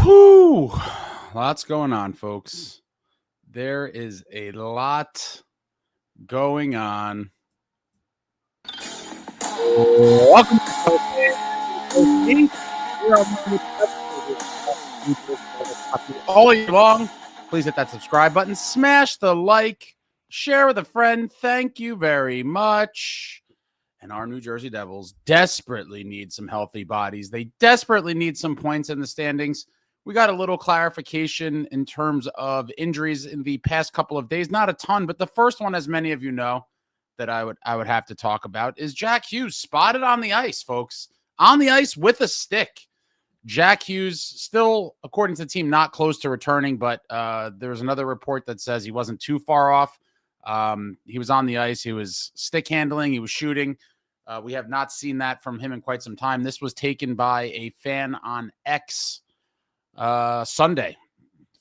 Whew. Lots going on, folks. There is a lot going on. Welcome all year long. Please hit that subscribe button, smash the like, share with a friend. Thank you very much. And our New Jersey Devils desperately need some healthy bodies. They desperately need some points in the standings. We got a little clarification in terms of injuries in the past couple of days. Not a ton, but the first one, as many of you know, that I would have to talk about is jackhughes spotted on the ice, folks. On the ice with a stick. Jackhughes still, according to the team, not close to returning, but there was another report that says he wasn't too far off. He was on the ice. He was stick handling. He was shooting. We have not seen that from him in quite some time. This was taken by a fan on X Sunday.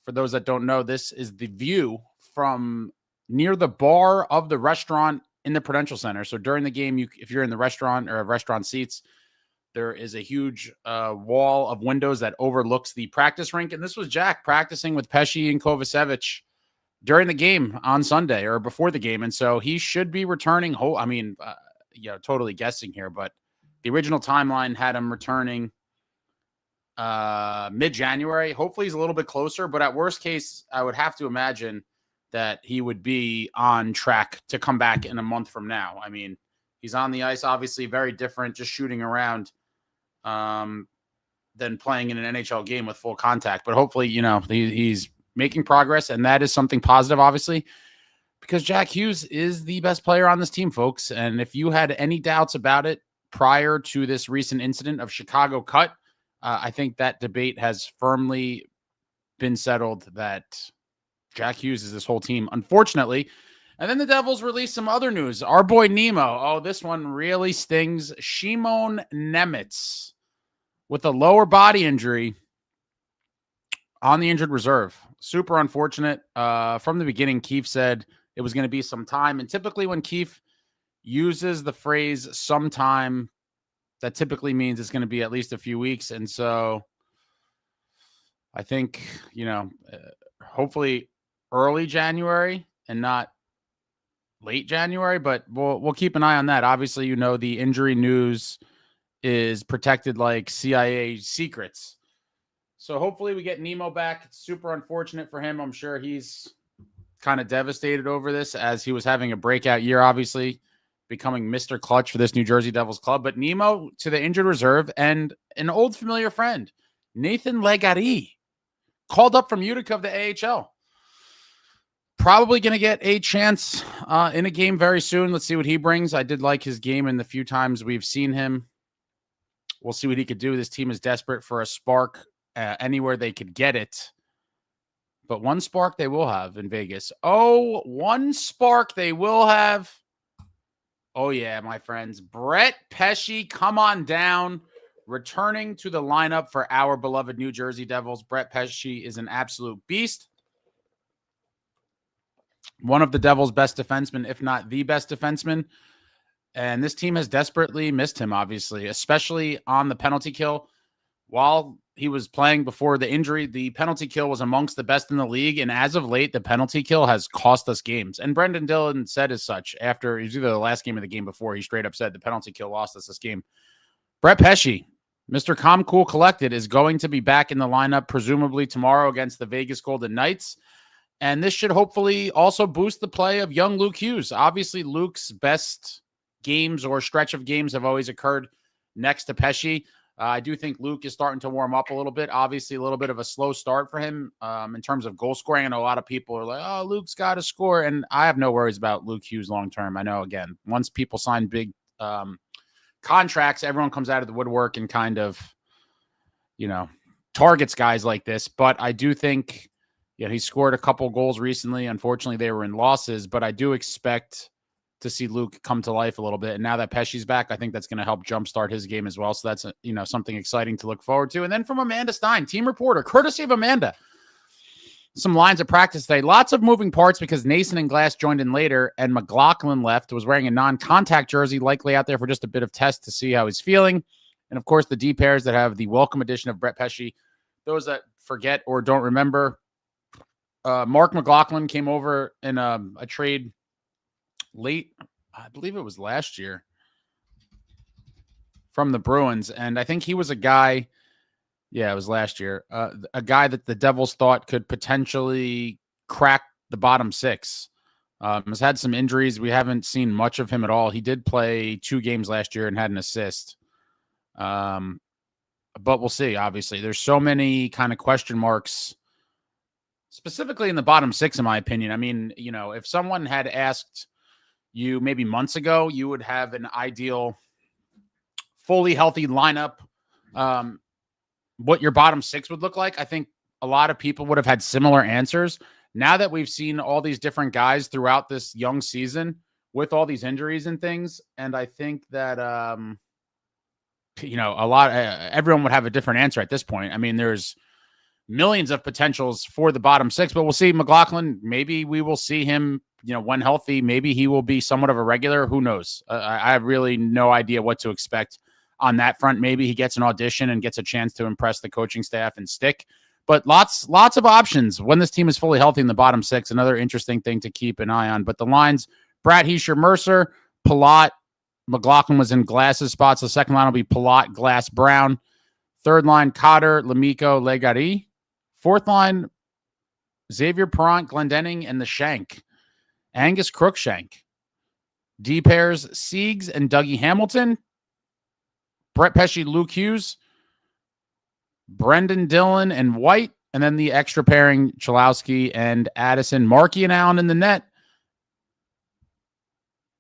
For those that don't know, this is the view from near the bar of the restaurant in the Prudential Center. So during the game, if you're in the restaurant or restaurant seats, there is a huge wall of windows that overlooks the practice rink. And this was Jack practicing with Pesce and Kovacevic during the game on Sunday or before the game. And so he should be returning. Totally guessing here, but the original timeline had him returning mid-January. Hopefully he's a little bit closer, but at worst case, I would have to imagine that he would be on track to come back in a month from now. I mean, he's on the ice, obviously very different, just shooting around than playing in an NHL game with full contact. But hopefully, he's making progress, and that is something positive, obviously, because jackhughes is the best player on this team, folks. And if you had any doubts about it prior to this recent incident of Chicago cut, I think that debate has firmly been settled that jackhughes is this whole team, unfortunately. And then the Devils released some other news. Our boy Nemo. Oh, this one really stings. Shimon Nemitz with a lower body injury on the injured reserve. Super unfortunate. From the beginning, Keefe said it was going to be some time. And typically when Keefe uses the phrase sometime, that typically means it's going to be at least a few weeks. And so I think, hopefully early January and not late January, but we'll keep an eye on that. Obviously, the injury news is protected like CIA secrets. So hopefully we get Nemo back. It's super unfortunate for him. I'm sure he's kind of devastated over this as he was having a breakout year, obviously becoming Mr. Clutch for this New Jersey Devils club. But Nemo to the injured reserve, and an old familiar friend, Nathan Legare, called up from Utica of the AHL. Probably going to get a chance in a game very soon. Let's see what he brings. I did like his game in the few times we've seen him. We'll see what he could do. This team is desperate for a spark anywhere they could get it. But one spark they will have in Vegas. Oh, one spark they will have. Oh, yeah, my friends. Brettpesce, come on down. Returning to the lineup for our beloved New Jersey Devils. Brettpesce is an absolute beast. One of the Devils' best defensemen, if not the best defenseman. And this team has desperately missed him, obviously, especially on the penalty kill. While he was playing before the injury, the penalty kill was amongst the best in the league. And as of late, the penalty kill has cost us games. And Brendan Dillon said as such after, it was either the last game or the game before, he straight up said the penalty kill lost us this game. Brettpesce, Mr. Calm, Cool, Collected, is going to be back in the lineup presumably tomorrow against the Vegas Golden Knights. And this should hopefully also boost the play of young Luke Hughes. Obviously, Luke's best games or stretch of games have always occurred next to Pesce. I do think Luke is starting to warm up a little bit. Obviously, a little bit of a slow start for him in terms of goal scoring. I know a lot of people are like, oh, Luke's got to score. And I have no worries about Luke Hughes long-term. I know, again, once people sign big contracts, everyone comes out of the woodwork and kind of, targets guys like this. But I do think, he scored a couple goals recently. Unfortunately, they were in losses, but I do expect to see Luke come to life a little bit. And now that Pesce's back, I think that's going to help jumpstart his game as well. So that's, something exciting to look forward to. And then from Amanda Stein, team reporter, courtesy of Amanda, some lines of practice today. Lots of moving parts because Nason and Glass joined in later and McLaughlin left, was wearing a non-contact jersey, likely out there for just a bit of test to see how he's feeling. And of course, the D pairs that have the welcome addition of Brettpesce. Those that forget or don't remember, Mark McLaughlin came over in a trade late, I believe it was last year, from the Bruins. And I think he was a guy, yeah, it was last year, a guy that the Devils thought could potentially crack the bottom six. Has had some injuries. We haven't seen much of him at all. He did play 2 games last year and had an assist. But we'll see, obviously. There's so many kind of question marks, specifically in the bottom 6, in my opinion. I mean, you know, if someone had asked you maybe months ago, you would have an ideal, fully healthy lineup, what your bottom 6 would look like. I think a lot of people would have had similar answers. Now that we've seen all these different guys throughout this young season with all these injuries and things, and I think that, you know, everyone would have a different answer at this point. I mean, there's millions of potentials for the bottom 6, but we'll see. McLaughlin, maybe we will see him, you know, when healthy. Maybe he will be somewhat of a regular. Who knows? I have really no idea what to expect on that front. Maybe he gets an audition and gets a chance to impress the coaching staff and stick. But lots of options when this team is fully healthy in the bottom 6. Another interesting thing to keep an eye on. But the lines: Brad, Heischer, Mercer, Palat. McLaughlin was in Glass's spots. The second line will be Palat, Glass, Brown. Third line: Cotter, Lemico, Legari. Fourth line: Xavier Perrant, Glendening, and the Shank. Angus Crookshank. D pairs: Siegs and Dougie Hamilton. Brettpesce, Luke Hughes. Brendan Dillon and White. And then the extra pairing: Chalowski and Addison. Markey and Allen in the net.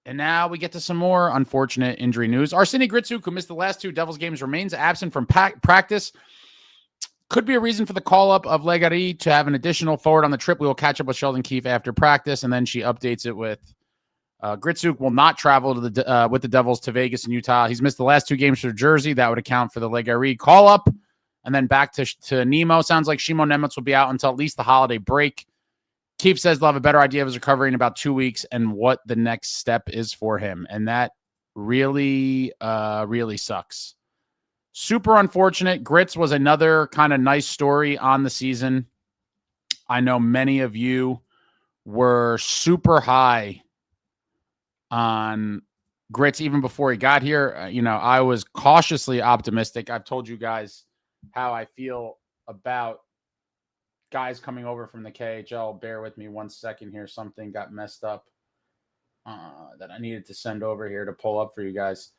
And now we get to some more unfortunate injury news. Arseny Gritsyuk, who missed the last 2 Devils games, remains absent from practice. Could be a reason for the call-up of Legari to have an additional forward on the trip. We will catch up with Sheldon Keefe after practice, and then she updates it with Gritsyuk will not travel to with the Devils to Vegas and Utah. He's missed the last 2 games for Jersey. That would account for the Legari call-up. And then back to Nemo. Sounds like Shimo Nemitz will be out until at least the holiday break. Keefe says they'll have a better idea of his recovery in about 2 weeks and what the next step is for him. And that really, really sucks. Super unfortunate. Grits was another kind of nice story on the season. I know many of you were super high on Grits even before he got here. You know, I was cautiously optimistic. I've told you guys how I feel about guys coming over from the KHL. Bear with me 1 second here. Something got messed up that I needed to send over here to pull up for you guys.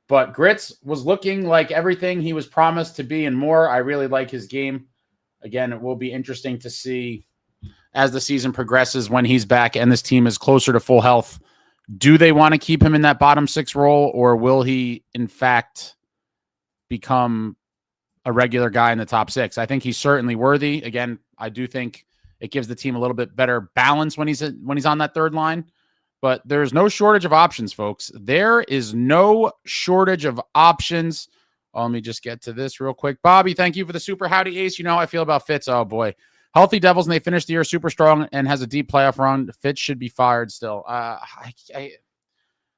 But Grits was looking like everything he was promised to be and more. I really like his game. Again, it will be interesting to see as the season progresses when he's back and this team is closer to full health. Do they want to keep him in that bottom 6 role, or will he, in fact, become a regular guy in the top 6? I think he's certainly worthy. Again, I do think it gives the team a little bit better balance when he's on that third line. But there's no shortage of options, folks. There is no shortage of options. Oh, let me just get to this real quick. Bobby, thank you for the super. Howdy, Ace. You know how I feel about Fitz. Oh, boy. Healthy Devils, and they finished the year super strong and has a deep playoff run. Fitz should be fired still.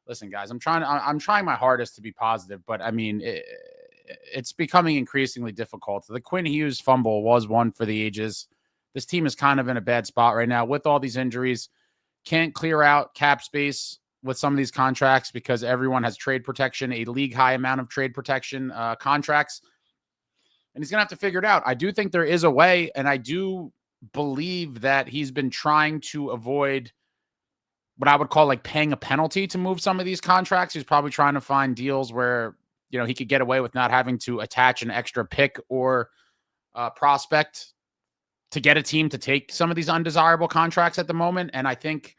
Listen, guys, I'm trying my hardest to be positive, but I mean, it's becoming increasingly difficult. The Quinn Hughes fumble was one for the ages. This team is kind of in a bad spot right now with all these injuries. Can't clear out cap space with some of these contracts because everyone has trade protection, a league high amount of trade protection contracts. And he's going to have to figure it out. I do think there is a way, and I do believe that he's been trying to avoid what I would call like paying a penalty to move some of these contracts. He's probably trying to find deals where, you know, he could get away with not having to attach an extra pick or prospect to get a team to take some of these undesirable contracts at the moment. And I think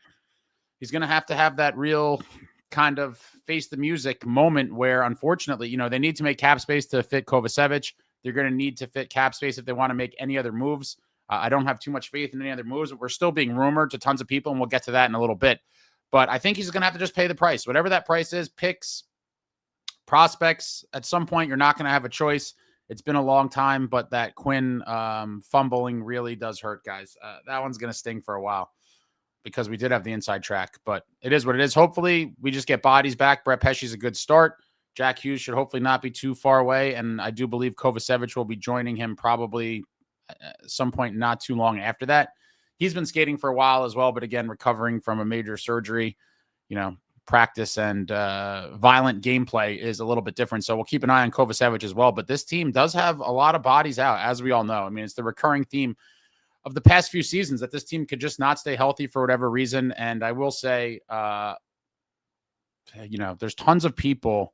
he's going to have that real kind of face the music moment where, unfortunately, you know, they need to make cap space to fit Kovacevic. They're going to need to fit cap space if they want to make any other moves. I don't have too much faith in any other moves, but we're still being rumored to tons of people, and we'll get to that in a little bit. But I think he's going to have to just pay the price. Whatever that price is, picks, prospects, at some point you're not going to have a choice. It's been a long time, but that Quinn fumbling really does hurt, guys. That one's going to sting for a while because we did have the inside track, but it is what it is. Hopefully we just get bodies back. Brettpesce is a good start. Jackhughes should hopefully not be too far away, and I do believe Kovacevic will be joining him probably at some point not too long after that. He's been skating for a while as well, but again, recovering from a major surgery. Practice and violent gameplay is a little bit different. So we'll keep an eye on Kovacevic as well. But this team does have a lot of bodies out, as we all know. I mean, it's the recurring theme of the past few seasons that this team could just not stay healthy for whatever reason. And I will say, there's tons of people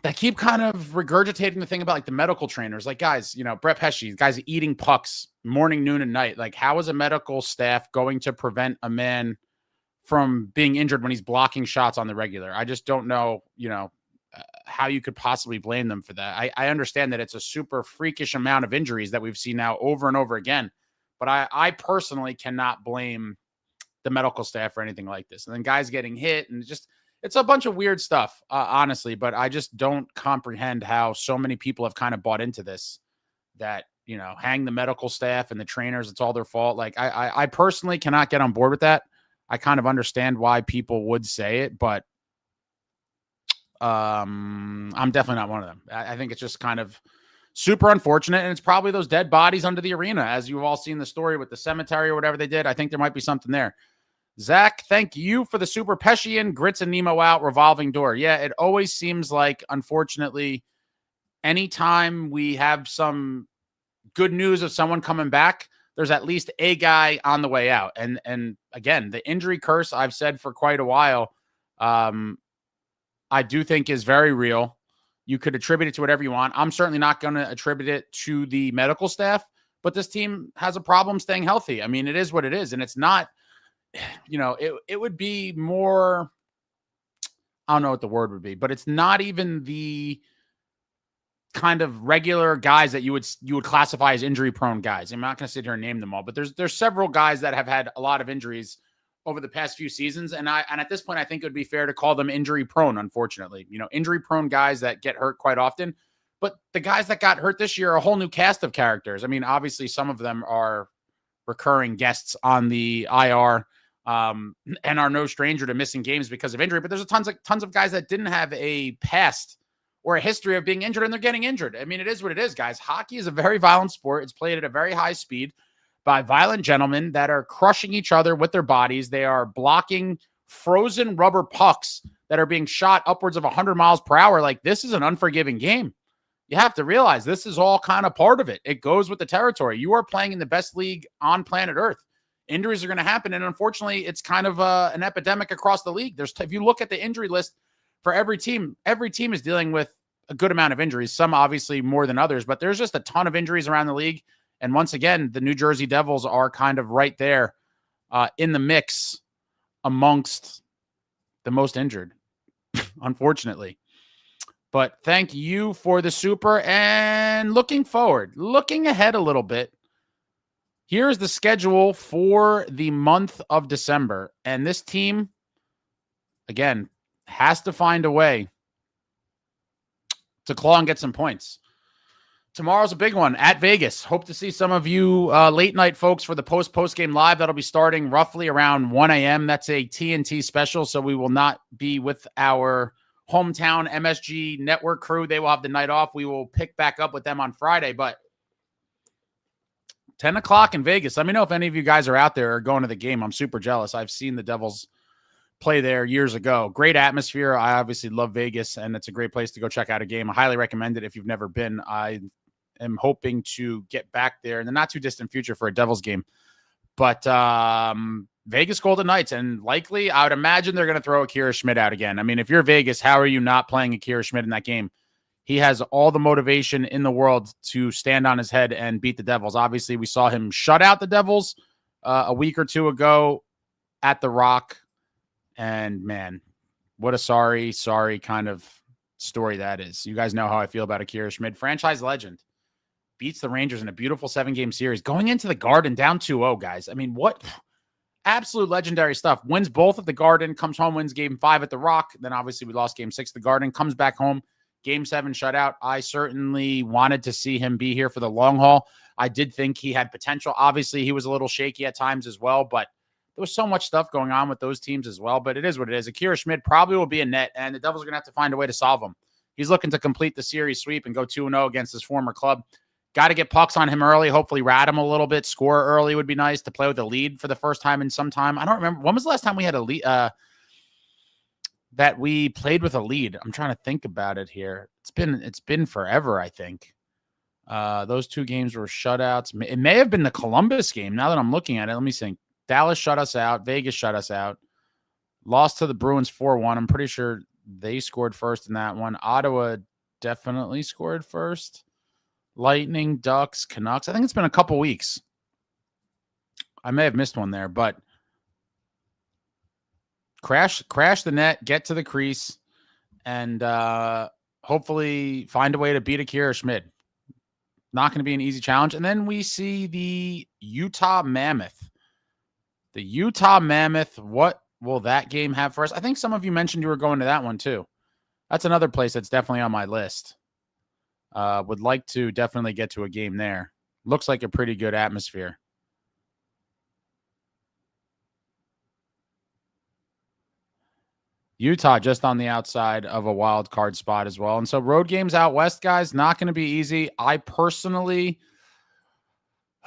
that keep kind of regurgitating the thing about like the medical trainers, like guys, Brett Pesce, guys eating pucks morning, noon, and night. Like, how is a medical staff going to prevent a man from being injured when he's blocking shots on the regular? I just don't know, how you could possibly blame them for that. I understand that it's a super freakish amount of injuries that we've seen now over and over again, but I personally cannot blame the medical staff for anything like this. And then guys getting hit, and it's a bunch of weird stuff, honestly, but I just don't comprehend how so many people have kind of bought into this, that, hang the medical staff and the trainers, it's all their fault. Like, I personally cannot get on board with that. I kind of understand why people would say it, but I'm definitely not one of them. I think it's just kind of super unfortunate, and it's probably those dead bodies under the arena, as you've all seen the story with the cemetery or whatever they did. I think there might be something there. Zach, thank you for the super Pescian grits and Nemo out revolving door. Yeah, it always seems like, unfortunately, anytime we have some good news of someone coming back, there's at least a guy on the way out. And again, the injury curse, I've said for quite a while, I do think is very real. You could attribute it to whatever you want. I'm certainly not going to attribute it to the medical staff, but this team has a problem staying healthy. I mean, it is what it is. And it's not, it would be more, I don't know what the word would be, but it's not even the kind of regular guys that you would classify as injury prone guys. I'm not going to sit here and name them all, but there's several guys that have had a lot of injuries over the past few seasons. And at this point, I think it would be fair to call them injury prone, unfortunately, injury prone guys that get hurt quite often. But the guys that got hurt this year are a whole new cast of characters. I mean, obviously some of them are recurring guests on the IR, and are no stranger to missing games because of injury, but there's tons of guys that didn't have a past or a history of being injured, and they're getting injured. I mean, it is what it is, guys. Hockey is a very violent sport. It's played at a very high speed by violent gentlemen that are crushing each other with their bodies. They are blocking frozen rubber pucks that are being shot upwards of 100 miles per hour. Like, this is an unforgiving game. You have to realize this is all kind of part of it. It goes with the territory. You are playing in the best league on planet Earth. Injuries are going to happen, and unfortunately, it's kind of an epidemic across the league. If you look at the injury list for every team is dealing with a good amount of injuries, some obviously more than others, but there's just a ton of injuries around the league. And once again, the New Jersey Devils are kind of right there in the mix amongst the most injured, unfortunately. But thank you for the super, and looking ahead a little bit. Here's the schedule for the month of December. And this team, again, has to find a way to claw and get some points. Tomorrow's a big one at Vegas. Hope to see some of you late night folks for the post-game live. That'll be starting roughly around 1 a.m. That's a TNT special, so we will not be with our hometown MSG network crew. They will have the night off. We will pick back up with them on Friday, but 10 o'clock in Vegas. Let me know if any of you guys are out there or going to the game. I'm super jealous. I've seen the Devils play there years ago. Great atmosphere. I obviously love Vegas, and it's a great place to go check out a game. I highly recommend it if you've never been. I am hoping to get back there in the not too distant future for a Devils game. But Vegas Golden Knights, and likely I would imagine they're going to throw Akira Schmid out again. I mean, if you're Vegas, how are you not playing Akira Schmid in that game? He has all the motivation in the world to stand on his head and beat the Devils. Obviously, we saw him shut out the Devils a week or two ago at the Rock. And man, what a sorry kind of story that is. You guys know how I feel about Akira Schmid. Franchise legend. Beats the Rangers in a beautiful 7-game series. Going into the Garden down 2-0, guys. I mean, what absolute legendary stuff. Wins both at the Garden, comes home, wins game 5 at the Rock. Then obviously we lost game 6 at the Garden, comes back home. Game 7 shutout. I certainly wanted to see him be here for the long haul. I did think he had potential. Obviously, he was a little shaky at times as well, but there was so much stuff going on with those teams as well, but it is what it is. Akira Schmid probably will be a net, and the Devils are going to have to find a way to solve him. He's looking to complete the series sweep and go 2-0 against his former club. Got to get pucks on him early, hopefully rat him a little bit. Score early would be nice to play with a lead for the first time in some time. I don't remember. When was the last time we had a lead that we played with a lead? I'm trying to think about it here. It's been forever, I think. Those 2 games were shutouts. It may have been the Columbus game. Now that I'm looking at it, let me think. Dallas shut us out. Vegas shut us out. Lost to the Bruins 4-1. I'm pretty sure they scored first in that one. Ottawa definitely scored first. Lightning, Ducks, Canucks. I think it's been a couple weeks. I may have missed one there, but crash the net, get to the crease, and hopefully find a way to beat Akira Schmid. Not going to be an easy challenge. And then we see the Utah Mammoth. The Utah Mammoth, what will that game have for us? I think some of you mentioned you were going to that one too. That's another place that's definitely on my list. Would like to definitely get to a game there. Looks like a pretty good atmosphere. Utah just on the outside of a wild card spot as well. And so road games out west, guys, not going to be easy. I personally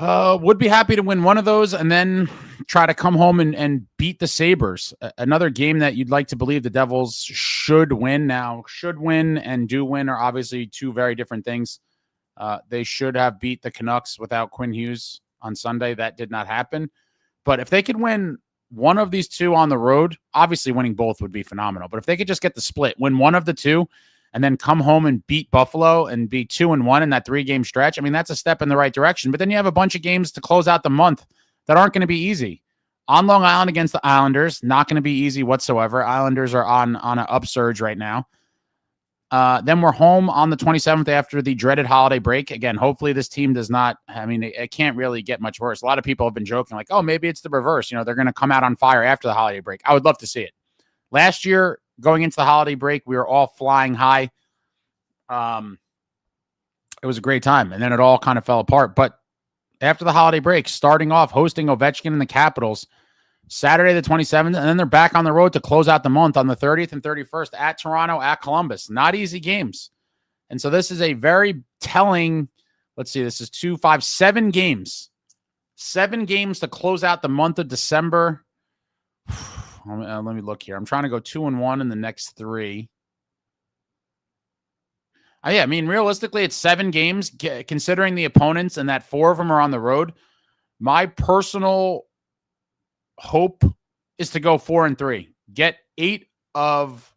would be happy to win one of those and then try to come home and beat the Sabres. Another game that you'd like to believe the Devils should win. Now, should win and do win are obviously 2 very different things. They should have beat the Canucks without Quinn Hughes on Sunday. That did not happen. But if they could win one of these 2 on the road, obviously winning both would be phenomenal. But if they could just get the split, win one of the 2, and then come home and beat Buffalo and be 2-1 in that 3-game stretch, I mean, that's a step in the right direction. But then you have a bunch of games to close out the month that aren't going to be easy. On Long Island against the Islanders, not going to be easy whatsoever. Islanders are on an upsurge right now. Then we're home on the 27th after the dreaded holiday break. Again, hopefully this team does not, I mean, it can't really get much worse. A lot of people have been joking like, oh, maybe it's the reverse. You know, they're going to come out on fire after the holiday break. I would love to see it. Last year, going into the holiday break, we were all flying high. It was a great time, and then it all kind of fell apart. But after the holiday break, starting off hosting Ovechkin and the Capitals Saturday the 27th, and then they're back on the road to close out the month on the 30th and 31st at Toronto, at Columbus. Not easy games. And so this is a very telling, let's see, this is 2, 5, 7 games. 7 games to close out the month of December. Let me look here. I'm trying to go 2-1 in the next 3. Yeah, I mean, realistically, it's 7 games, considering the opponents and that 4 of them are on the road. My personal hope is to go 4-3. Get 8 of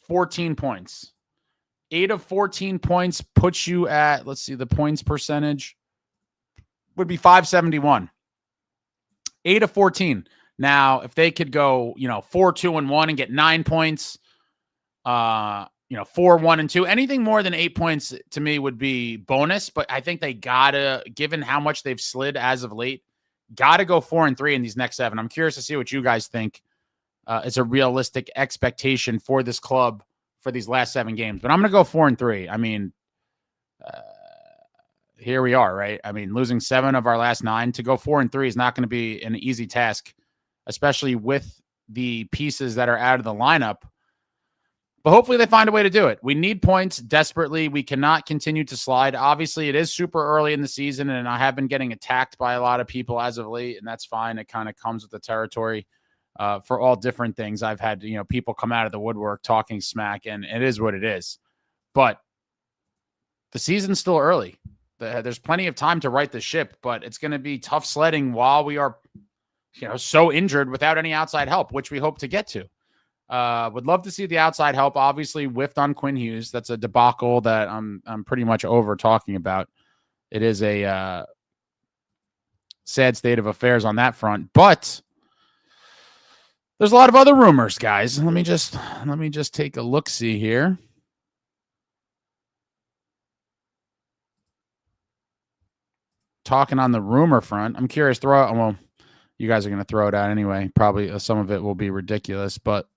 14 points. 8 of 14 points puts you at, let's see, the points percentage would be .571. 8 of 14. Now, if they could go, 4-2-1 and get 9 points, 4-1-2, anything more than 8 points to me would be bonus. But I think they gotta, given how much they've slid as of late, gotta go 4-3 in these next 7. I'm curious to see what you guys think is a realistic expectation for this club for these last 7 games. But I'm gonna go 4-3. I mean, here we are, right? I mean, losing 7 of our last 9, to go 4-3 is not going to be an easy task, especially with the pieces that are out of the lineup. But hopefully they find a way to do it. We need points desperately. We cannot continue to slide. Obviously, it is super early in the season, and I have been getting attacked by a lot of people as of late, and that's fine. It kind of comes with the territory for all different things. I've had, people come out of the woodwork talking smack, and it is what it is. But the season's still early. There's plenty of time to right the ship, but it's going to be tough sledding while we are, so injured without any outside help, which we hope to get to. Would love to see the outside help. Obviously, whiffed on Quinn Hughes. That's a debacle that I'm pretty much over talking about. It is a sad state of affairs on that front, but there's a lot of other rumors, guys. Let me just take a look-see here. Talking on the rumor front, I'm curious. Well, you guys are going to throw it out anyway. Probably some of it will be ridiculous, but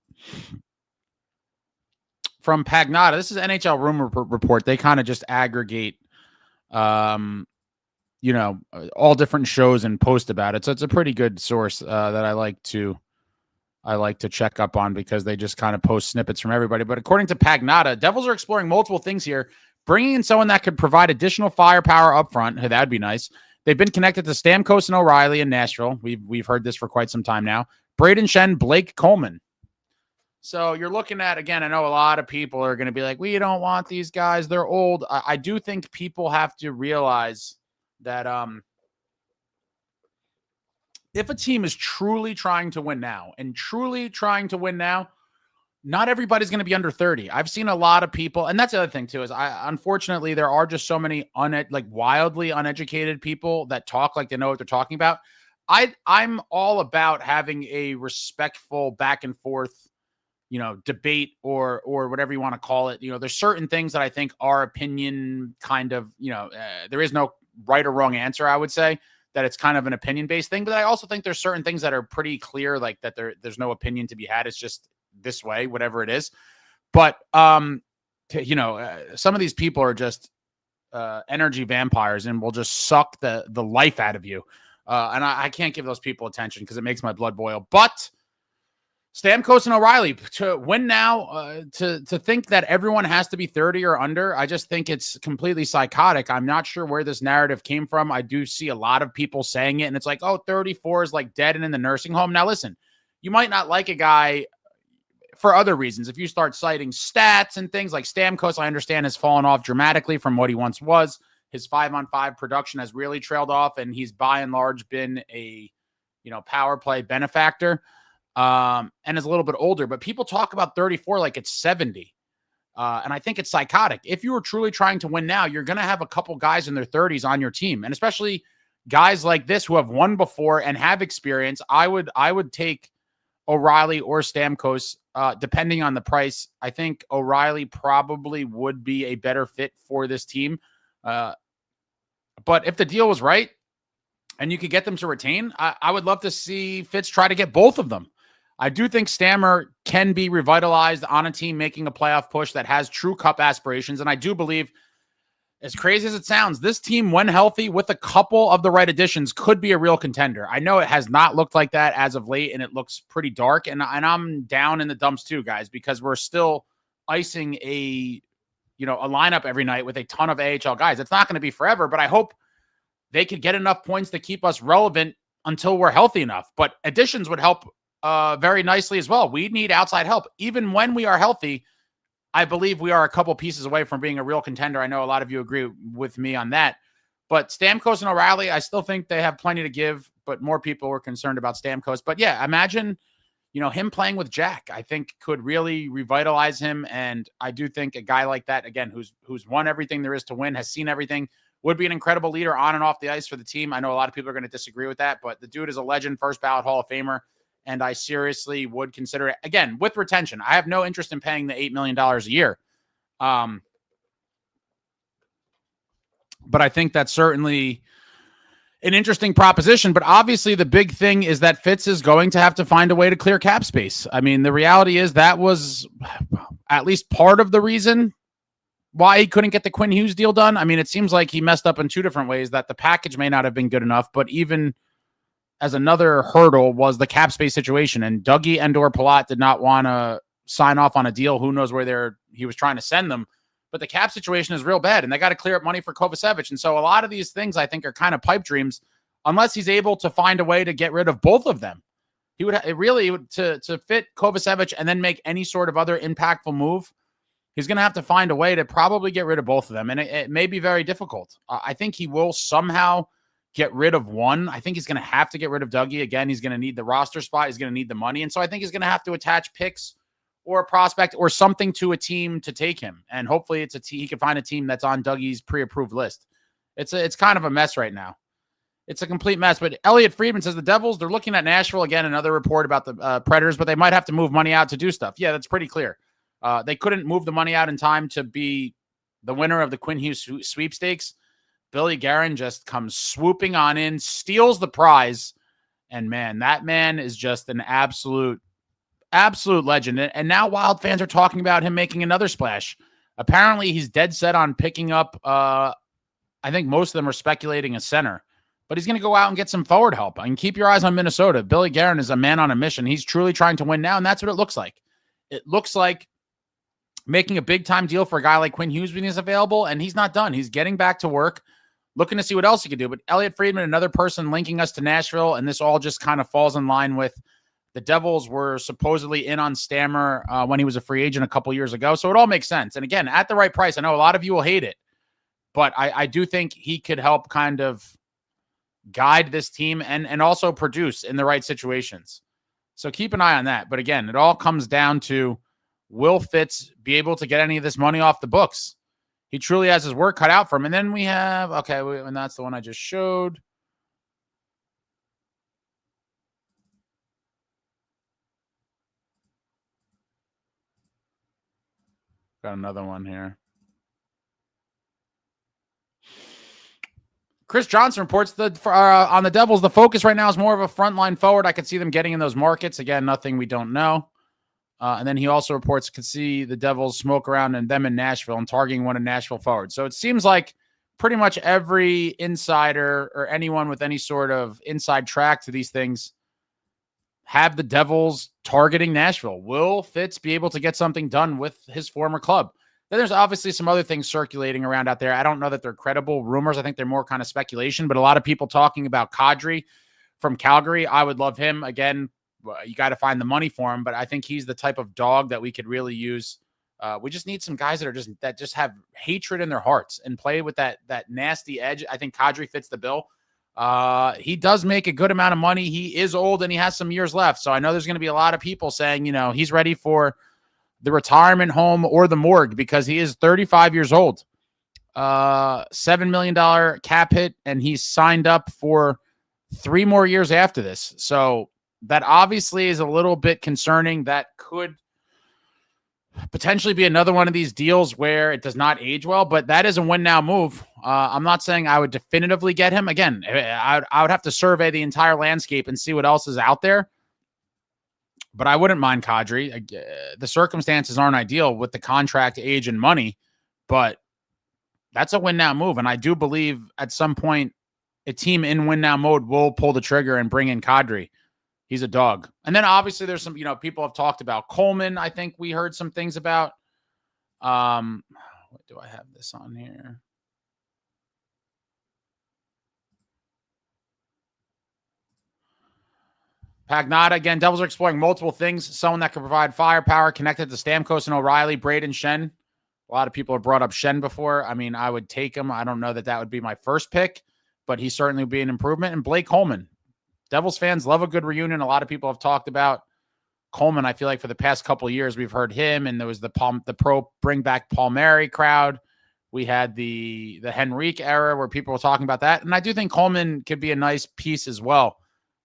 from Pagnotta, this is NHL Rumor Report. They kind of just aggregate, all different shows and post about it. So it's a pretty good source that I like to check up on because they just kind of post snippets from everybody. But according to Pagnotta, Devils are exploring multiple things here, bringing in someone that could provide additional firepower up front. Hey, that'd be nice. They've been connected to Stamkos and O'Reilly in Nashville. We've heard this for quite some time now. Braden Shen, Blake Coleman. So you're looking at, again, I know a lot of people are going to be like, we don't want these guys. They're old. I do think people have to realize that if a team is truly trying to win now, not everybody's going to be under 30. I've seen a lot of people, and that's the other thing too, is unfortunately, there are just so many wildly uneducated people that talk like they know what they're talking about. I'm all about having a respectful back and forth, debate or whatever you want to call it. There's certain things that I think are opinion kind of, there is no right or wrong answer. I would say that it's kind of an opinion-based thing, but I also think there's certain things that are pretty clear, like that there's no opinion to be had. It's just this way, whatever it is. But, some of these people are just energy vampires and will just suck the life out of you. And I can't give those people attention because it makes my blood boil. But Stamkos and O'Reilly to win now, to think that everyone has to be 30 or under, I just think it's completely psychotic. I'm not sure where this narrative came from. I do see a lot of people saying it, and it's like, 34 is like dead and in the nursing home. Now, listen, you might not like a guy for other reasons. If you start citing stats and things like Stamkos, I understand, has fallen off dramatically from what he once was. His 5-on-5 production has really trailed off, and he's by and large been a, power play benefactor. And is a little bit older, but people talk about 34 like it's 70. And I think it's psychotic. If you were truly trying to win now, you're going to have a couple guys in their 30s on your team. And especially guys like this who have won before and have experience. I would take O'Reilly or Stamkos, depending on the price. I think O'Reilly probably would be a better fit for this team. But if the deal was right and you could get them to retain, I would love to see Fitz try to get both of them. I do think Stammer can be revitalized on a team making a playoff push that has true cup aspirations. And I do believe, as crazy as it sounds, this team, when healthy, with a couple of the right additions, could be a real contender. I know it has not looked like that as of late, and it looks pretty dark. And I'm down in the dumps too, guys, because we're still icing a lineup every night with a ton of AHL guys. It's not going to be forever, but I hope they could get enough points to keep us relevant until we're healthy enough. But additions would help very nicely as well. We need outside help. Even when we are healthy, I believe we are a couple pieces away from being a real contender. I know a lot of you agree with me on that. But Stamkos and O'Reilly, I still think they have plenty to give, but more people were concerned about Stamkos. But yeah, imagine, him playing with Jack, I think could really revitalize him. And I do think a guy like that, again, who's won everything there is to win, has seen everything, would be an incredible leader on and off the ice for the team. I know a lot of people are going to disagree with that, but the dude is a legend, first ballot Hall of Famer. And I seriously would consider it, again, with retention. I have no interest in paying the $8 million a year. But I think that's certainly an interesting proposition. But obviously the big thing is that Fitz is going to have to find a way to clear cap space. I mean, the reality is that was at least part of the reason why he couldn't get the Quinn Hughes deal done. I mean, it seems like he messed up in two different ways, that the package may not have been good enough, but even as another hurdle was the cap space situation. And Dougie and/or Palat did not want to sign off on a deal. Who knows where he was trying to send them. But the cap situation is real bad, and they got to clear up money for Kovacevic. And so a lot of these things I think are kind of pipe dreams unless he's able to find a way to get rid of both of them. He would to fit Kovacevic and then make any sort of other impactful move. He's going to have to find a way to probably get rid of both of them. And it may be very difficult. I think he will somehow get rid of one. I think he's going to have to get rid of Dougie. Again, he's going to need the roster spot. He's going to need the money. And so I think he's going to have to attach picks or a prospect or something to a team to take him. And hopefully he can find a team that's on Dougie's pre-approved list. It's kind of a mess right now. It's a complete mess. But Elliot Friedman says the Devils, they're looking at Nashville again, another report about the Predators, but they might have to move money out to do stuff. Yeah, that's pretty clear. They couldn't move the money out in time to be the winner of the Quinn Hughes sweepstakes. Billy Guerin just comes swooping on in, steals the prize. And man, that man is just an absolute legend. And now Wild fans are talking about him making another splash. Apparently he's dead set on picking up I think most of them are speculating a center, but he's going to go out and get some forward help. And keep your eyes on Minnesota. Billy Guerin is a man on a mission. He's truly trying to win now, and that's what it looks like. It looks like making a big-time deal for a guy like Quinn Hughes when he's available, and he's not done. He's getting back to work, looking to see what else he can do. But Elliot Friedman, another person linking us to Nashville, and this all just kind of falls in line with the Devils were supposedly in on Stammer when he was a free agent a couple years ago. So it all makes sense. And again, at the right price. I know a lot of you will hate it, but I do think he could help kind of guide this team and also produce in the right situations. So keep an eye on that. But again, it all comes down to, will Fitz be able to get any of this money off the books? He truly has his work cut out for him. And then we have, and that's the one I just showed. Got another one here. Chris Johnson reports on the Devils, the focus right now is more of a frontline forward. I could see them getting in those markets. Again, nothing we don't know. And then he also reports could see the Devils smoke around and them in Nashville and targeting one of Nashville forwards. So it seems like pretty much every insider or anyone with any sort of inside track to these things have the Devils targeting Nashville. Will Fitz be able to get something done with his former club? Then there's obviously some other things circulating around out there. I don't know that they're credible rumors. I think they're more kind of speculation, but a lot of people talking about Kadri from Calgary. I would love him. Again, you got to find the money for him, but I think he's the type of dog that we could really use. We just need some guys that just have hatred in their hearts and play with that nasty edge. I think Kadri fits the bill. He does make a good amount of money. He is old and he has some years left. So I know there's going to be a lot of people saying, he's ready for the retirement home or the morgue because he is 35 years old. $7 million cap hit, and he's signed up for 3 more years after this. So that obviously is a little bit concerning. That could potentially be another one of these deals where it does not age well, but that is a win now move. I'm not saying I would definitively get him. Again, I would have to survey the entire landscape and see what else is out there, but I wouldn't mind Kadri. The circumstances aren't ideal with the contract, age, and money, but that's a win now move. And I do believe at some point a team in win now mode will pull the trigger and bring in Kadri. He's a dog. And then obviously there's some, people have talked about Coleman. I think we heard some things about, what do I have this on here? Pagnotta, again, Devils are exploring multiple things. Someone that could provide firepower connected to Stamkos and O'Reilly, Braden Shen. A lot of people have brought up Shen before. I mean, I would take him. I don't know that would be my first pick, but he certainly would be an improvement. And Blake Coleman. Devils fans love a good reunion. A lot of people have talked about Coleman. I feel like for the past couple of years, we've heard him, and there was the pro bring back Palmieri crowd. We had the Henrique era where people were talking about that. And I do think Coleman could be a nice piece as well.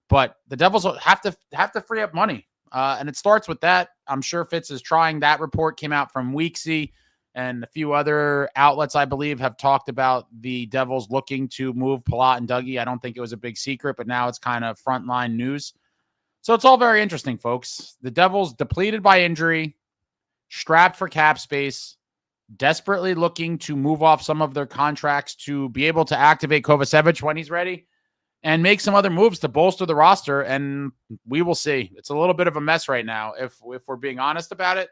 But the Devils have to free up money. And it starts with that. I'm sure Fitz is trying. That report came out from Weeksy, and a few other outlets, I believe, have talked about the Devils looking to move Palat and Dougie. I don't think it was a big secret, but now it's kind of frontline news. So it's all very interesting, folks. The Devils depleted by injury, strapped for cap space, desperately looking to move off some of their contracts to be able to activate Kovacevic when he's ready and make some other moves to bolster the roster. And we will see. It's a little bit of a mess right now, if we're being honest about it.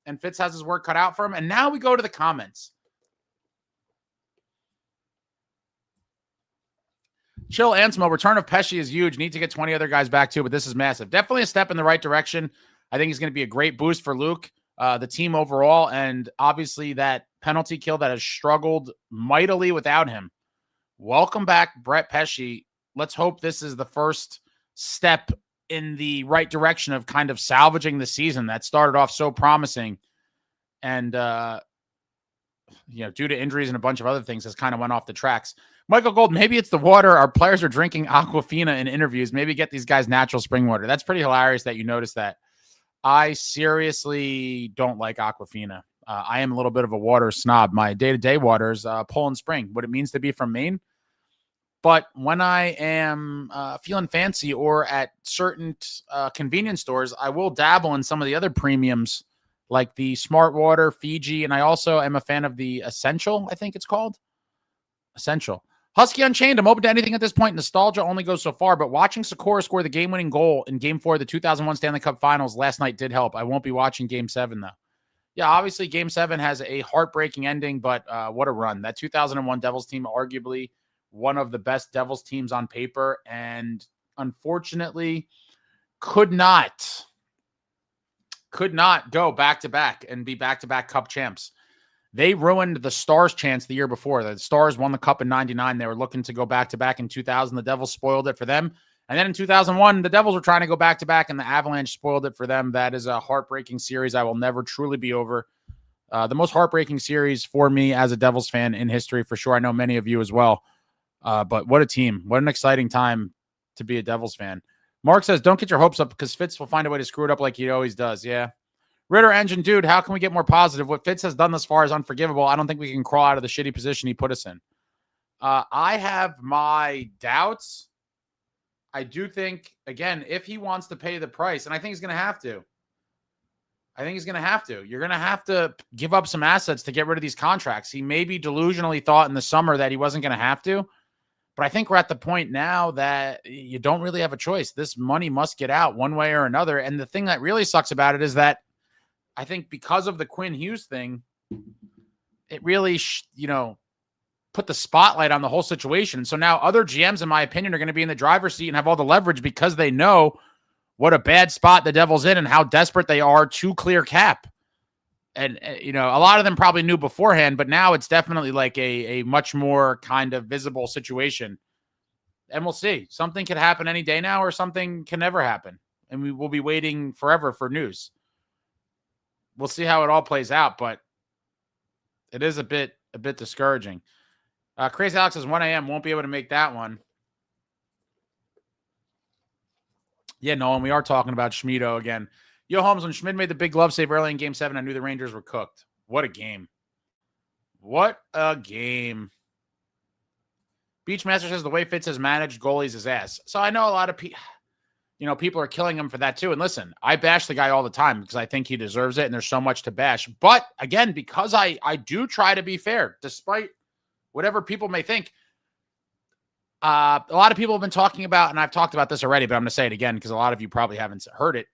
And Fitz has his work cut out for him. And now we go to the comments. Chill Ansmo, return of Pesce is huge. Need to get 20 other guys back too, but this is massive. Definitely a step in the right direction. I think he's going to be a great boost for Luke, the team overall, and obviously that penalty kill that has struggled mightily without him. Welcome back, Brett Pesce. Let's hope this is the first step in the right direction of kind of salvaging the season that started off so promising. And, due to injuries and a bunch of other things, has kind of went off the tracks. Michael Gold, maybe it's the water. Our players are drinking Aquafina in interviews. Maybe get these guys natural spring water. That's pretty hilarious that you noticed that. I seriously don't like Aquafina. I am a little bit of a water snob. My day-to-day water is Poland Spring, what it means to be from Maine. But when I am feeling fancy or at certain convenience stores, I will dabble in some of the other premiums like the Smart Water, Fiji, and I also am a fan of the Essential, I think it's called. Essential. Husky Unchained, I'm open to anything at this point. Nostalgia only goes so far, but watching Sakura score the game-winning goal in Game 4 of the 2001 Stanley Cup Finals last night did help. I won't be watching Game 7, though. Yeah, obviously Game 7 has a heartbreaking ending, but what a run. That 2001 Devils team, arguably one of the best Devils teams on paper, and unfortunately could not go back-to-back and be back-to-back Cup champs. They ruined the Stars' chance the year before. The Stars won the Cup in 99. They were looking to go back-to-back in 2000. The Devils spoiled it for them. And then in 2001, the Devils were trying to go back-to-back, and the Avalanche spoiled it for them. That is a heartbreaking series I will never truly be over. The most heartbreaking series for me as a Devils fan in history, for sure. I know many of you as well. But what a team. What an exciting time to be a Devils fan. Mark says, don't get your hopes up because Fitz will find a way to screw it up like he always does. Yeah. Ritter Engine, dude, how can we get more positive? What Fitz has done thus far is unforgivable. I don't think we can crawl out of the shitty position he put us in. I have my doubts. I do think, again, if he wants to pay the price, and I think he's going to have to. You're going to have to give up some assets to get rid of these contracts. He maybe delusionally thought in the summer that he wasn't going to have to. But I think we're at the point now that you don't really have a choice. This money must get out one way or another. And the thing that really sucks about it is that I think because of the Quinn Hughes thing, it really, put the spotlight on the whole situation. So now other GMs, in my opinion, are going to be in the driver's seat and have all the leverage because they know what a bad spot the Devils in and how desperate they are to clear cap. And, a lot of them probably knew beforehand, but now it's definitely like a much more kind of visible situation. And we'll see. Something could happen any day now or something can never happen. And we will be waiting forever for news. We'll see how it all plays out, but it is a bit discouraging. Crazy Alex says 1 a.m. Won't be able to make that one. Yeah, Nolan, we are talking about Schmido again. Yo, Holmes, when Schmid made the big glove save early in Game 7, I knew the Rangers were cooked. What a game. What a game. Beachmaster says the way Fitz has managed goalies is ass. So I know a lot of people... people are killing him for that too. And listen, I bash the guy all the time because I think he deserves it and there's so much to bash. But again, because I do try to be fair, despite whatever people may think. A lot of people have been talking about, and I've talked about this already, but I'm going to say it again because a lot of you probably haven't heard it.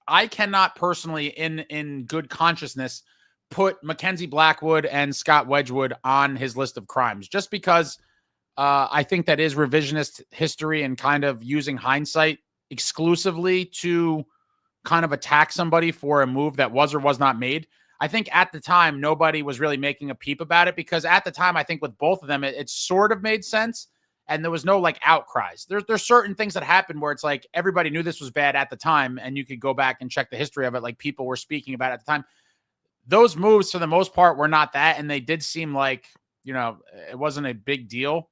I cannot personally, in good consciousness, put Mackenzie Blackwood and Scott Wedgwood on his list of crimes just because I think that is revisionist history and kind of using hindsight exclusively to kind of attack somebody for a move that was or was not made. I think at the time, nobody was really making a peep about it because at the time, I think with both of them, it sort of made sense and there was no like outcries. There's certain things that happened where it's like everybody knew this was bad at the time and you could go back and check the history of it like people were speaking about it at the time. Those moves, for the most part, were not that, and they did seem like, it wasn't a big deal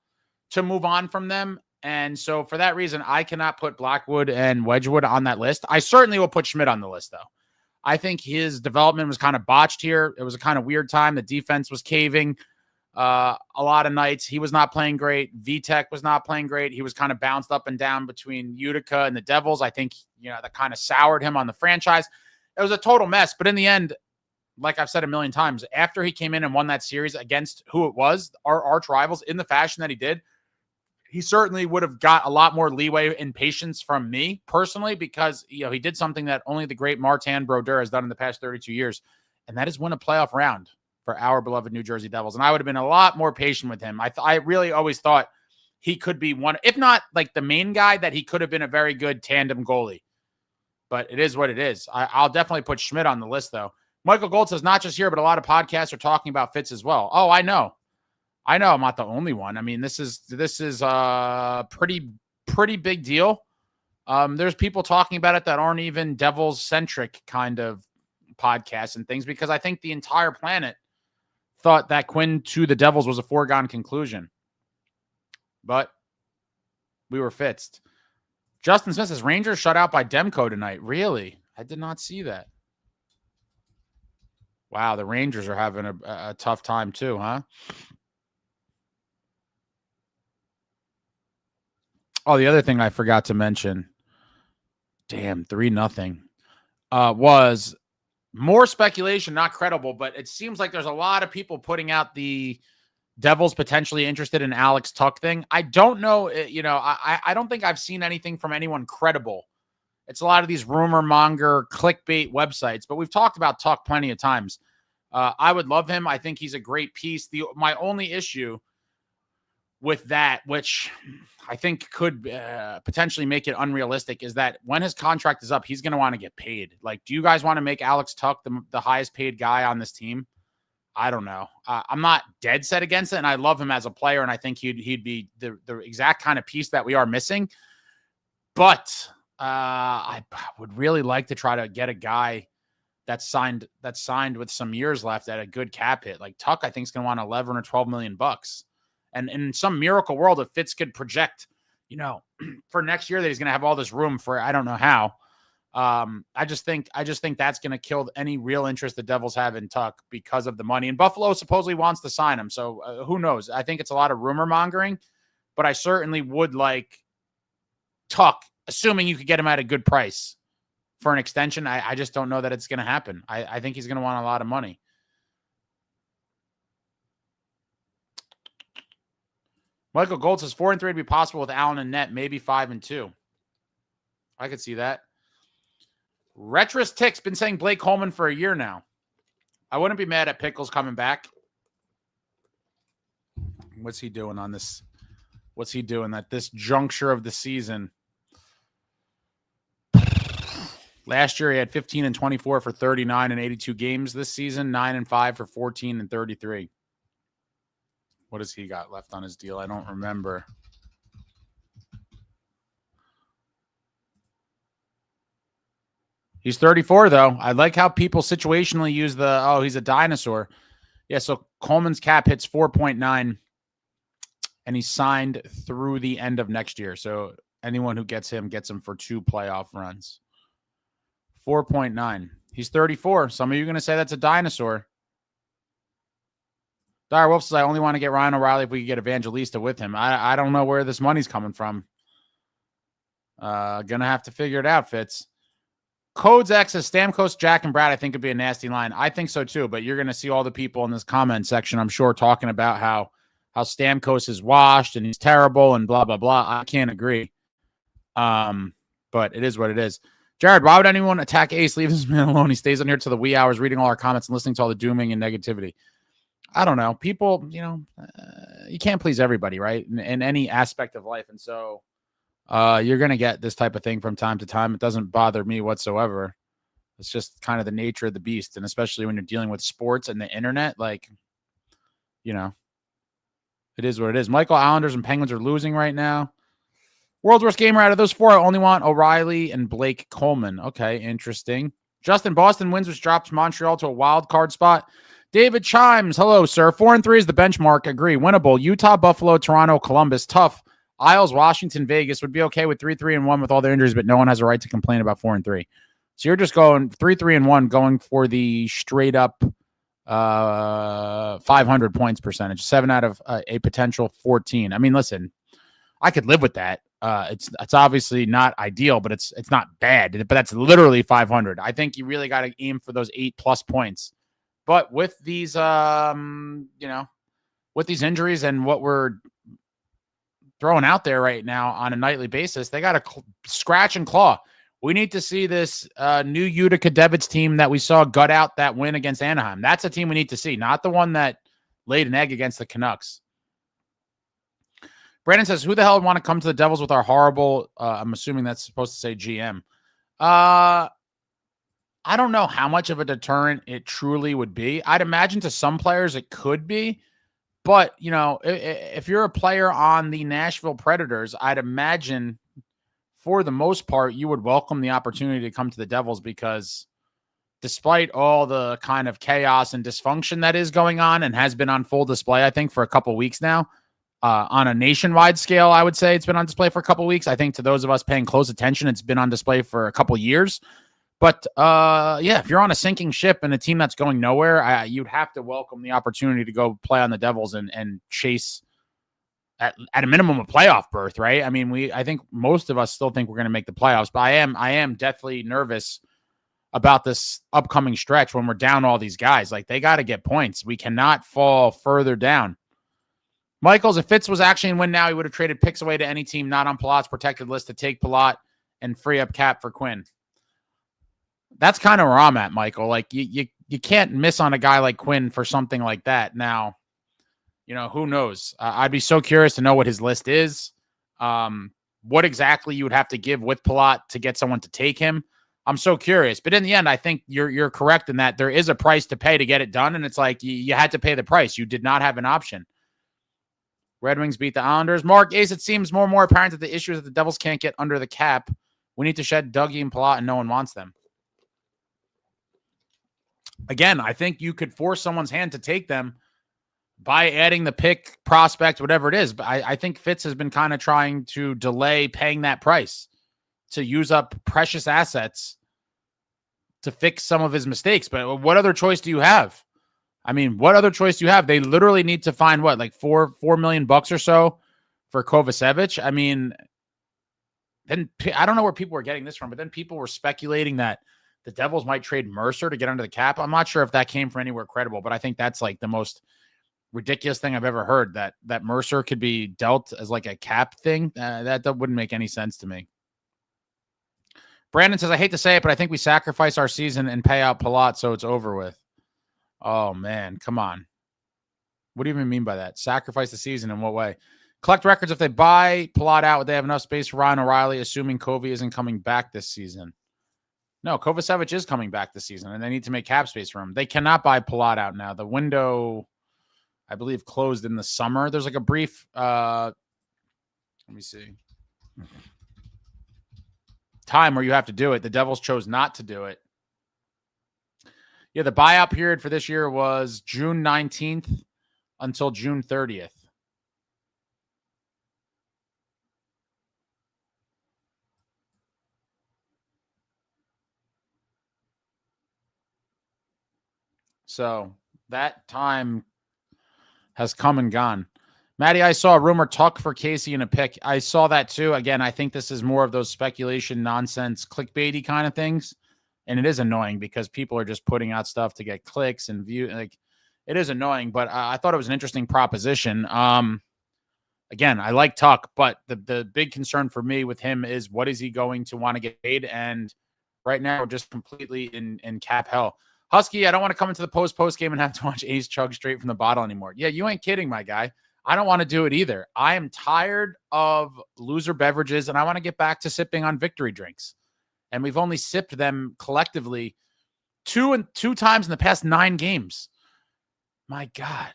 to move on from them. And so for that reason, I cannot put Blackwood and Wedgwood on that list. I certainly will put Schmid on the list, though. I think his development was kind of botched here. It was a kind of weird time. The defense was caving a lot of nights. He was not playing great. Vitek was not playing great. He was kind of bounced up and down between Utica and the Devils. I think, that kind of soured him on the franchise. It was a total mess. But in the end, like I've said a million times, after he came in and won that series against who it was, our arch rivals, in the fashion that he did, he certainly would have got a lot more leeway and patience from me personally because, he did something that only the great Martin Brodeur has done in the past 32 years, and that is win a playoff round for our beloved New Jersey Devils. And I would have been a lot more patient with him. I really always thought he could be one, if not like the main guy, that he could have been a very good tandem goalie. But it is what it is. I'll definitely put Schmid on the list, though. Michael Gold says, not just here, but a lot of podcasts are talking about Fitz as well. Oh, I know I'm not the only one. I mean, this is a pretty big deal. There's people talking about it that aren't even Devils centric kind of podcasts and things, because I think the entire planet thought that Quinn to the Devils was a foregone conclusion, but we were Fitzed. Justin Smith says Rangers shut out by Demko tonight. Really? I did not see that. Wow. The Rangers are having a tough time too, huh? Oh, the other thing I forgot to mention, damn, 3-0, was more speculation, not credible, but it seems like there's a lot of people putting out the Devils potentially interested in Alex Tuck thing. I don't know. I don't think I've seen anything from anyone credible. It's a lot of these rumor monger clickbait websites, but we've talked about Tuck plenty of times. I would love him. I think he's a great piece. My only issue with that, which I think could potentially make it unrealistic, is that when his contract is up, he's going to want to get paid. Like, do you guys want to make Alex Tuck the highest paid guy on this team? I don't know. I'm not dead set against it, and I love him as a player, and I think he'd be the exact kind of piece that we are missing. But I would really like to try to get a guy that's signed with some years left at a good cap hit. Like Tuck, I think is going to want 11 or 12 million bucks. And in some miracle world, if Fitz could project, for next year that he's going to have all this room for, I don't know how. I just think that's going to kill any real interest the Devils have in Tuck because of the money. And Buffalo supposedly wants to sign him. So who knows? I think it's a lot of rumor mongering, but I certainly would like Tuck, assuming you could get him at a good price for an extension. I just don't know that it's going to happen. I think he's going to want a lot of money. Michael Gold says 4-3 would be possible with Allen and net, maybe 5-2. I could see that. Retros Tick's been saying Blake Coleman for a year now. I wouldn't be mad at Pickles coming back. What's he doing on this? What's he doing at this juncture of the season? Last year, he had 15 and 24 for 39 and 82 games. This season, 9 and 5 for 14 and 33. What has he got left on his deal? I don't remember. He's 34, though. I like how people situationally use he's a dinosaur. Yeah, so Coleman's cap hits 4.9, and he's signed through the end of next year. So anyone who gets him for 2 playoff runs. 4.9. He's 34. Some of you are going to say that's a dinosaur. Dire Wolf says, I only want to get Ryan O'Reilly if we could get Evangelista with him. I don't know where this money's coming from. Gonna have to figure it out, Fitz. Codes X says Stamkos, Jack, and Brad, I think, would be a nasty line. I think so, too, but you're going to see all the people in this comment section, I'm sure, talking about how Stamkos is washed and he's terrible and blah, blah, blah. I can't agree. But it is what it is. Jared, why would anyone attack Ace? Leave this man alone. He stays on here till the wee hours reading all our comments and listening to all the dooming and negativity. I don't know. People, you can't please everybody, right? In any aspect of life. And so you're going to get this type of thing from time to time. It doesn't bother me whatsoever. It's just kind of the nature of the beast. And especially when you're dealing with sports and the internet, it is what it is. Michael, Islanders and Penguins are losing right now. World's worst gamer out of those 4, I only want O'Reilly and Blake Coleman. Okay, interesting. Justin, Boston wins, which drops Montreal to a wild card spot. David Chimes, hello, sir. 4-3 is the benchmark. Agree. Winnable. Utah, Buffalo, Toronto, Columbus. Tough. Isles, Washington, Vegas would be okay with 3-3-1 with all their injuries, but no one has a right to complain about 4-3. So you're just going 3-3-1, going for the straight up 500 points percentage, 7 out of a potential 14. I mean, listen, I could live with that. It's obviously not ideal, but it's not bad. But that's literally 500. I think you really got to aim for those 8+ points. But with these, with these injuries and what we're throwing out there right now on a nightly basis, they got to scratch and claw. We need to see this new Utica Devils team that we saw gut out that win against Anaheim. That's a team we need to see, not the one that laid an egg against the Canucks. Brandon says, who the hell would want to come to the Devils with our horrible, I'm assuming that's supposed to say GM. I don't know how much of a deterrent it truly would be. I'd imagine to some players it could be. But, if you're a player on the Nashville Predators, I'd imagine for the most part, you would welcome the opportunity to come to the Devils because despite all the kind of chaos and dysfunction that is going on and has been on full display, I think, for a couple weeks now, on a nationwide scale, I would say it's been on display for a couple weeks. I think to those of us paying close attention, it's been on display for a couple years. But, if you're on a sinking ship and a team that's going nowhere, you'd have to welcome the opportunity to go play on the Devils and chase at a minimum a playoff berth, right? I mean, I think most of us still think we're going to make the playoffs, but I am deathly nervous about this upcoming stretch when we're down all these guys. Like, they got to get points. We cannot fall further down. Michaels, if Fitz was actually in win now, he would have traded picks away to any team not on Palat's protected list to take Palat and free up cap for Quinn. That's kind of where I'm at, Michael. Like you can't miss on a guy like Quinn for something like that. Now, who knows? I'd be so curious to know what his list is. What exactly you would have to give with Palat to get someone to take him. I'm so curious. But in the end, I think you're correct in that there is a price to pay to get it done. And it's like you had to pay the price. You did not have an option. Red Wings beat the Islanders. Mark Ace, it seems more and more apparent that the issue is that the Devils can't get under the cap. We need to shed Dougie and Palat, and no one wants them. Again, I think you could force someone's hand to take them by adding the pick, prospect, whatever it is. But I think Fitz has been kind of trying to delay paying that price to use up precious assets to fix some of his mistakes. But what other choice do you have? I mean, what other choice do you have? They literally need to find what, like $4 million or so for Kovacevic. I mean, then I don't know where people were getting this from, but then people were speculating that the Devils might trade Mercer to get under the cap. I'm not sure if that came from anywhere credible, but I think that's like the most ridiculous thing I've ever heard, that Mercer could be dealt as like a cap thing. That wouldn't make any sense to me. Brandon says, I hate to say it, but I think we sacrifice our season and pay out Palat so it's over with. Oh, man, come on. What do you even mean by that? Sacrifice the season in what way? Collect records if they buy Palat out. Would they have enough space for Ryan O'Reilly, assuming Covey isn't coming back this season? No, Kovacevic is coming back this season, and they need to make cap space for him. They cannot buy Palat out now. The window, I believe, closed in the summer. There's like a brief, let me see, time where you have to do it. The Devils chose not to do it. Yeah, the buyout period for this year was June 19th until June 30th. So that time has come and gone. Maddie, I saw a rumor Tuck for Casey in a pick. I saw that too. Again, I think this is more of those speculation, nonsense, clickbaity kind of things. And it is annoying because people are just putting out stuff to get clicks and view. Like, it is annoying, but I thought it was an interesting proposition. Again, I like Tuck, but the big concern for me with him is what is he going to want to get paid? And right now, we're just completely in cap hell. Husky, I don't want to come into the post game and have to watch Ace chug straight from the bottle anymore. Yeah, you ain't kidding, my guy. I don't want to do it either. I am tired of loser beverages, and I want to get back to sipping on victory drinks. And we've only sipped them collectively two times in the past 9 games. My God.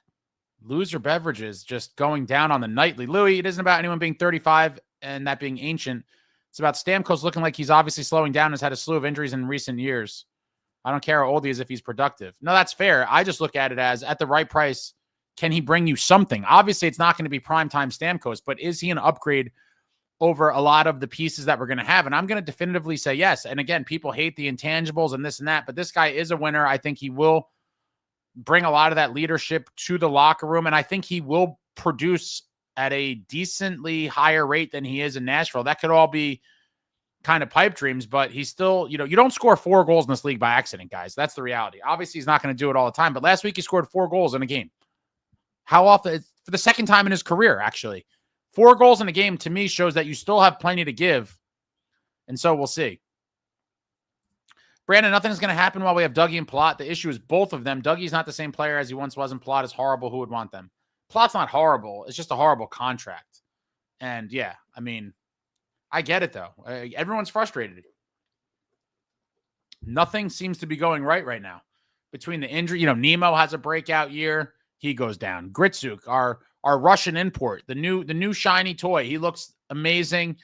Loser beverages just going down on the nightly. Louis, it isn't about anyone being 35 and that being ancient. It's about Stamkos looking like he's obviously slowing down and has had a slew of injuries in recent years. I don't care how old he is if he's productive. No, that's fair. I just look at it as, at the right price, can he bring you something? Obviously, it's not going to be primetime Stamkos, but is he an upgrade over a lot of the pieces that we're going to have? And I'm going to definitively say yes. And again, people hate the intangibles and this and that, but this guy is a winner. I think he will bring a lot of that leadership to the locker room, and I think he will produce at a decently higher rate than he is in Nashville. That could all be kind of pipe dreams, but he's still, you don't score 4 goals in this league by accident, guys. That's the reality. Obviously, he's not going to do it all the time, but last week he scored 4 goals in a game. How often? For the second time in his career, actually. 4 goals in a game, to me, shows that you still have plenty to give, and so we'll see. Brandon, nothing is going to happen while we have Dougie and Palat. The issue is both of them. Dougie's not the same player as he once was, and Palat is horrible. Who would want them? Palat's not horrible. It's just a horrible contract. And, yeah, I mean, I get it, though. Everyone's frustrated. Nothing seems to be going right now. Between the injury, Nemo has a breakout year. He goes down. Gritsyuk, our Russian import, the new shiny toy. He looks amazing.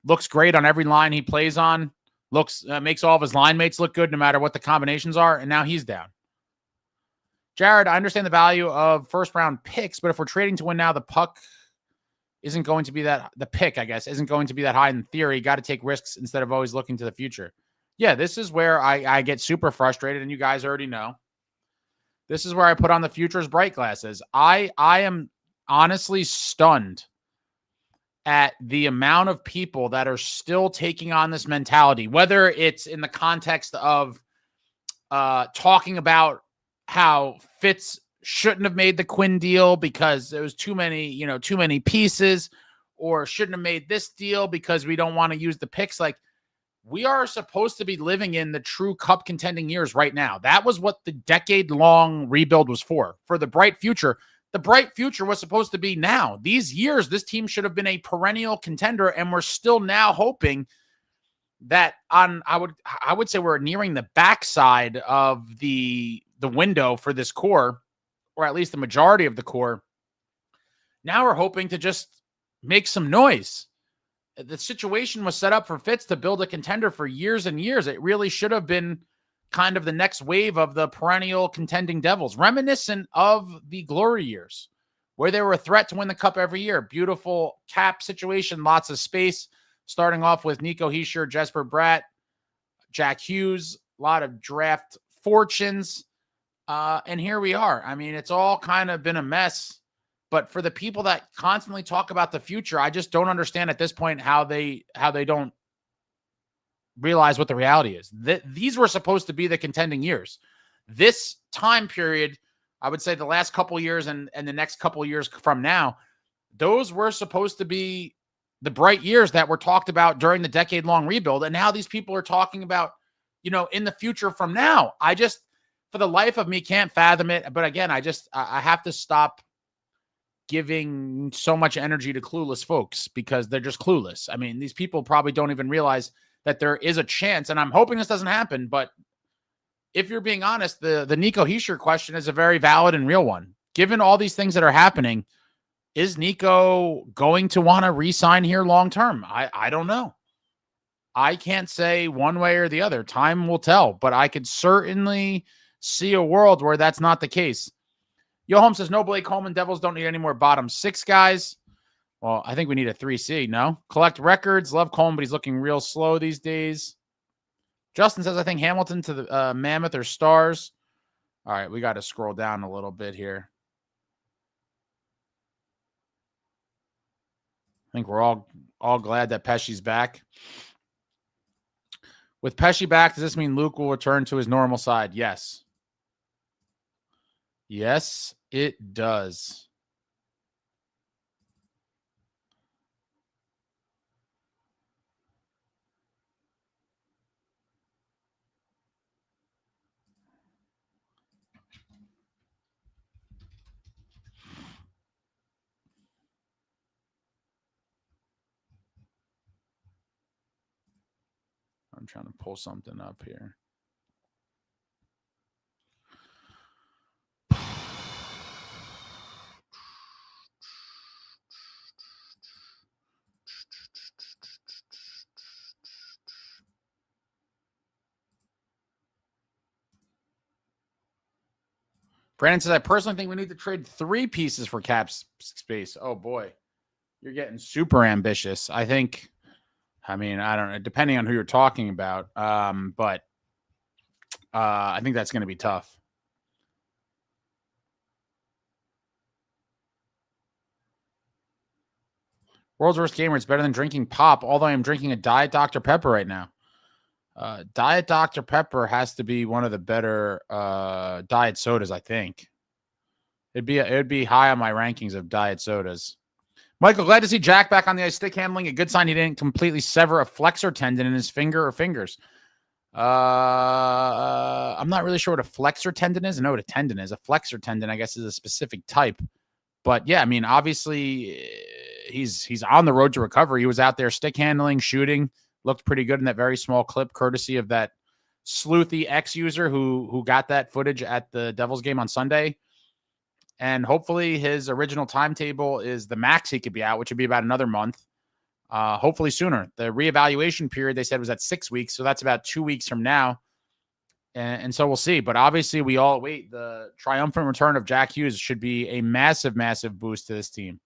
Looks great on every line he plays on. Makes all of his line mates look good no matter what the combinations are, and now he's down. Jared, I understand the value of first-round picks, but if we're trading to win now, the pick isn't going to be that high in theory. Got to take risks instead of always looking to the future. Yeah, this is where I get super frustrated, and you guys already know. This is where I put on the future's bright glasses. I am honestly stunned at the amount of people that are still taking on this mentality, whether it's in the context of talking about how Fitz shouldn't have made the Quinn deal because there was too many pieces, or shouldn't have made this deal because we don't want to use the picks. Like, we are supposed to be living in the true cup contending years right now. That was what the decade-long rebuild was for the bright future. The bright future was supposed to be now. These years, this team should have been a perennial contender, and we're still now hoping that I would say we're nearing the backside of the window for this core, or at least the majority of the core. Now we're hoping to just make some noise. The situation was set up for Fitz to build a contender for years and years. It really should have been kind of the next wave of the perennial contending Devils, reminiscent of the glory years, where they were a threat to win the cup every year. Beautiful cap situation, lots of space, starting off with Nico Hischier, Jesper Bratt, Jackhughes, a lot of draft fortunes. And here we are. I mean, it's all kind of been a mess. But for the people that constantly talk about the future, I just don't understand at this point how they don't realize what the reality is. These were supposed to be the contending years. This time period, I would say the last couple years and the next couple years from now, those were supposed to be the bright years that were talked about during the decade-long rebuild. And now these people are talking about, in the future from now. I just, for the life of me, can't fathom it. But again, I have to stop giving so much energy to clueless folks, because they're just clueless. I mean, these people probably don't even realize that there is a chance, and I'm hoping this doesn't happen, but if you're being honest, the Nico Hischier question is a very valid and real one. Given all these things that are happening, is Nico going to want to re-sign here long-term? I don't know. I can't say one way or the other. Time will tell, but I could certainly see a world where that's not the case. Yo Home says, no, Blake Coleman, Devils don't need any more bottom six guys. Well, I think we need a 3C, no? Collect records. Love Coleman, but he's looking real slow these days. Justin says, I think Hamilton to the Mammoth are stars. All right, we got to scroll down a little bit here. I think we're all glad that Pesce's back. With Pesce back, does this mean Luke will return to his normal side? Yes. Yes, it does. I'm trying to pull something up here. Brandon says, I personally think we need to trade 3 pieces for cap space. Oh, boy. You're getting super ambitious. I don't know, depending on who you're talking about. But I think that's going to be tough. World's Worst Gamer, it's better than drinking pop, although I am drinking a Diet Dr. Pepper right now. Diet Dr. Pepper has to be one of the better diet sodas, I think. It'd be high on my rankings of diet sodas. Michael, glad to see Jack back on the ice, stick handling. A good sign he didn't completely sever a flexor tendon in his finger or fingers. I'm not really sure what a flexor tendon is. I know what a tendon is. A flexor tendon, I guess, is a specific type. But yeah, I mean, obviously he's on the road to recovery. He was out there stick handling, shooting, looked pretty good in that very small clip, courtesy of that sleuthy ex-user who got that footage at the Devils game on Sunday. And hopefully his original timetable is the max he could be out, which would be about another month. Hopefully sooner. The reevaluation period, they said, was at 6 weeks. So that's about 2 weeks from now. And so we'll see. But obviously we all wait. The triumphant return of Jackhughes should be a massive, massive boost to this team.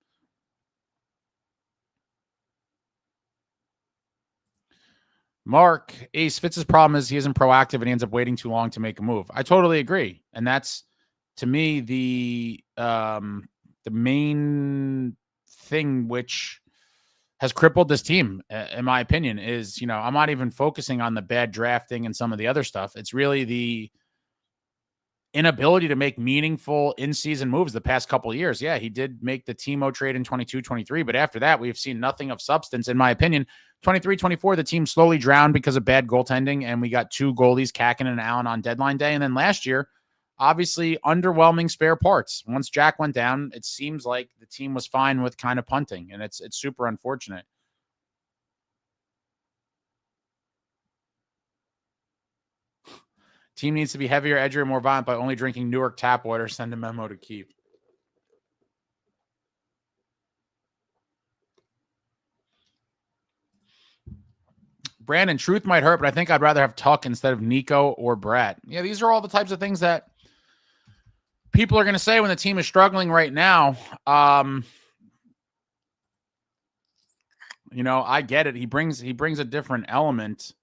Mark, Ace, Fitz's problem is he isn't proactive and he ends up waiting too long to make a move. I totally agree. And that's, to me, the main thing which has crippled this team, in my opinion, is, I'm not even focusing on the bad drafting and some of the other stuff. It's really inability to make meaningful in-season moves the past couple of years. Yeah, he did make the Timo trade in 22-23, but after that, we've seen nothing of substance, in my opinion. 23-24, the team slowly drowned because of bad goaltending, and we got two goalies, Kakin and Allen, on deadline day. And then last year, obviously, underwhelming spare parts. Once Jack went down, it seems like the team was fine with kind of punting, and it's super unfortunate. Team needs to be heavier, edgier, more violent by only drinking Newark tap water. Send a memo to keep. Brandon, truth might hurt, but I think I'd rather have Tuck instead of Nico or Brett. Yeah, these are all the types of things that people are going to say when the team is struggling right now. You know, I get it. He brings a different element.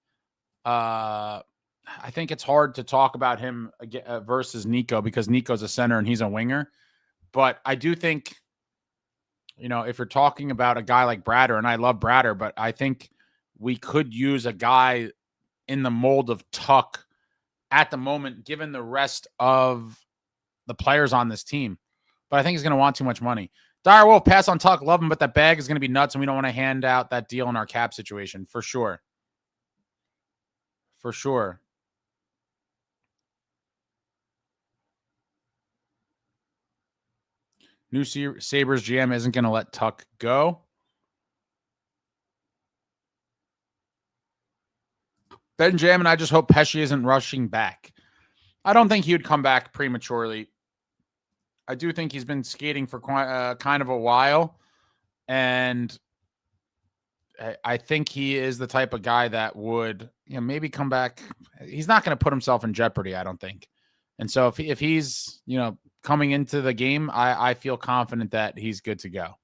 I think it's hard to talk about him versus Nico because Nico's a center and he's a winger. But I do think, you know, if you're talking about a guy like Bratter, and I love Bratter, but I think we could use a guy in the mold of Tuck at the moment, given the rest of the players on this team. But I think he's going to want too much money. Dire Wolf, pass on Tuck, love him, but that bag is going to be nuts, and we don't want to hand out that deal in our cap situation. For sure. For sure. New Sabres GM isn't going to let Tuck go. Benjamin, I just hope Pesce isn't rushing back. I don't think he would come back prematurely. I do think he's been skating for kind of a while, and I think he is the type of guy that would, you know, maybe come back. He's not going to put himself in jeopardy, I don't think. And so if he's, you know, coming into the game, I feel confident that he's good to go.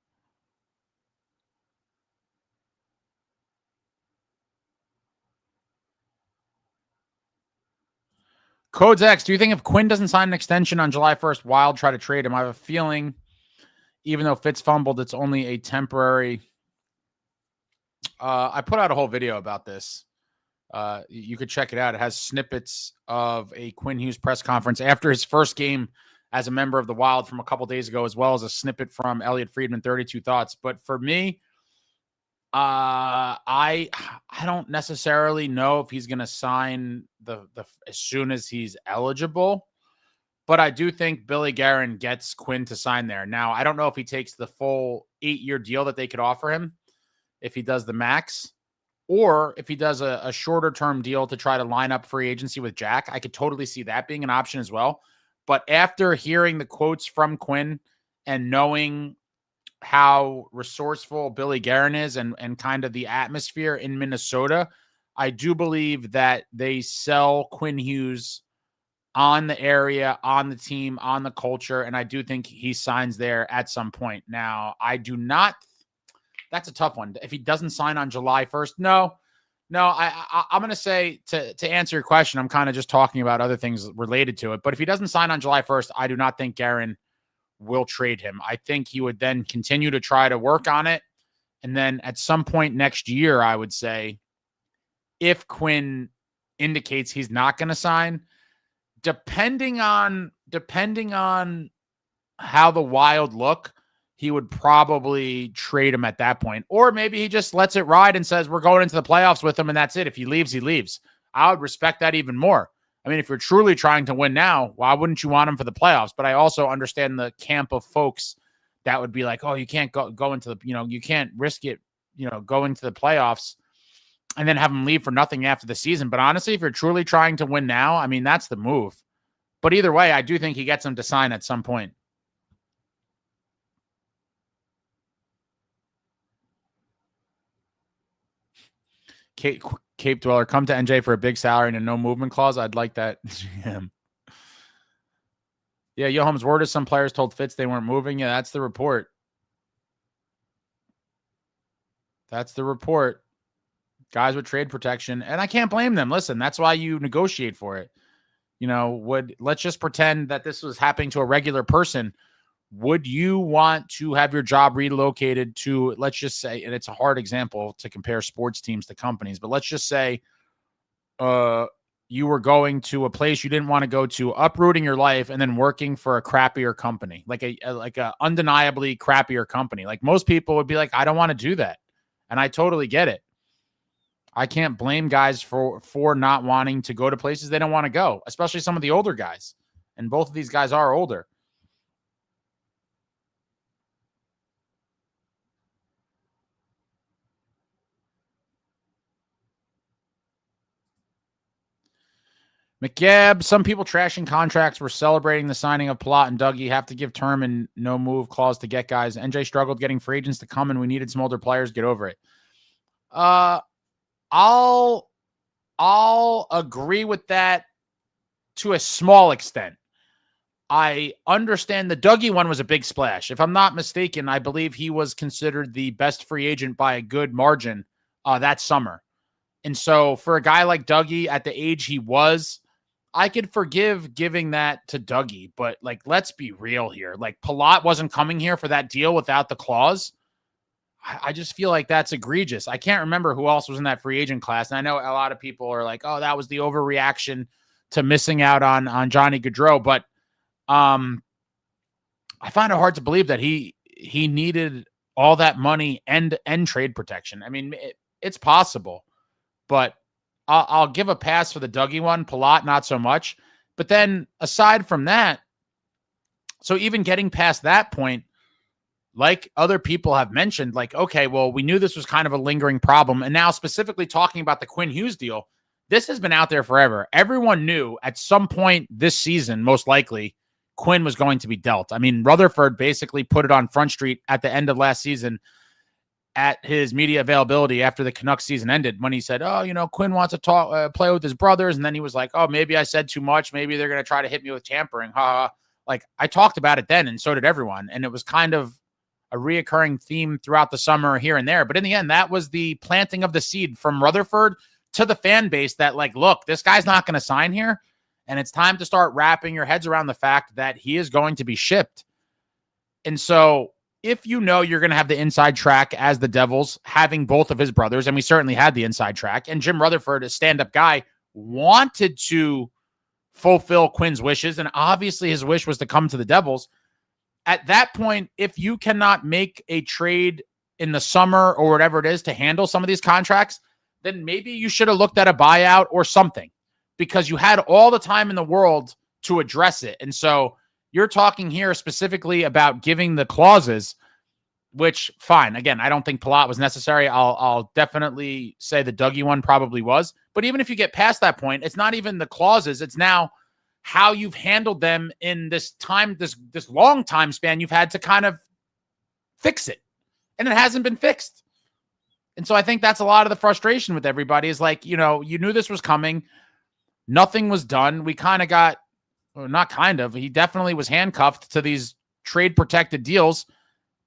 Codes X, do you think if Quinn doesn't sign an extension on July 1st, Wild try to trade him? I have a feeling, even though Fitz fumbled, it's only a temporary. I put out a whole video about this. You could check it out. It has snippets of a Quinn Hughes press conference after his first game as a member of the Wild from a couple days ago, as well as a snippet from Elliot Friedman, 32 Thoughts. But for me, I don't necessarily know if he's going to sign the as soon as he's eligible, but I do think Billy Guerin gets Quinn to sign there. Now, I don't know if he takes the full 8-year deal that they could offer him if he does the max, or if he does a shorter term deal to try to line up free agency with Jack. I could totally see that being an option as well. But after hearing the quotes from Quinn and knowing how resourceful Billy Guerin is and kind of the atmosphere in Minnesota, I do believe that they sell Quinn Hughes on the area, on the team, on the culture, and I do think he signs there at some point. Now, I do not. That's a tough one. If he doesn't sign on July 1st, no. I'm going to say, to answer your question, I'm kind of just talking about other things related to it. But if he doesn't sign on July 1st, I do not think Guerin will trade him. I think he would then continue to try to work on it. And then at some point next year, I would say, if Quinn indicates he's not going to sign, depending on how the Wild look, he would probably trade him at that point. Or maybe he just lets it ride and says, we're going into the playoffs with him, and that's it. If he leaves, he leaves. I would respect that even more. I mean, if you're truly trying to win now, why wouldn't you want him for the playoffs? But I also understand the camp of folks that would be like, oh, you can't go into the, you can't risk it, going to the playoffs and then have him leave for nothing after the season. But honestly, if you're truly trying to win now, I mean, that's the move. But either way, I do think he gets him to sign at some point. Cape Dweller, come to NJ for a big salary and a no movement clause. I'd like that. Yeah, Yoham's word is some players told Fitz they weren't moving. Yeah, that's the report. That's the report. Guys with trade protection, and I can't blame them. Listen, that's why you negotiate for it. Let's just pretend that this was happening to a regular person. Would you want to have your job relocated to, let's just say, and it's a hard example to compare sports teams to companies, but let's just say, you were going to a place you didn't want to go to, uprooting your life, and then working for a crappier company, like a undeniably crappier company. Like most people would be like, I don't want to do that. And I totally get it. I can't blame guys for not wanting to go to places they don't want to go, especially some of the older guys. And both of these guys are older. McGab, some people trashing contracts were celebrating the signing of Palat and Dougie. Have to give term and no move clause to get guys. NJ struggled getting free agents to come, and we needed some older players. Get over it. I'll agree with that to a small extent. I understand the Dougie one was a big splash. If I'm not mistaken, I believe he was considered the best free agent by a good margin that summer. And so for a guy like Dougie at the age he was, I could forgive giving that to Dougie, but like, let's be real here. Like Palat wasn't coming here for that deal without the clause. I just feel like that's egregious. I can't remember who else was in that free agent class. And I know a lot of people are like, oh, that was the overreaction to missing out on Johnny Gaudreau. But I find it hard to believe that he needed all that money and trade protection. I mean, it's possible, but I'll give a pass for the Dougie one. Palat, not so much. But then aside from that, so even getting past that point, like other people have mentioned, like, okay, well, we knew this was kind of a lingering problem. And now specifically talking about the Quinn Hughes deal, this has been out there forever. Everyone knew at some point this season, most likely, Quinn was going to be dealt. I mean, Rutherford basically put it on Front Street at the end of last season at his media availability after the Canucks season ended, when he said, oh, you know, Quinn wants to play with his brothers. And then he was like, oh, maybe I said too much. Maybe they're going to try to hit me with tampering. Like I talked about it then, and so did everyone. And it was kind of a reoccurring theme throughout the summer here and there. But in the end, that was the planting of the seed from Rutherford to the fan base that like, look, this guy's not going to sign here. And it's time to start wrapping your heads around the fact that he is going to be shipped. And so if you know you're going to have the inside track as the Devils, having both of his brothers, and we certainly had the inside track, and Jim Rutherford, a stand-up guy, wanted to fulfill Quinn's wishes, and obviously his wish was to come to the Devils. At that point, if you cannot make a trade in the summer or whatever it is to handle some of these contracts, then maybe you should have looked at a buyout or something, because you had all the time in the world to address it. And so you're talking here specifically about giving the clauses, which, fine. Again, I don't think Palat was necessary. I'll definitely say the Dougie one probably was. But even if you get past that point, it's not even the clauses. It's now how you've handled them in this time, this long time span you've had to kind of fix it. And it hasn't been fixed. And so I think that's a lot of the frustration with everybody is like, you know, you knew this was coming. Nothing was done. We kind of got, or not kind of, he definitely was handcuffed to these trade protected deals.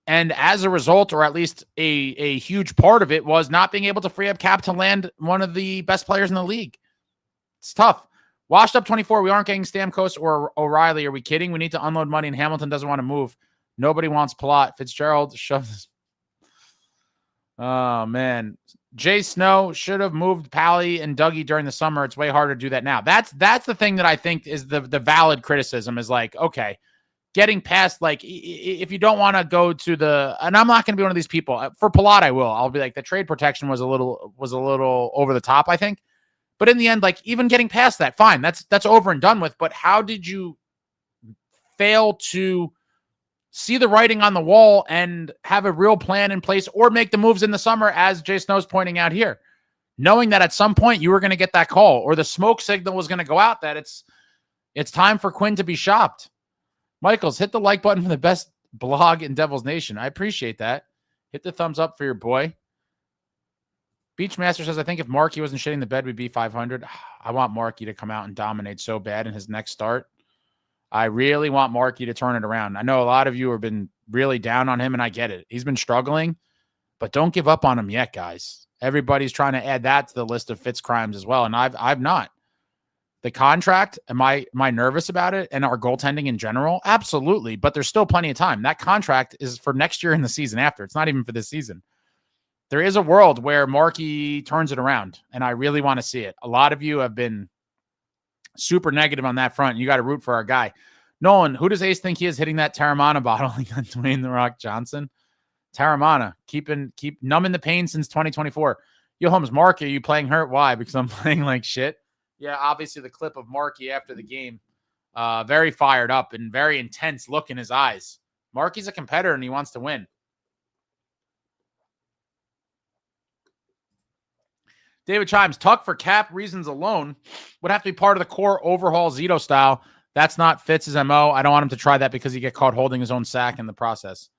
And as a result, or at least a huge part of it, was not being able to free up cap to land one of the best players in the league. It's tough. Washed up 24. We aren't getting Stamkos or O'Reilly. Are we kidding? We need to unload money, and Hamilton doesn't want to move. Nobody wants Palat. Fitzgerald shoves. Oh, man. Jay Snow should have moved Pally and Dougie during the summer. It's way harder to do that now. That's the thing that I think is the valid criticism, is like, okay, getting past, like, if you don't want to go to the, and I'm not going to be one of these people. For Palat, I will. I'll be like, the trade protection was a little over the top, I think. But in the end, like, even getting past that, fine. That's over and done with. But how did you fail to see the writing on the wall and have a real plan in place, or make the moves in the summer, as Jay Snow's pointing out here, knowing that at some point you were going to get that call, or the smoke signal was going to go out that it's time for Quinn to be shopped. Michaels, hit the like button for the best blog in Devils Nation. I appreciate that. Hit the thumbs up for your boy. Beachmaster says, I think if Markey wasn't shitting the bed, we'd be 500. I want Markey to come out and dominate so bad in his next start. I really want Markey to turn it around. I know a lot of you have been really down on him, and I get it. He's been struggling, but don't give up on him yet, guys. Everybody's trying to add that to the list of Fitz crimes as well, and I've not. The contract, am I nervous about it, and our goaltending in general? Absolutely, but there's still plenty of time. That contract is for next year and the season after. It's not even for this season. There is a world where Markey turns it around, and I really want to see it. A lot of you have been super negative on that front. You got to root for our guy. Nolan, who does Ace think he is hitting that Terramana bottle against Dwayne The Rock Johnson? Terramana, keep numbing the pain since 2024. Yo, Holmes, Mark, are you playing hurt? Why? Because I'm playing like shit. Yeah, obviously the clip of Marky after the game, very fired up and very intense look in his eyes. Marky's a competitor and he wants to win. David Chimes, Tuck for cap reasons alone would have to be part of the core overhaul Zito style. That's not Fitz's MO. I don't want him to try that because he get caught holding his own sack in the process.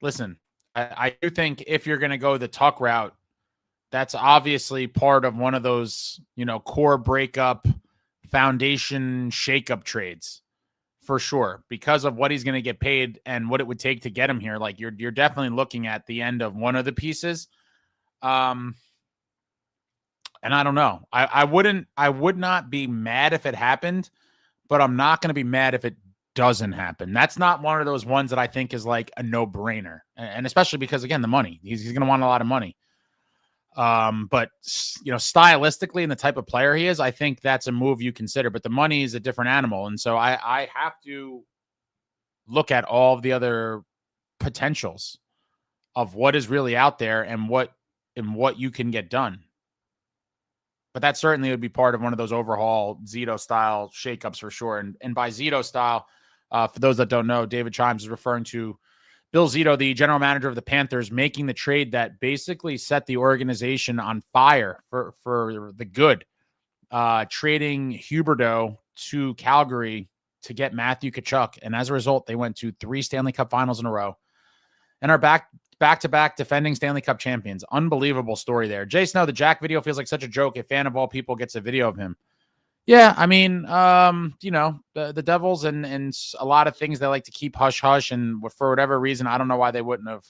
Listen, I do think if you're going to go the Tuck route, that's obviously part of one of those, core breakup, foundation shakeup trades for sure, because of what he's going to get paid and what it would take to get him here. Like you're definitely looking at the end of one of the pieces. And I don't know. I would not be mad if it happened, but I'm not going to be mad if it doesn't happen. That's not one of those ones that I think is like a no-brainer. And especially because, again, the money. He's going to want a lot of money. But, stylistically and the type of player he is, I think that's a move you consider. But the money is a different animal. And so I have to look at all of the other potentials of what is really out there and what you can get done. But that certainly would be part of one of those overhaul Zito-style shakeups for sure. And by Zito-style, for those that don't know, David Chimes is referring to Bill Zito, the general manager of the Panthers, making the trade that basically set the organization on fire for the good, trading Huberdeau to Calgary to get Matthew Tkachuk. And as a result, they went to 3 Stanley Cup finals in a row and are back-to-back defending Stanley Cup champions. Unbelievable story there. Jay Snow, the Jack video feels like such a joke. A fan of all people gets a video of him. Yeah, I mean, the Devils and a lot of things they like to keep hush-hush, and for whatever reason, I don't know why they wouldn't have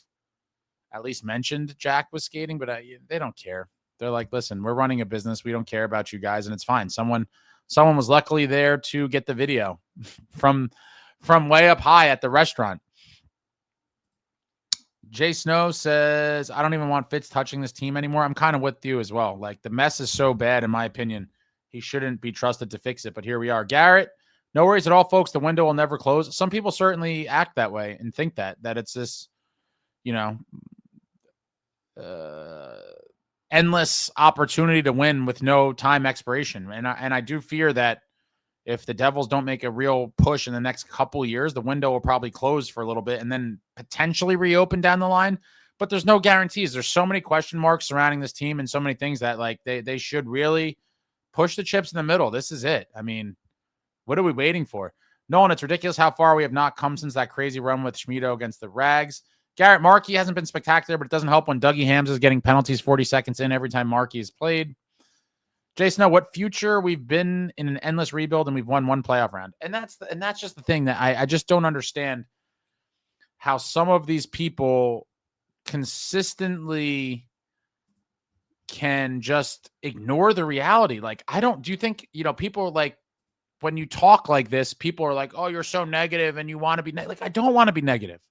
at least mentioned Jack was skating, but they don't care. They're like, listen, we're running a business. We don't care about you guys, and it's fine. Someone was luckily there to get the video from way up high at the restaurant. Jay Snow says, I don't even want Fitz touching this team anymore. I'm kind of with you as well. Like, the mess is so bad, in my opinion. He shouldn't be trusted to fix it, but here we are. Garrett, no worries at all, folks. The window will never close. Some people certainly act that way and think that it's this, endless opportunity to win with no time expiration. And I do fear that if the Devils don't make a real push in the next couple years, the window will probably close for a little bit and then potentially reopen down the line. But there's no guarantees. There's so many question marks surrounding this team and so many things that like they should really push the chips in the middle. This is it. I mean, what are we waiting for? Nolan, it's ridiculous how far we have not come since that crazy run with Schmid against the Rags. Garrett, Markey hasn't been spectacular, but it doesn't help when Dougie Hams is getting penalties 40 seconds in every time Markey is played. Jason, what future? We've been in an endless rebuild and we've won 1 playoff round. And that's just the thing that I just don't understand how some of these people consistently can just ignore the reality. Like, do you think, people are like, when you talk like this, people are like, oh, you're so negative and you want to be like, I don't want to be negative.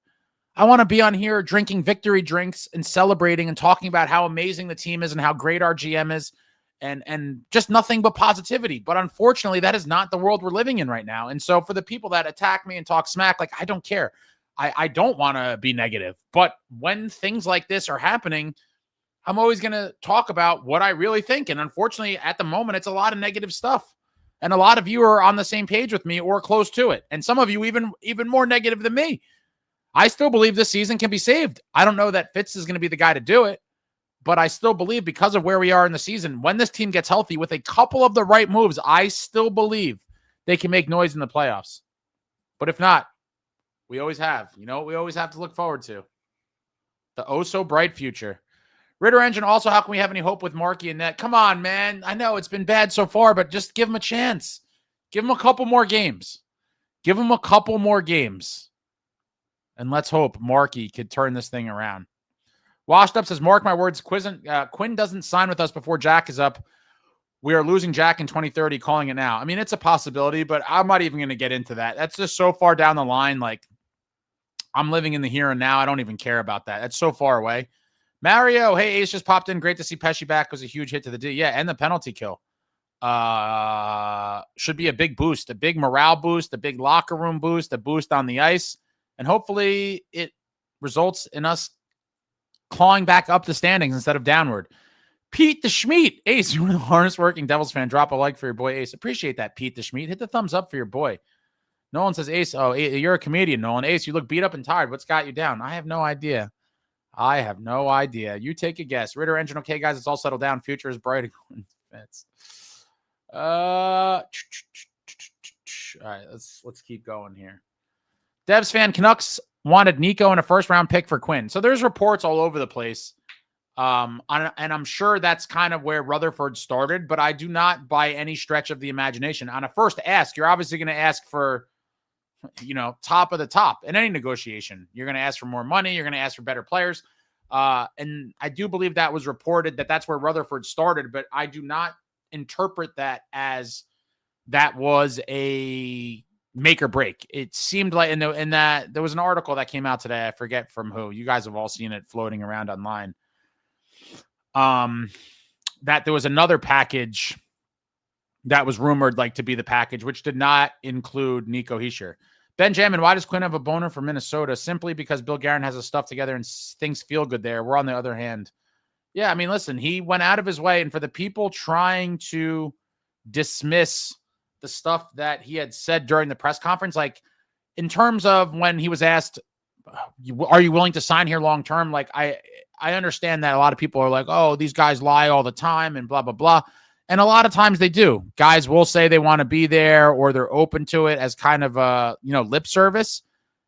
I want to be on here drinking victory drinks and celebrating and talking about how amazing the team is and how great our GM is and just nothing but positivity. But unfortunately, that is not the world we're living in right now. And so for the people that attack me and talk smack, like, I don't care. I don't want to be negative. But when things like this are happening, I'm always going to talk about what I really think. And unfortunately, at the moment, it's a lot of negative stuff. And a lot of you are on the same page with me or close to it. And some of you even more negative than me. I still believe this season can be saved. I don't know that Fitz is going to be the guy to do it, but I still believe because of where we are in the season, when this team gets healthy with a couple of the right moves, I still believe they can make noise in the playoffs. But if not, we always have. We always have to look forward to the oh-so-bright future. Ritter Engine, also, how can we have any hope with Markey and Net? Come on, man. I know it's been bad so far, but just give him a chance. Give him a couple more games. And let's hope Markey could turn this thing around. Washed Up says, mark my words, Quinn doesn't sign with us before Jack is up. We are losing Jack in 2030, calling it now. I mean, it's a possibility, but I'm not even going to get into that. That's just so far down the line. Like, I'm living in the here and now. I don't even care about that. That's so far away. Mario, hey, Ace just popped in. Great to see Pesce back. Was a huge hit to the D. Yeah, and the penalty kill. Should be a big boost, a big morale boost, a big locker room boost, a boost on the ice. And hopefully it results in us clawing back up the standings instead of downward. Pete the Schmid. Ace, you're the hardest working Devils fan. Drop a like for your boy, Ace. Appreciate that, Pete the Schmid. Hit the thumbs up for your boy. Nolan says, Ace, oh, you're a comedian, Nolan. Ace, you look beat up and tired. What's got you down? I have no idea. You take a guess. Ritter engine, okay, guys. It's all settled down. Future is bright. All right, let's keep going here. Devs fan Canucks wanted Nico and a first-round pick for Quinn. So there's reports all over the place. And I'm sure that's kind of where Rutherford started, but I do not by any stretch of the imagination. On a first ask, you're obviously going to ask for, top of the top in any negotiation. You're going to ask for more money. You're going to ask for better players. And I do believe that was reported that that's where Rutherford started, but I do not interpret that as that was a make or break. It seemed like in that there was an article that came out today. I forget from who. You guys have all seen it floating around online. That there was another package that was rumored to be the package, which did not include Nico Hischier. Benjamin, why does Quinn have a boner for Minnesota? Simply because Bill Guerin has his stuff together and things feel good there. We're on the other hand. Yeah, I mean, listen, he went out of his way, and for the people trying to dismiss the stuff that he had said during the press conference, in terms of when he was asked, are you willing to sign here long term? I understand that a lot of people are like, oh, these guys lie all the time and blah, blah, blah. And a lot of times they do. Guys will say they want to be there or they're open to it as kind of a, lip service.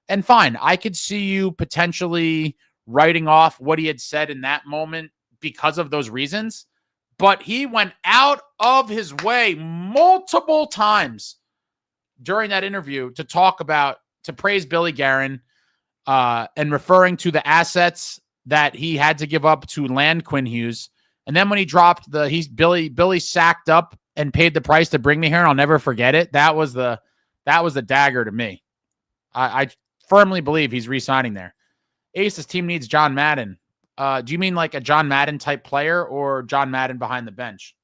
And fine, I could see you potentially writing off what he had said in that moment because of those reasons. But he went out of his way multiple times during that interview to praise Billy Guerin and referring to the assets that he had to give up to land Quinn Hughes. And then when he dropped Billy sacked up and paid the price to bring me here, and I'll never forget it. That was the dagger to me. I firmly believe he's re-signing there. Ace's team needs John Madden. Do you mean like a John Madden type player or John Madden behind the bench?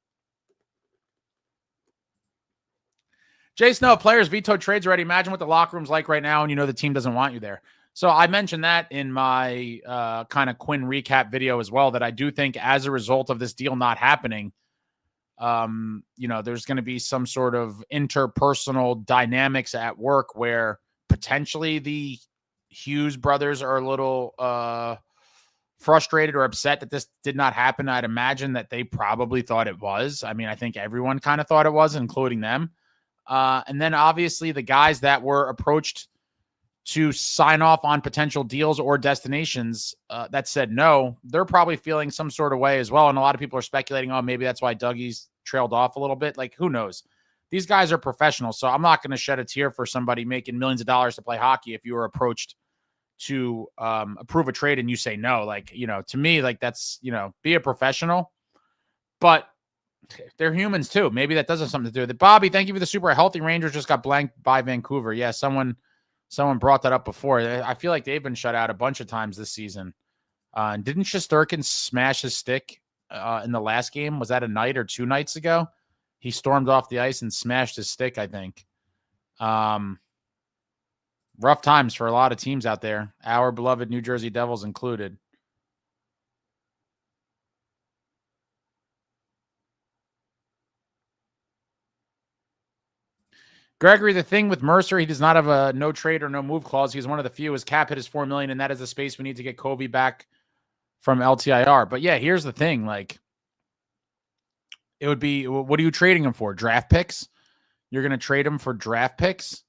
Jay Snow, players vetoed trades already. Imagine what the locker room's like right now, and the team doesn't want you there. So I mentioned that in my kind of Quinn recap video as well, that I do think as a result of this deal not happening, there's going to be some sort of interpersonal dynamics at work where potentially the Hughes brothers are a little frustrated or upset that this did not happen. I'd imagine that they probably thought it was. I mean, I think everyone kind of thought it was, including them. And then obviously the guys that were approached to sign off on potential deals or destinations that said no, they're probably feeling some sort of way as well. And a lot of people are speculating, oh, maybe that's why Dougie's trailed off a little bit. Who knows? These guys are professionals, so I'm not going to shed a tear for somebody making millions of dollars to play hockey if you were approached to approve a trade and you say no. To me, that's, be a professional. But they're humans too. Maybe that does have something to do with it. Bobby, thank you for the super. Healthy Rangers just got blanked by Vancouver. Yeah, someone brought that up before. I feel like they've been shut out a bunch of times this season. Didn't Shesterkin smash his stick in the last game? Was that a night or 2 nights ago? He stormed off the ice and smashed his stick, I think. Rough times for a lot of teams out there. Our beloved New Jersey Devils included. Gregory, the thing with Mercer, he does not have a no trade or no move clause. He's one of the few. His cap hit is $4 million, and that is the space we need to get Covey back from LTIR. But yeah, here's the thing: it would be, what are you trading him for? Draft picks? You're going to trade him for draft picks?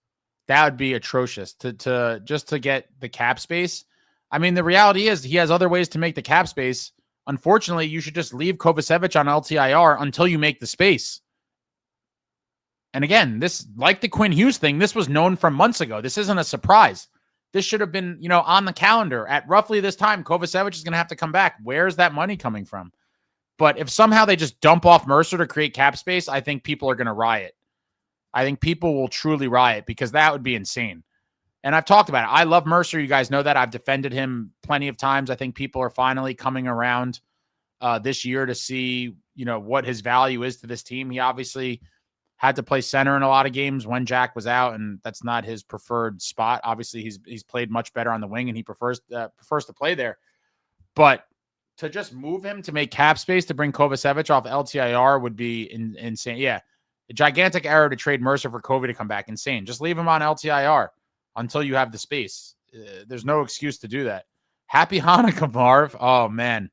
That would be atrocious to just to get the cap space. I mean, the reality is he has other ways to make the cap space. Unfortunately, you should just leave Kovacevic on LTIR until you make the space. And again, this, like the Quinn Hughes thing, this was known from months ago. This isn't a surprise. This should have been, on the calendar at roughly this time. Kovacevic is going to have to come back. Where's that money coming from? But if somehow they just dump off Mercer to create cap space, I think people are going to riot. I think people will truly riot because that would be insane. And I've talked about it. I love Mercer. You guys know that. I've defended him plenty of times. I think people are finally coming around this year to see, what his value is to this team. He obviously had to play center in a lot of games when Jack was out, and that's not his preferred spot. Obviously, he's played much better on the wing, and he prefers to play there. But to just move him to make cap space to bring Kovacevic off LTIR would be insane. Yeah, a gigantic error to trade Mercer for Kobe to come back. Insane. Just leave him on LTIR until you have the space. There's no excuse to do that. Happy Hanukkah, Marv. Oh, man.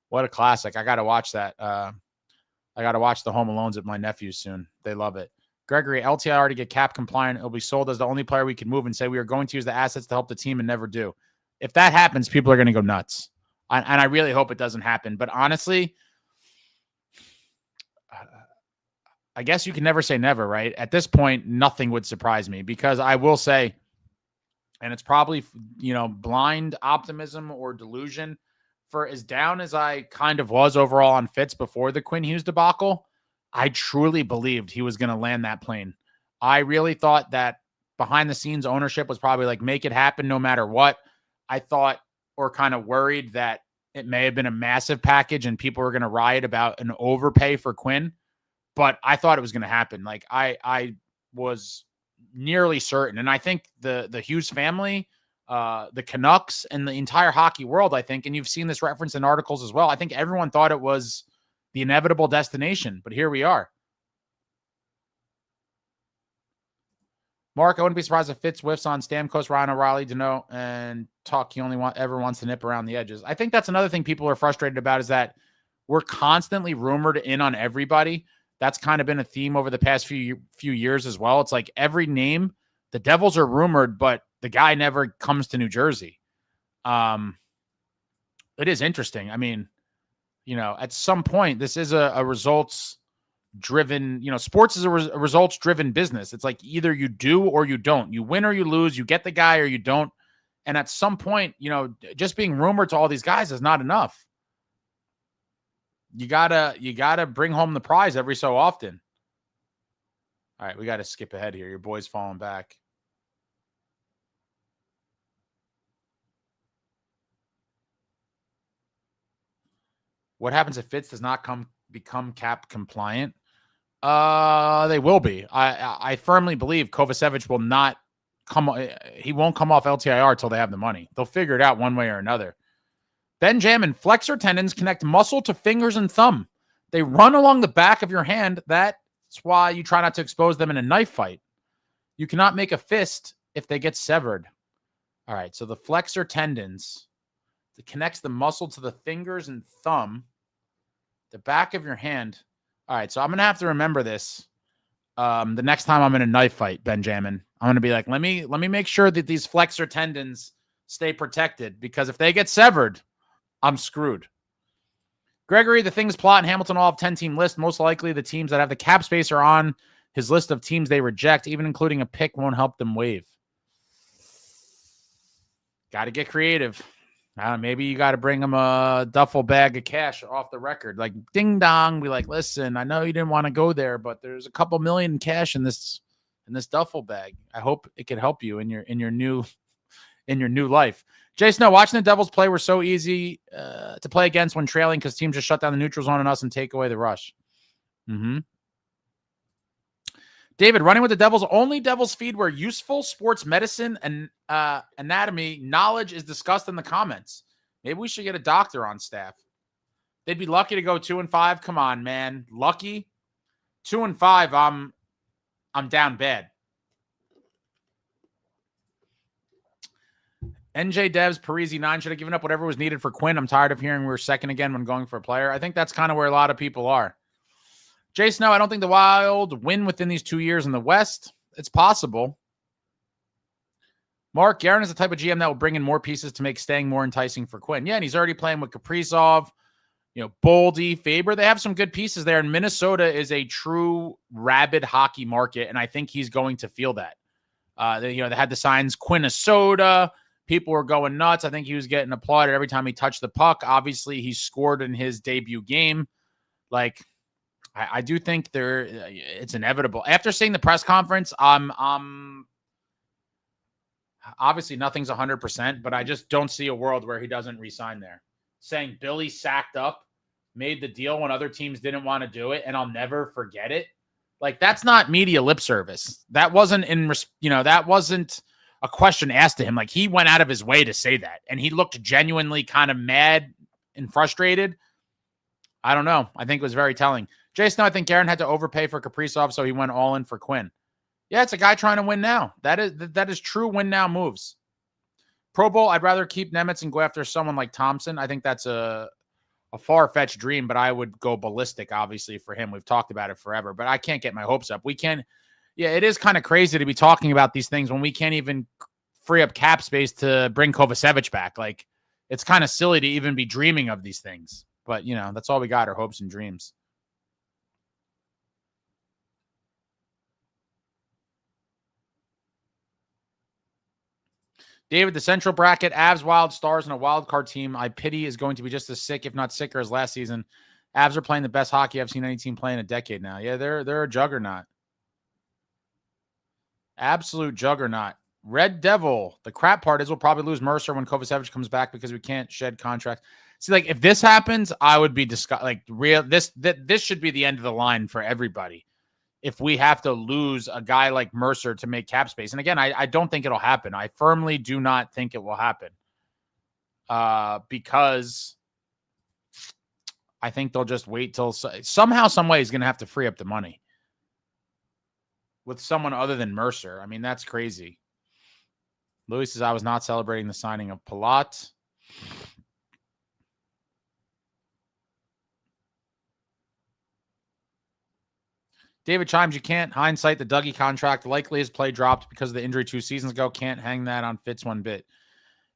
What a classic. I got to watch that. I got to watch the Home Alones with my nephews soon. They love it. Gregory, LTIR to get cap compliant. It'll be sold as the only player we can move and say we are going to use the assets to help the team and never do. If that happens, people are going to go nuts. And I really hope it doesn't happen. But honestly, I guess you can never say never, right? At this point, nothing would surprise me because I will say, and it's probably, blind optimism or delusion, for as down as I kind of was overall on Fitz before the Quinn Hughes debacle, I truly believed he was going to land that plane. I really thought that behind the scenes ownership was probably like, make it happen no matter what. I thought, or kind of worried, that it may have been a massive package and people were going to riot about an overpay for Quinn, but I thought it was going to happen. Like I was nearly certain. And I think the Hughes family, the Canucks, and the entire hockey world, I think, and you've seen this reference in articles as well, I think everyone thought it was the inevitable destination, but here we are. Mark, I wouldn't be surprised if Fitz whiffs on Stamkos, Ryan O'Reilly, Dano, and Tuck. He only ever wants to nip around the edges. I think that's another thing people are frustrated about, is that we're constantly rumored in on everybody. That's kind of been a theme over the past few years as well. It's like every name, the Devils are rumored, but the guy never comes to New Jersey. It is interesting. I mean, at some point, this is a results-driven, sports is a results-driven business. It's like either you do or you don't. You win or you lose. You get the guy or you don't. And at some point, just being rumored to all these guys is not enough. You gotta bring home the prize every so often. All right, we got to skip ahead here. Your boy's falling back. What happens if Fitz does not become cap compliant? They will be. I firmly believe Kovacevic will not he won't come off LTIR until they have the money. They'll figure it out one way or another. Benjamin, flexor tendons connect muscle to fingers and thumb. They run along the back of your hand. That's why you try not to expose them in a knife fight. You cannot make a fist if they get severed. All right, so the flexor tendons, that connects the muscle to the fingers and thumb, the back of your hand. All right, so I'm going to have to remember this the next time I'm in a knife fight, Benjamin. I'm going to be like, let me make sure that these flexor tendons stay protected, because if they get severed, I'm screwed. Gregory, the Things plot and Hamilton all have 10-team list. Most likely the teams that have the cap space are on his list of teams they reject. Even including a pick won't help them waive. Got to get creative. Maybe you got to bring them a duffel bag of cash off the record. Like, ding dong. Be like, listen, I know you didn't want to go there, but there's a couple million in cash in this duffel bag. I hope it can help you in your new life. Jay Snow, watching the Devils play were so easy to play against when trailing, because teams just shut down the neutral zone on us and take away the rush. David, running with the Devils, only Devils feed where useful sports medicine and anatomy knowledge is discussed in the comments. Maybe we should get a doctor on staff. They'd be lucky to go 2-5. Come on, man. Lucky? 2-5, I'm down bad. NJ Devs, Parisi 9 should have given up whatever was needed for Quinn. I'm tired of hearing we were second again when going for a player. I think that's kind of where a lot of people are. Jay Snow, I don't think the Wild win within these 2 years in the West. It's possible. Mark, Guerin is the type of GM that will bring in more pieces to make staying more enticing for Quinn. Yeah, and he's already playing with Kaprizov, Boldy, Faber. They have some good pieces there, and Minnesota is a true rabid hockey market, and I think he's going to feel that. They had the signs Quinnesota. People were going nuts. I think he was getting applauded every time he touched the puck. Obviously, he scored in his debut game. Like, I do think it's inevitable. After seeing the press conference, Obviously, nothing's 100%, but I just don't see a world where he doesn't resign there. Saying Billy sacked up, made the deal when other teams didn't want to do it, and I'll never forget it. Like, that's not media lip service. That wasn't that wasn't a question asked to him. Like, he went out of his way to say that, and he looked genuinely kind of mad and frustrated. I don't know. I think it was very telling. Jason, I think Guerin had to overpay for Kaprizov, so he went all in for Quinn. Yeah, it's a guy trying to win now. That is true win now moves. Pro Bowl, I'd rather keep Nemitz and go after someone like Thompson. I think that's a far-fetched dream, but I would go ballistic, obviously, for him. We've talked about it forever, but I can't get my hopes up. Yeah, it is kind of crazy to be talking about these things when we can't even free up cap space to bring Kovacevic back. Like, it's kind of silly to even be dreaming of these things. But, that's all we got, are hopes and dreams. David, the central bracket, Avs, Wild, Stars, and a wild card team I pity is going to be just as sick, if not sicker, as last season. Avs are playing the best hockey I've seen any team play in a decade now. Yeah, they're a juggernaut. Absolute juggernaut. Red Devil, the crap part is we'll probably lose Mercer when Kovacevic comes back because we can't shed contracts. See, like, if this happens, I would be disgusted. Like, this should be the end of the line for everybody. If we have to lose a guy like Mercer to make cap space. And again, I don't think it'll happen. I firmly do not think it will happen. Because I think they'll just wait till somehow, some way he's going to have to free up the money with someone other than Mercer. I mean, that's crazy. Louis says, I was not celebrating the signing of Palat. David Chimes, you can't hindsight the Dougie contract. Likely his play dropped because of the injury 2 seasons ago. Can't hang that on Fitz one bit.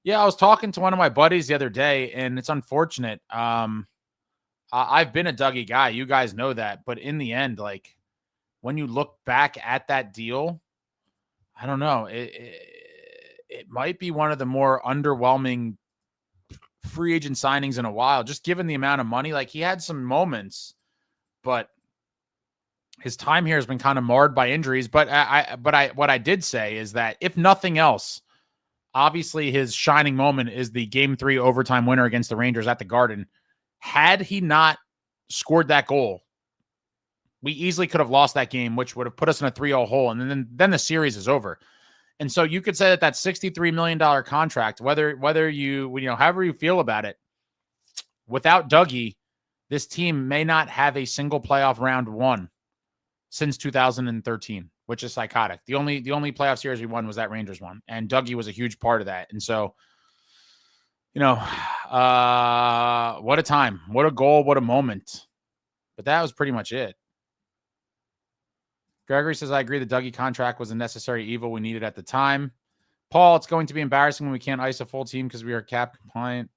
Yeah, I was talking to one of my buddies the other day, and it's unfortunate. I've been a Dougie guy. You guys know that. But in the end, like, when you look back at that deal, I don't know. It might be one of the more underwhelming free agent signings in a while, just given the amount of money. Like, he had some moments, but his time here has been kind of marred by injuries. But what I did say is that if nothing else, obviously his shining moment is the Game 3 overtime winner against the Rangers at the Garden. Had he not scored that goal, we easily could have lost that game, which would have put us in a 3-0 hole, and then the series is over. And so you could say that $63 million contract, whether you however you feel about it, without Dougie, this team may not have a single playoff round won since 2013, which is psychotic. The only playoff series we won was that Rangers one, and Dougie was a huge part of that. And so, what a time, what a goal, what a moment. But that was pretty much it. Gregory says, I agree the Dougie contract was a necessary evil we needed at the time. Paul, it's going to be embarrassing when we can't ice a full team because we are cap compliant.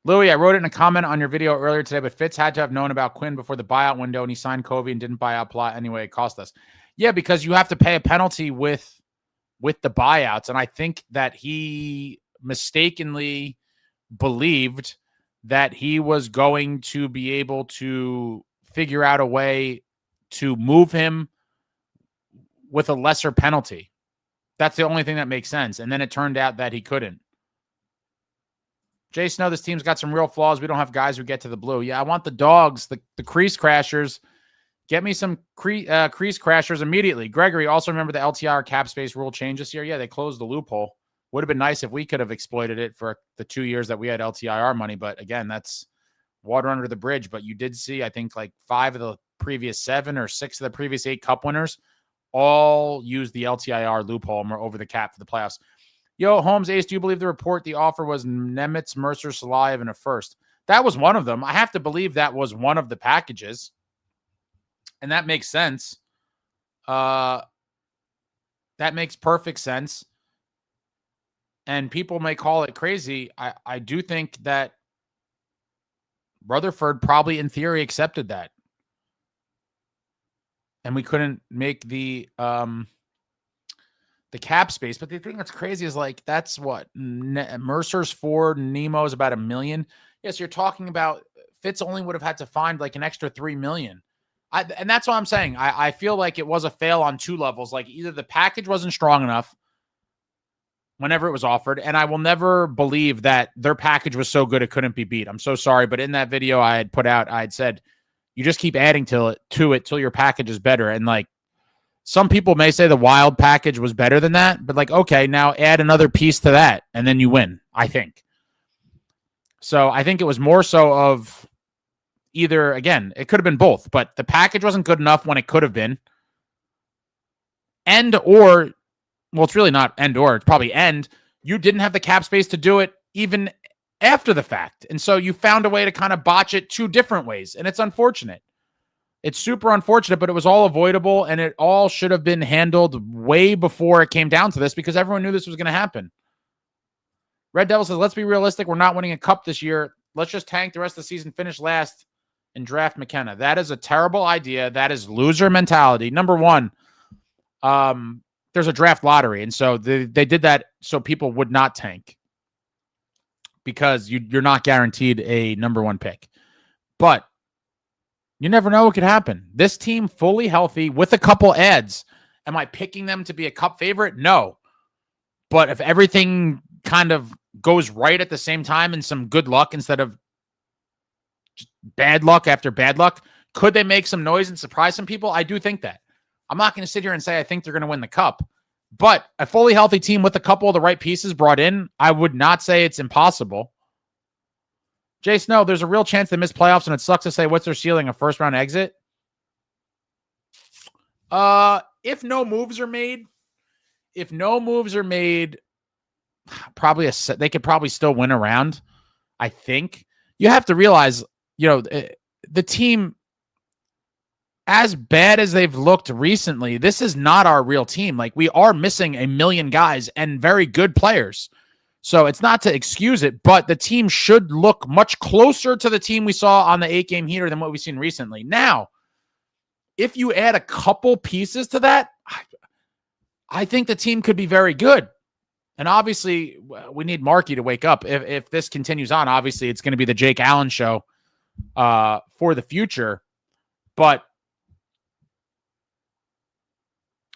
Louis, I wrote it in a comment on your video earlier today, but Fitz had to have known about Quinn before the buyout window, and he signed Covey and didn't buy out Plot anyway. It cost us. Yeah, because you have to pay a penalty with the buyouts, and I think that he mistakenly believed that he was going to be able to figure out a way to move him with a lesser penalty. That's the only thing that makes sense. And then it turned out that he couldn't. Jay Snow, this team's got some real flaws. We don't have guys who get to the blue. Yeah, I want the dogs, the crease crashers. Get me some crease crashers immediately. Gregory, also remember the LTR cap space rule change this year? Yeah, they closed the loophole. Would have been nice if we could have exploited it for the 2 years that we had LTIR money. But again, that's water under the bridge. But you did see, I think, like 5 of the previous 7 or 6 of the previous 8 cup winners all used the LTIR loophole and were over the cap for the playoffs. Yo, Holmes, Ace, do you believe the report the offer was Nemitz, Mercer, Salayev, and a first? That was one of them. I have to believe that was one of the packages. And that makes sense. That makes perfect sense. And people may call it crazy. I do think that Rutherford probably, in theory, accepted that. And we couldn't make the cap space. But the thing that's crazy is, like, that's what? Mercer's 4, Nemo's about $1 million. Yes, you're talking about Fitz only would have had to find like an extra $3 million. And that's what I'm saying. I feel like it was a fail on two levels. Like either the package wasn't strong enough whenever it was offered, and I will never believe that their package was so good it couldn't be beat. I'm so sorry, but in that video I had put out, I had said, you just keep adding to it till your package is better. And like some people may say the wild package was better than that, but like, okay, now add another piece to that, and then you win, I think. So I think it was more so of either, again, it could have been both, but the package wasn't good enough when it could have been. Well, it's really not it's probably you didn't have the cap space to do it even after the fact. And so you found a way to kind of botch it two different ways. And it's unfortunate. It's super unfortunate, but it was all avoidable, and it all should have been handled way before it came down to this because everyone knew this was going to happen. Red Devil says, let's be realistic. We're not winning a cup this year. Let's just tank the rest of the season, finish last, and draft McKenna. That is a terrible idea. That is loser mentality. Number one, there's a draft lottery, and so they did that so people would not tank because you're not guaranteed a number one pick. But you never know what could happen. This team fully healthy with a couple ads. Am I picking them to be a cup favorite? No. But if everything kind of goes right at the same time and some good luck instead of just bad luck after bad luck, could they make some noise and surprise some people? I do think that. I'm not going to sit here and say I think they're going to win the cup, but a fully healthy team with a couple of the right pieces brought in, I would not say it's impossible. Jay Snow, there's a real chance they miss playoffs, and it sucks to say what's their ceiling, a first-round exit? If no moves are made, probably they could probably still win a round, I think. You have to realize, the team, as bad as they've looked recently, this is not our real team. Like, we are missing a million guys and very good players. So it's not to excuse it, but the team should look much closer to the team we saw on the 8-game heater than what we've seen recently. Now, if you add a couple pieces to that, I think the team could be very good. And obviously, we need Markey to wake up. If this continues on, obviously, it's going to be the Jake Allen show for the future. But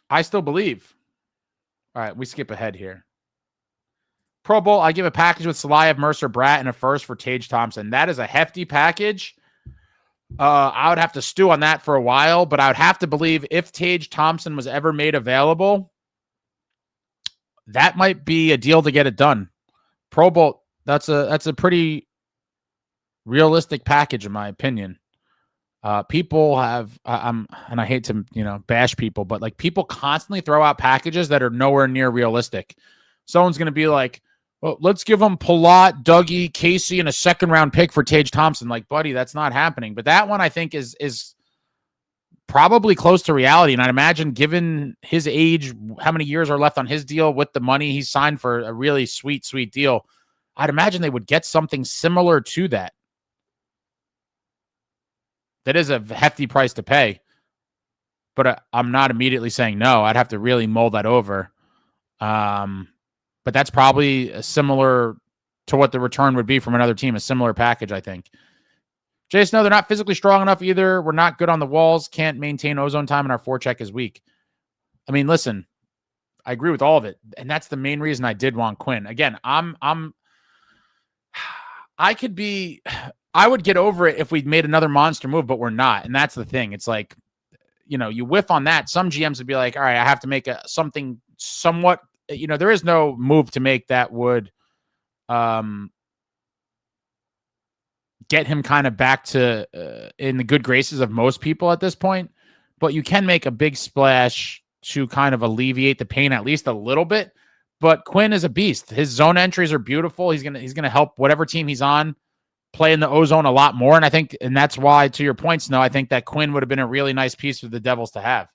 I still believe. All right, we skip ahead here. Pro Bowl, I give a package with Salayev, Mercer, Bratt, and a first for Tage Thompson. That is a hefty package. I would have to stew on that for a while, but I would have to believe if Tage Thompson was ever made available, that might be a deal to get it done. Pro Bowl, that's a pretty realistic package in my opinion. People have, and I hate to, bash people, but like people constantly throw out packages that are nowhere near realistic. Someone's going to be like, well, let's give them Palat, Dougie, Casey, and a second-round pick for Tage Thompson. Like, buddy, that's not happening. But that one, I think, is probably close to reality. And I'd imagine, given his age, how many years are left on his deal with the money he's signed for a really sweet, sweet deal, I'd imagine they would get something similar to that. That is a hefty price to pay. But I'm not immediately saying no. I'd have to really mull that over. But that's probably similar to what the return would be from another team, a similar package, I think. Jason, no, they're not physically strong enough either. We're not good on the walls, can't maintain ozone time, and our forecheck is weak. I mean, listen, I agree with all of it, and that's the main reason I did want Quinn. Again, I would get over it if we'd made another monster move, but we're not, and that's the thing. It's like, you whiff on that. Some GMs would be like, all right, I have to make something somewhat, there is no move to make that would get him kind of back to in the good graces of most people at this point. But you can make a big splash to kind of alleviate the pain at least a little bit. But Quinn is a beast. His zone entries are beautiful. He's gonna help whatever team he's on play in the ozone a lot more. And that's why, to your point, Snow, I think that Quinn would have been a really nice piece for the Devils to have.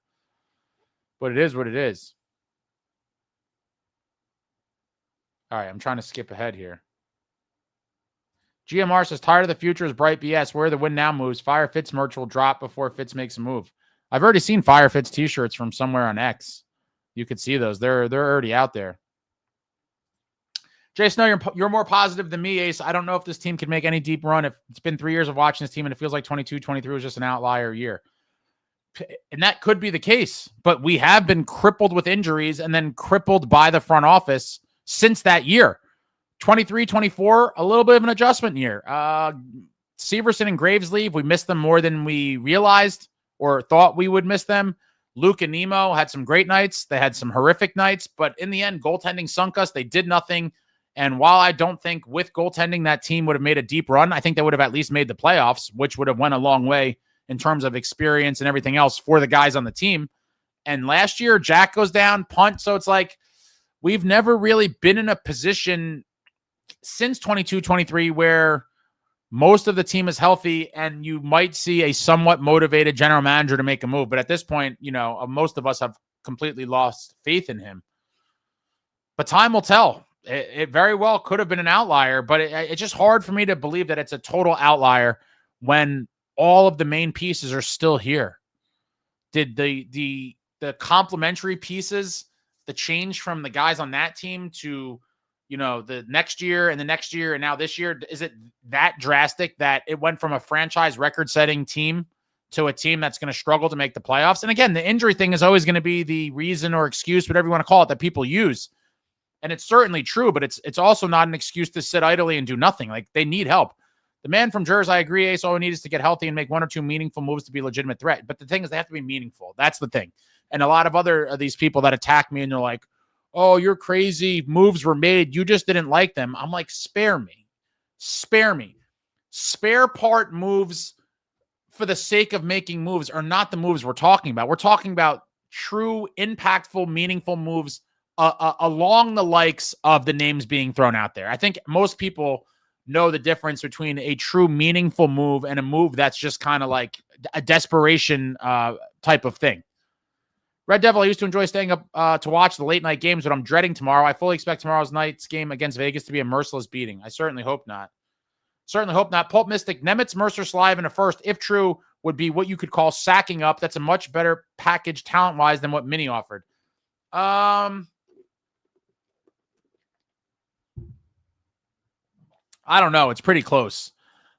But it is what it is. All right, I'm trying to skip ahead here. GMR says, tired of the future is bright BS. Where are the win now moves? Fire Fitz merch will drop before Fitz makes a move. I've already seen Fire Fitz t-shirts from somewhere on X. You could see those. They're already out there. Jason, you're more positive than me, Ace. I don't know if this team can make any deep run. If it's been 3 years of watching this team and it feels like 22, 23 was just an outlier year. And that could be the case, but we have been crippled with injuries and then crippled by the front office since that year. 23, 24, a little bit of an adjustment year. Severson and Graves leave. We missed them more than we realized or thought we would miss them. Luke and Nemo had some great nights. They had some horrific nights, but in the end, goaltending sunk us. They did nothing. And while I don't think with goaltending that team would have made a deep run, I think they would have at least made the playoffs, which would have went a long way in terms of experience and everything else for the guys on the team. And last year, Jack goes down, punt. So it's like we've never really been in a position since 22, 23 where most of the team is healthy and you might see a somewhat motivated general manager to make a move. But at this point, you know, most of us have completely lost faith in him. But time will tell. It very well could have been an outlier, but it's just hard for me to believe that it's a total outlier when all of the main pieces are still here. Did the complementary pieces, the change from the guys on that team to, you know, the next year and the next year and now this year, is it that drastic that it went from a franchise record-setting team to a team that's going to struggle to make the playoffs? And again, the injury thing is always going to be the reason or excuse, whatever you want to call it, that people use. And it's certainly true, but it's also not an excuse to sit idly and do nothing. Like, they need help. The man from Jersey, I agree, Ace, all we need is to get healthy and make one or two meaningful moves to be a legitimate threat. But the thing is, they have to be meaningful. That's the thing. And a lot of other of these people that attack me and they're like, oh, you're crazy. Moves were made. You just didn't like them. I'm like, spare me. Spare me. Spare part moves for the sake of making moves are not the moves we're talking about. We're talking about true, impactful, meaningful moves along the likes of the names being thrown out there. I think most people know the difference between a true, meaningful move and a move that's just kind of like a desperation type of thing. Red Devil, I used to enjoy staying up to watch the late night games, but I'm dreading tomorrow. I fully expect tomorrow's night's game against Vegas to be a merciless beating. I certainly hope not. Certainly hope not. Pulp Mystic, Nemitz, Mercer, Slive in a first, if true, would be what you could call sacking up. That's a much better package talent-wise than what Mini offered. I don't know. It's pretty close.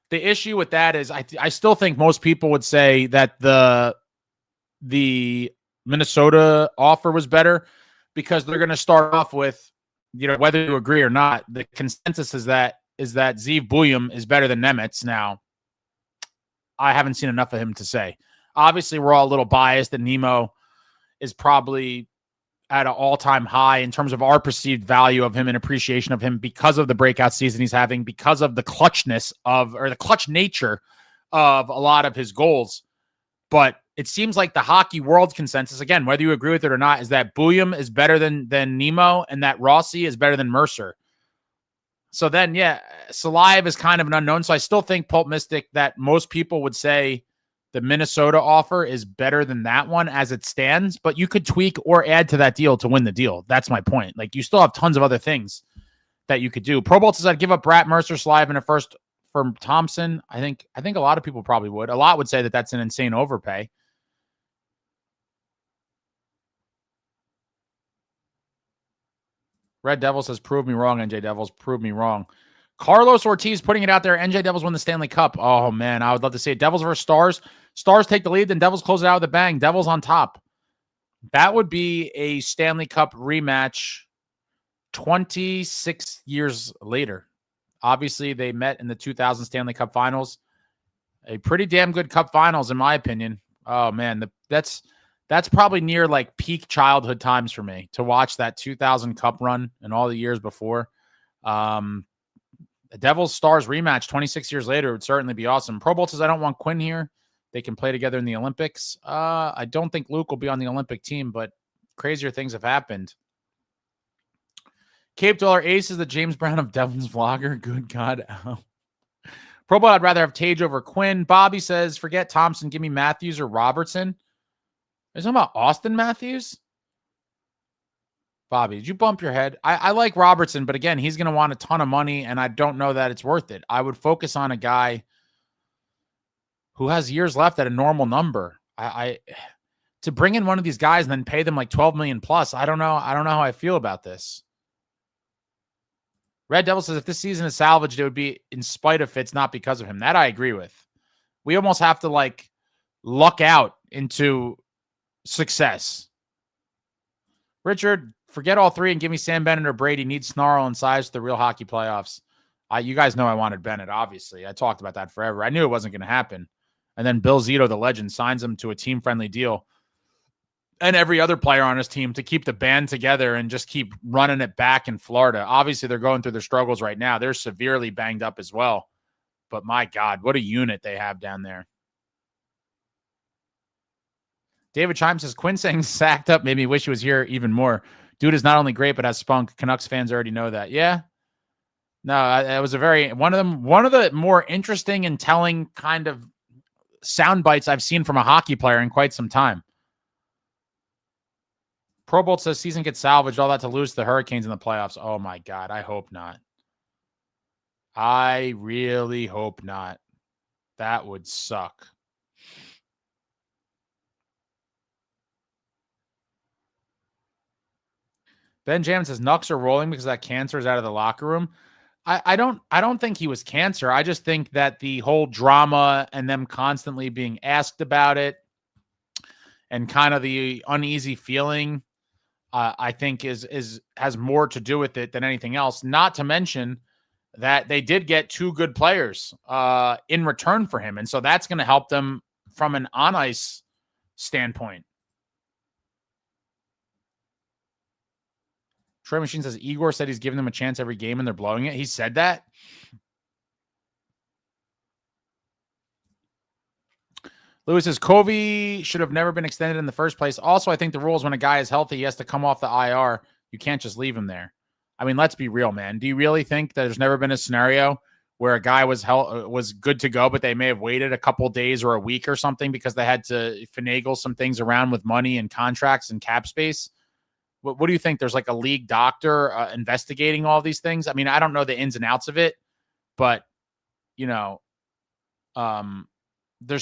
The issue with that is I still think most people would say that the Minnesota offer was better because they're going to start off with, you know, whether you agree or not, the consensus is that Zeev Buyum is better than Nemitz. Now, I haven't seen enough of him to say. Obviously, we're all a little biased, and Nemo is probably at an all-time high in terms of our perceived value of him and appreciation of him because of the breakout season he's having, because of the clutchness of, or the clutch nature of a lot of his goals. But it seems like the hockey world consensus, again, whether you agree with it or not, is that Buyum is better than Nemo and that Rossi is better than Mercer. So then, yeah, Salive is kind of an unknown. So I still think, Pulp Mystic, that most people would say the Minnesota offer is better than that one as it stands, but you could tweak or add to that deal to win the deal. That's my point. Like, you still have tons of other things that you could do. Pro Bolt says I'd give up Bratt, Mercer, Slive in a first for Thompson. I think a lot of people probably would. A lot would say that that's an insane overpay. Red Devil says, prove me wrong, NJ Devils. Prove me wrong. Carlos Ortiz putting it out there. NJ Devils win the Stanley Cup. Oh, man, I would love to see it. Devils versus Stars. Stars take the lead, then Devils close it out with a bang. Devils on top. That would be a Stanley Cup rematch 26 years later. Obviously, they met in the 2000 Stanley Cup Finals. A pretty damn good Cup Finals, in my opinion. Oh, man, that's probably near like peak childhood times for me to watch that 2000 Cup run and all the years before. The Devils Stars rematch 26 years later would certainly be awesome. Pro Bowl says, I don't want Quinn here. They can play together in the Olympics. I don't think Luke will be on the Olympic team, but crazier things have happened. Cape Dweller Ace is the James Brown of Devon's vlogger. Good God. Pro Bowl, I'd rather have Tage over Quinn. Bobby says, forget Thompson. Give me Matthews or Robertson. Are you talking about Austin Matthews? Bobby, did you bump your head? I like Robertson, but again, he's going to want a ton of money, and I don't know that it's worth it. I would focus on a guy who has years left at a normal number. To bring in one of these guys and then pay them like 12 million plus, I don't know how I feel about this. Red Devil says, if this season is salvaged, it would be in spite of Fitz, not because of him. That I agree with. We almost have to like luck out into success. Richard, forget all three and give me Sam Bennett or Brady. Need snarl and size for the real hockey playoffs. You guys know I wanted Bennett, obviously. I talked about that forever. I knew it wasn't going to happen. And then Bill Zito, the legend, signs him to a team-friendly deal. And every other player on his team to keep the band together and just keep running it back in Florida. Obviously, they're going through their struggles right now. They're severely banged up as well. But my God, what a unit they have down there. David Chimes says, Quinn saying sacked up made me wish he was here even more. Dude is not only great, but has spunk. Canucks fans already know that. Yeah. No, it was one of the more interesting and telling kind of sound bites I've seen from a hockey player in quite some time. Pro Bolt says season gets salvaged, all that to lose to the Hurricanes in the playoffs. Oh my God, I hope not. I really hope not. That would suck. Ben Jam says Nucks are rolling because that cancer is out of the locker room. I don't think he was cancer. I just think that the whole drama and them constantly being asked about it and kind of the uneasy feeling, I think has more to do with it than anything else. Not to mention that they did get two good players in return for him. And so that's going to help them from an on-ice standpoint. Troy Machine says Igor said he's giving them a chance every game and they're blowing it. He said that. Lewis says Covey should have never been extended in the first place. Also, I think the rule is when a guy is healthy, he has to come off the IR. You can't just leave him there. I mean, let's be real, man. Do you really think that there's never been a scenario where a guy was good to go, but they may have waited a couple days or a week or something because they had to finagle some things around with money and contracts and cap space? What do you think? There's like a league doctor investigating all these things. I mean, I don't know the ins and outs of it, but there's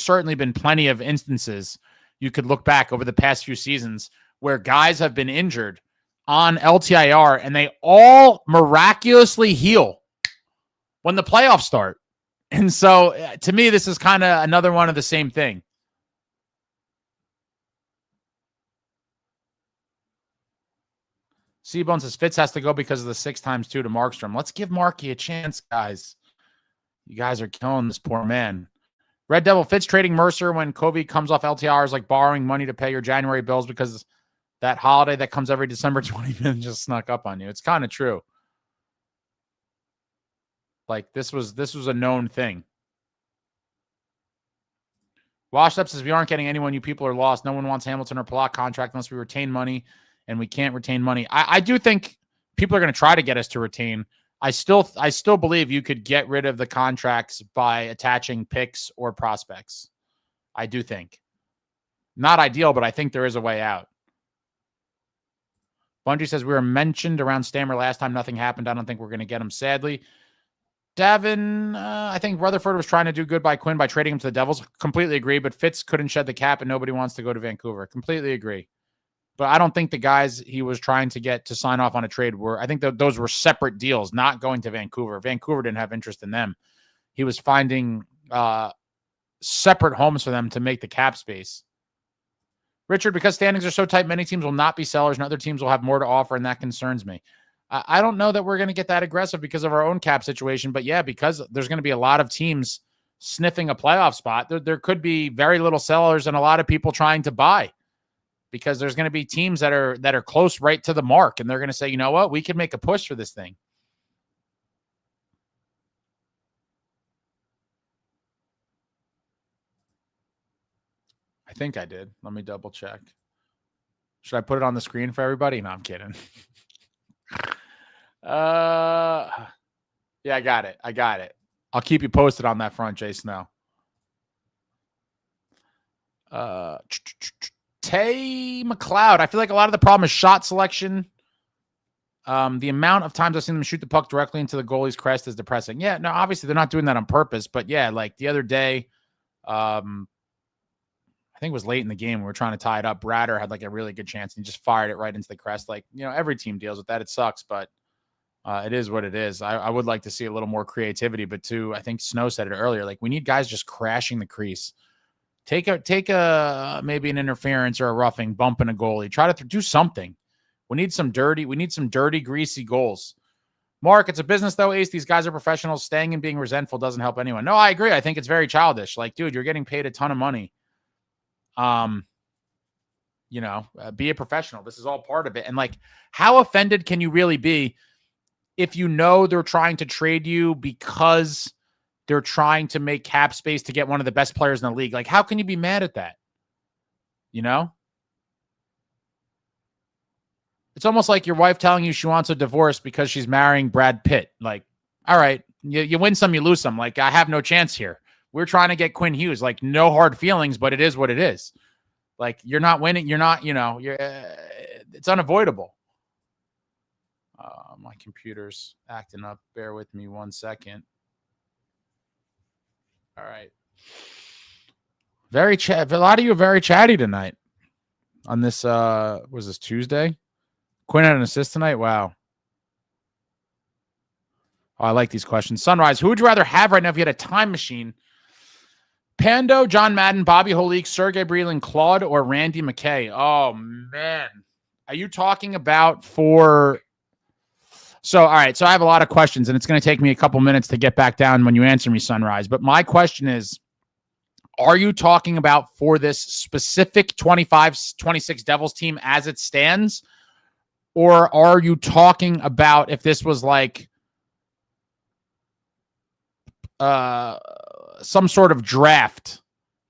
certainly been plenty of instances you could look back over the past few seasons where guys have been injured on LTIR and they all miraculously heal when the playoffs start. And so to me, this is kind of another one of the same thing. Seabone says Fitz has to go because of the 6x2 to Markstrom. Let's give Marky a chance, guys. You guys are killing this poor man. Red Devil Fitz trading Mercer when Covey comes off LTR is like borrowing money to pay your January bills because that holiday that comes every December 25th just snuck up on you. It's kind of true. Like this was a known thing. Washed Up says we aren't getting anyone. You people are lost. No one wants Hamilton or Pollock contract unless we retain money. And we can't retain money. I do think people are going to try to get us to retain. I still believe you could get rid of the contracts by attaching picks or prospects. I do think. Not ideal, but I think there is a way out. Bungie says we were mentioned around Stammer last time. Nothing happened. I don't think we're going to get him, sadly. Davin, I think Rutherford was trying to do good by Quinn by trading him to the Devils. Completely agree, but Fitz couldn't shed the cap and nobody wants to go to Vancouver. Completely agree. But I don't think the guys he was trying to get to sign off on a trade I think that those were separate deals, not going to Vancouver. Vancouver didn't have interest in them. He was finding separate homes for them to make the cap space. Richard, because standings are so tight, many teams will not be sellers and other teams will have more to offer, and that concerns me. I don't know that we're going to get that aggressive because of our own cap situation, but yeah, because there's going to be a lot of teams sniffing a playoff spot. There could be very little sellers and a lot of people trying to buy. Because there's going to be teams that are close right to the mark, and they're going to say, you know what, we can make a push for this thing. I think I did. Let me double check. Should I put it on the screen for everybody? No, I'm kidding. Yeah, I got it. I'll keep you posted on that front, Jay Snow. Tay McLeod. I feel like a lot of the problem is shot selection. The amount of times I've seen them shoot the puck directly into the goalie's crest is depressing. Yeah, no, obviously they're not doing that on purpose, but yeah, like the other day, I think it was late in the game. We were trying to tie it up. Bratter had like a really good chance and he just fired it right into the crest. Like, every team deals with that. It sucks, but it is what it is. I would like to see a little more creativity, but too, I think Snow said it earlier. Like we need guys just crashing the crease. Take a maybe an interference or a roughing, bumping a goalie. Try to do something. We need some dirty, greasy goals. Mark, it's a business though, Ace. These guys are professionals. Staying and being resentful doesn't help anyone. No, I agree. I think it's very childish. Like, dude, you're getting paid a ton of money. Be a professional. This is all part of it. And like, how offended can you really be if you know they're trying to trade you because they're trying to make cap space to get one of the best players in the league? Like, how can you be mad at that? You know? It's almost like your wife telling you she wants a divorce because she's marrying Brad Pitt. Like, all right, you win some, you lose some. Like, I have no chance here. We're trying to get Quinn Hughes. Like, no hard feelings, but it is what it is. Like, you're not winning. You're not, it's unavoidable. My computer's acting up. Bear with me 1 second. All right. A lot of you are very chatty tonight on this. Was this Tuesday? Quinn had an assist tonight. Wow. Oh, I like these questions. Sunrise, who would you rather have right now if you had a time machine? Pando, John Madden, Bobby Holik, Sergey Breland, Claude, or Randy McKay? Oh, man. Are you talking about for... So, all right. So I have a lot of questions, and it's going to take me a couple minutes to get back down when you answer me, Sunrise. But my question is, are you talking about for this specific 25-26 Devils team as it stands? Or are you talking about if this was like some sort of draft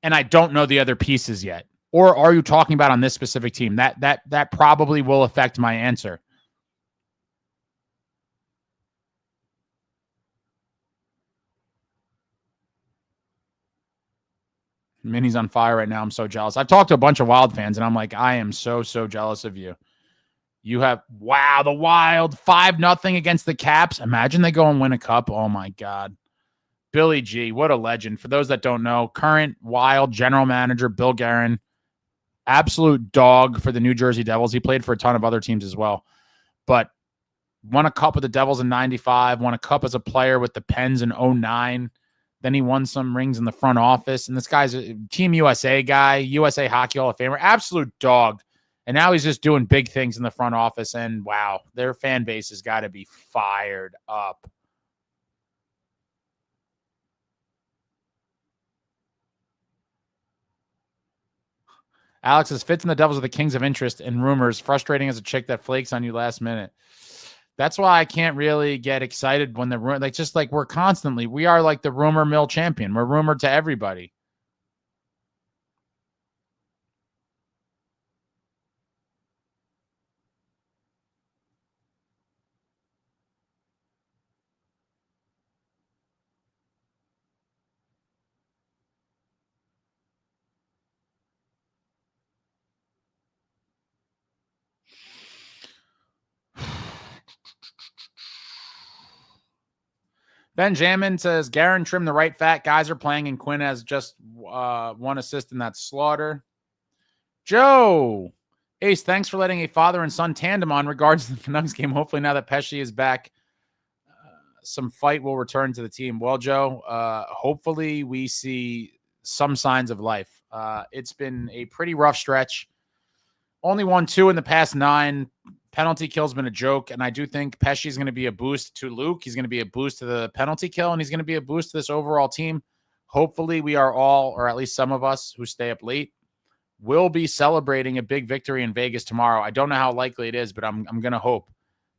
and I don't know the other pieces yet? Or are you talking about on this specific team? That probably will affect my answer. Minnie's on fire right now. I'm so jealous. I've talked to a bunch of Wild fans, and I'm like, I am so jealous of you. You have, wow, the Wild 5-0 against the Caps. Imagine they go and win a cup. Oh, my God. Billy G, what a legend. For those that don't know, current Wild general manager Bill Guerin, absolute dog for the New Jersey Devils. He played for a ton of other teams as well, but won a cup with the Devils in 95, won a cup as a player with the Pens in 09. Then he won some rings in the front office. And this guy's a Team USA guy, USA Hockey Hall of Famer, absolute dog. And now he's just doing big things in the front office. And wow, their fan base has got to be fired up. Alex says, Fitz and the Devils are the kings of interest and rumors. Frustrating as a chick that flakes on you last minute. That's why I can't really get excited when we are like the rumor mill champion. We're rumored to everybody. Benjamin says, Garen trim the right fat. Guys are playing, and Quinn has just one assist in that slaughter. Joe, Ace, thanks for letting a father and son tandem on regards to the Canucks game. Hopefully now that Pesce is back, some fight will return to the team. Well, Joe, hopefully we see some signs of life. It's been a pretty rough stretch. Only won 2 in the past 9. Penalty kill's been a joke, and I do think Pesce is going to be a boost to Luke. He's going to be a boost to the penalty kill, and he's going to be a boost to this overall team. Hopefully we are all, or at least some of us who stay up late, will be celebrating a big victory in Vegas tomorrow. I don't know how likely it is, but I'm going to hope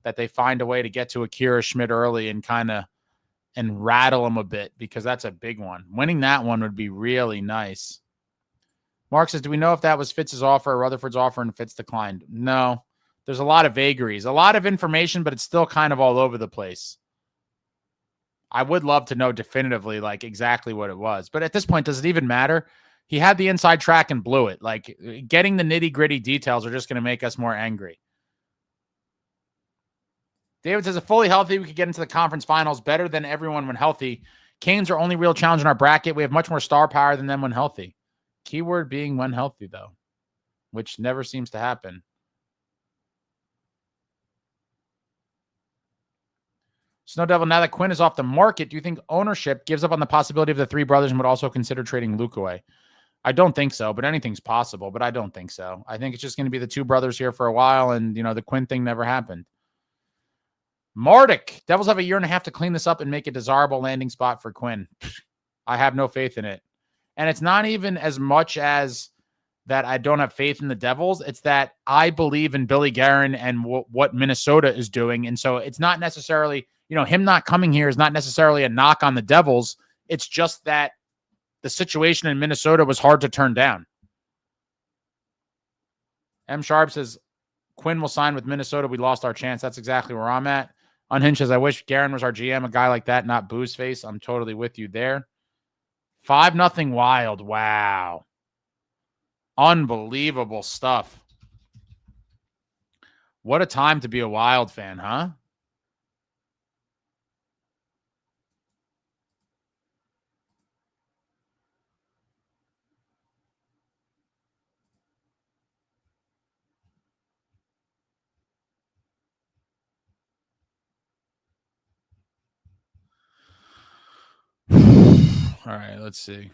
that they find a way to get to Akira Schmid early and and rattle him a bit, because that's a big one. Winning that one would be really nice. Mark says, do we know if that was Fitz's offer or Rutherford's offer and Fitz declined? No. There's a lot of vagaries, a lot of information, but it's still kind of all over the place. I would love to know definitively, like, exactly what it was. But at this point, does it even matter? He had the inside track and blew it. Like, getting the nitty-gritty details are just going to make us more angry. David says, if fully healthy, we could get into the conference finals better than everyone when healthy. Canes are only real challenge in our bracket. We have much more star power than them when healthy. Keyword being when healthy, though, which never seems to happen. Snow Devil, now that Quinn is off the market, do you think ownership gives up on the possibility of the 3 brothers and would also consider trading Luke away? I don't think so, but anything's possible, but I don't think so. I think it's just going to be the two brothers here for a while, and, the Quinn thing never happened. Mardik, Devils have a year and a half to clean this up and make a desirable landing spot for Quinn. I have no faith in it. And it's not even as much as that I don't have faith in the Devils. It's that I believe in Billy Guerin and what Minnesota is doing. And so it's not necessarily, him not coming here is not necessarily a knock on the Devils. It's just that the situation in Minnesota was hard to turn down. M. Sharp says, Quinn will sign with Minnesota. We lost our chance. That's exactly where I'm at. Unhinged says, I wish Guerin was our GM, a guy like that, not Booze Face. I'm totally with you there. 5-0 Wild. Wow. Unbelievable stuff. What a time to be a Wild fan, huh? All right, let's see.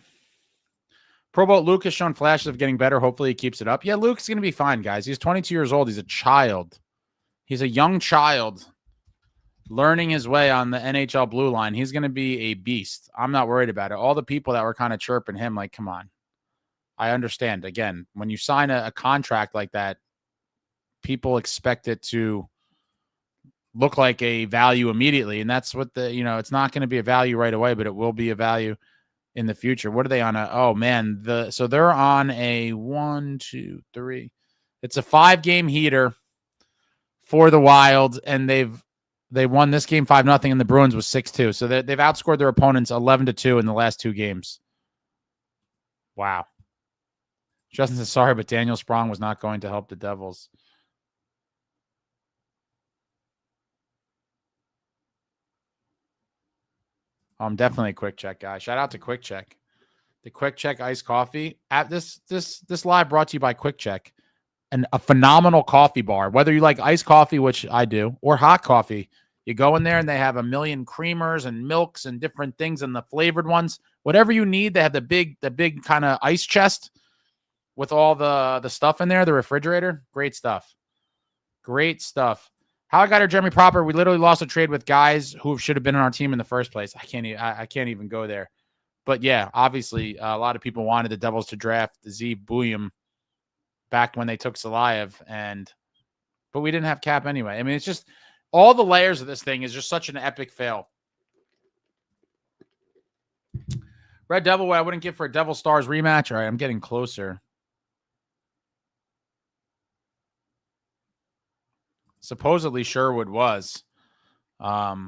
Pro Bowl Luke has shown flashes of getting better. Hopefully he keeps it up. Yeah, Luke's going to be fine, guys. He's 22 years old. He's a child. He's a young child learning his way on the NHL blue line. He's going to be a beast. I'm not worried about it. All the people that were kind of chirping him, like, come on. I understand. Again, when you sign a contract like that, people expect it to look like a value immediately. And that's what it's not going to be a value right away, but it will be a value in the future. What are they on? So they're on a 1, 2, 3. It's a 5-game heater for the Wild, and they won this game 5-0, and the Bruins was 6-2. So they've outscored their opponents 11-2 in the last 2 games. Wow. Justin says, sorry, but Daniel Sprong was not going to help the Devils. Definitely a Quick Check guy. Shout out to Quick Check. The Quick Check iced coffee. At this live brought to you by Quick Check, and a phenomenal coffee bar. Whether you like iced coffee, which I do, or hot coffee, you go in there and they have a million creamers and milks and different things and the flavored ones. Whatever you need, they have the big kind of ice chest with all the stuff in there, the refrigerator. Great stuff. Great stuff. How I got her, Jeremy Proper. We literally lost a trade with guys who should have been on our team in the first place. I can't even go there. But yeah, obviously, a lot of people wanted the Devils to draft Z Bouillon back when they took Salayev, but we didn't have cap anyway. I mean, it's just all the layers of this thing is just such an epic fail. Red Devil, what I wouldn't give for a Devil Stars rematch. All right, I'm getting closer. Supposedly Sherwood was. I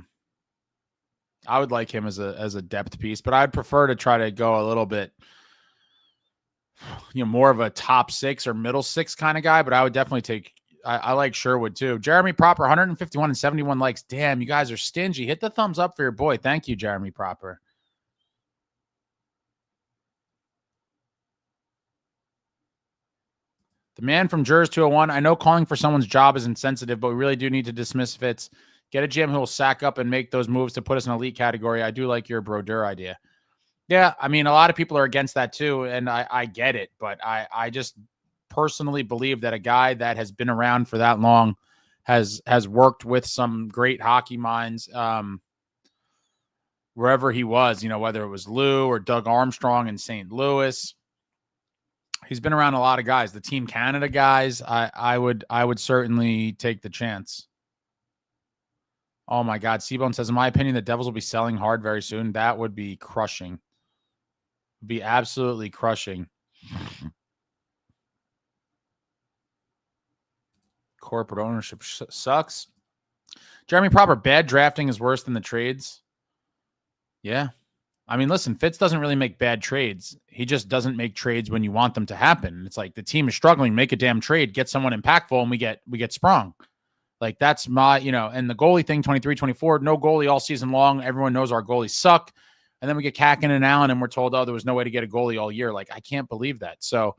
would like him as a depth piece, but I'd prefer to try to go a little bit, more of a top 6 or middle 6 kind of guy. But I would definitely take. I like Sherwood too. Jeremy Proper, 151 and 71 likes. Damn, you guys are stingy. Hit the thumbs up for your boy. Thank you, Jeremy Proper. The man from Jers 201. I know calling for someone's job is insensitive, but we really do need to dismiss Fitz. Get a GM who will sack up and make those moves to put us in elite category. I do like your Brodeur idea. Yeah, I mean, a lot of people are against that too, and I get it, but I just personally believe that a guy that has been around for that long has worked with some great hockey minds wherever he was, whether it was Lou or Doug Armstrong in St. Louis. He's been around a lot of guys. The Team Canada guys, I would certainly take the chance. Oh my God. Seabone says, in my opinion, the Devils will be selling hard very soon. That would be crushing. Be absolutely crushing. Corporate ownership sucks. Jeremy Proper, bad drafting is worse than the trades. Yeah. I mean, listen, Fitz doesn't really make bad trades. He just doesn't make trades when you want them to happen. It's like the team is struggling, make a damn trade, get someone impactful, and we get sprung. Like that's my, and the goalie thing, 23, 24, no goalie all season long. Everyone knows our goalies suck. And then we get Kakin and Allen and we're told, oh, there was no way to get a goalie all year. Like, I can't believe that. So,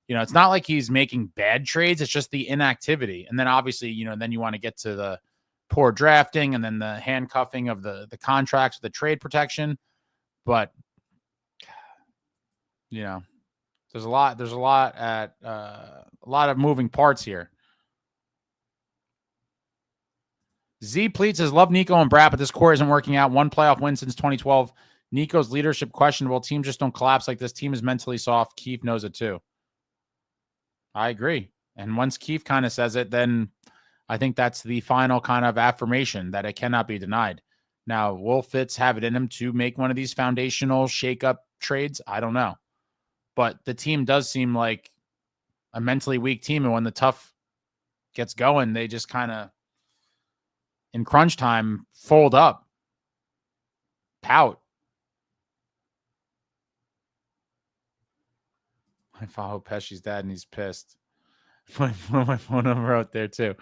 it's not like he's making bad trades. It's just the inactivity. And then obviously, then you want to get to the poor drafting and then the handcuffing of the contracts, the trade protection. But, There's a lot of moving parts here. Z Pleat says, love Nico and Brad, but this core isn't working out. One playoff win since 2012. Nico's leadership questionable. Teams just don't collapse like this. Team is mentally soft. Keith knows it too. I agree. And once Keith kind of says it, then I think that's the final kind of affirmation that it cannot be denied. Now, will Fitz have it in him to make one of these foundational shake-up trades? I don't know. But the team does seem like a mentally weak team. And when the tough gets going, they just kind of, in crunch time, fold up, pout. I follow Pesce's dad and he's pissed. My phone number out there too.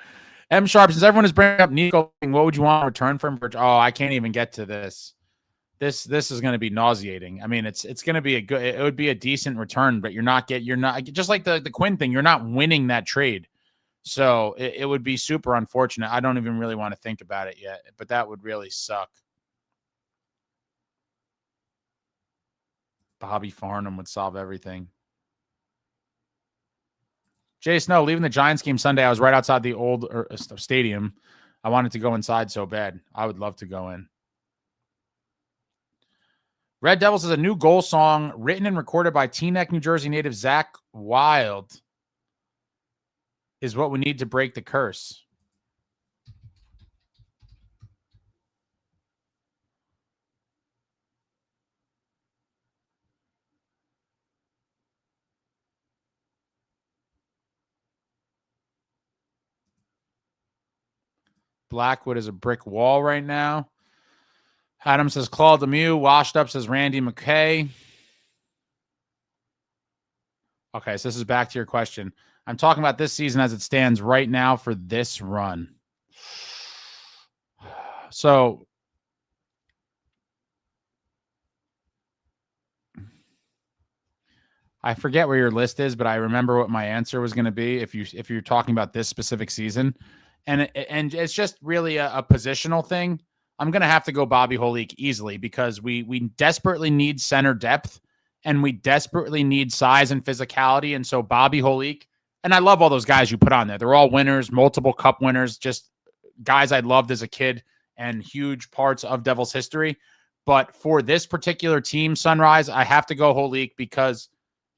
M Sharp, since everyone is bringing up Nico, what would you want to return from? Oh, I can't even get to this. This is going to be nauseating. I mean, it's going to be it would be a decent return, but you're not just like the Quinn thing. You're not winning that trade. So it would be super unfortunate. I don't even really want to think about it yet, but that would really suck. Bobby Farnham would solve everything. Jay Snow, leaving the Giants game Sunday, I was right outside the old stadium. I wanted to go inside so bad. I would love to go in. Red Devils is a new goal song written and recorded by Teaneck, New Jersey native Zach Wild. Is what we need to break the curse. Blackwood is a brick wall right now. Adam says Claude Lemieux. Washed up says Randy McKay. Okay, so this is back to your question. I'm talking about this season as it stands right now for this run. So I forget where your list is, but I remember what my answer was going to be if you're talking about this specific season. And it's just really a positional thing. I'm going to have to go Bobby Holik easily because we desperately need center depth and we desperately need size and physicality. And so Bobby Holik, and I love all those guys you put on there. They're all winners, multiple cup winners, just guys I loved as a kid and huge parts of Devils history. But for this particular team, Sunrise, I have to go Holik because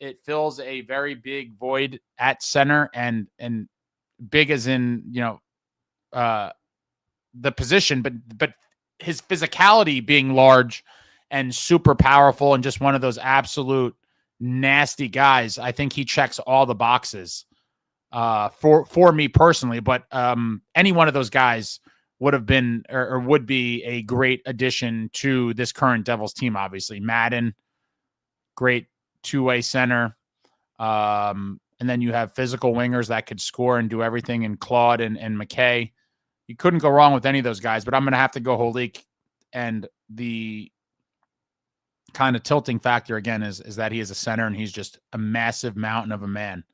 it fills a very big void at center and big as in, the position, but his physicality being large and super powerful and just one of those absolute nasty guys. I think he checks all the boxes for me personally, but any one of those guys would have been or would be a great addition to this current Devils team. Obviously Madden, great two-way center. And then you have physical wingers that could score and do everything in Claude and McKay. You couldn't go wrong with any of those guys, but I'm going to have to go Holik. And the kind of tilting factor again is that he is a center and he's just a massive mountain of a man.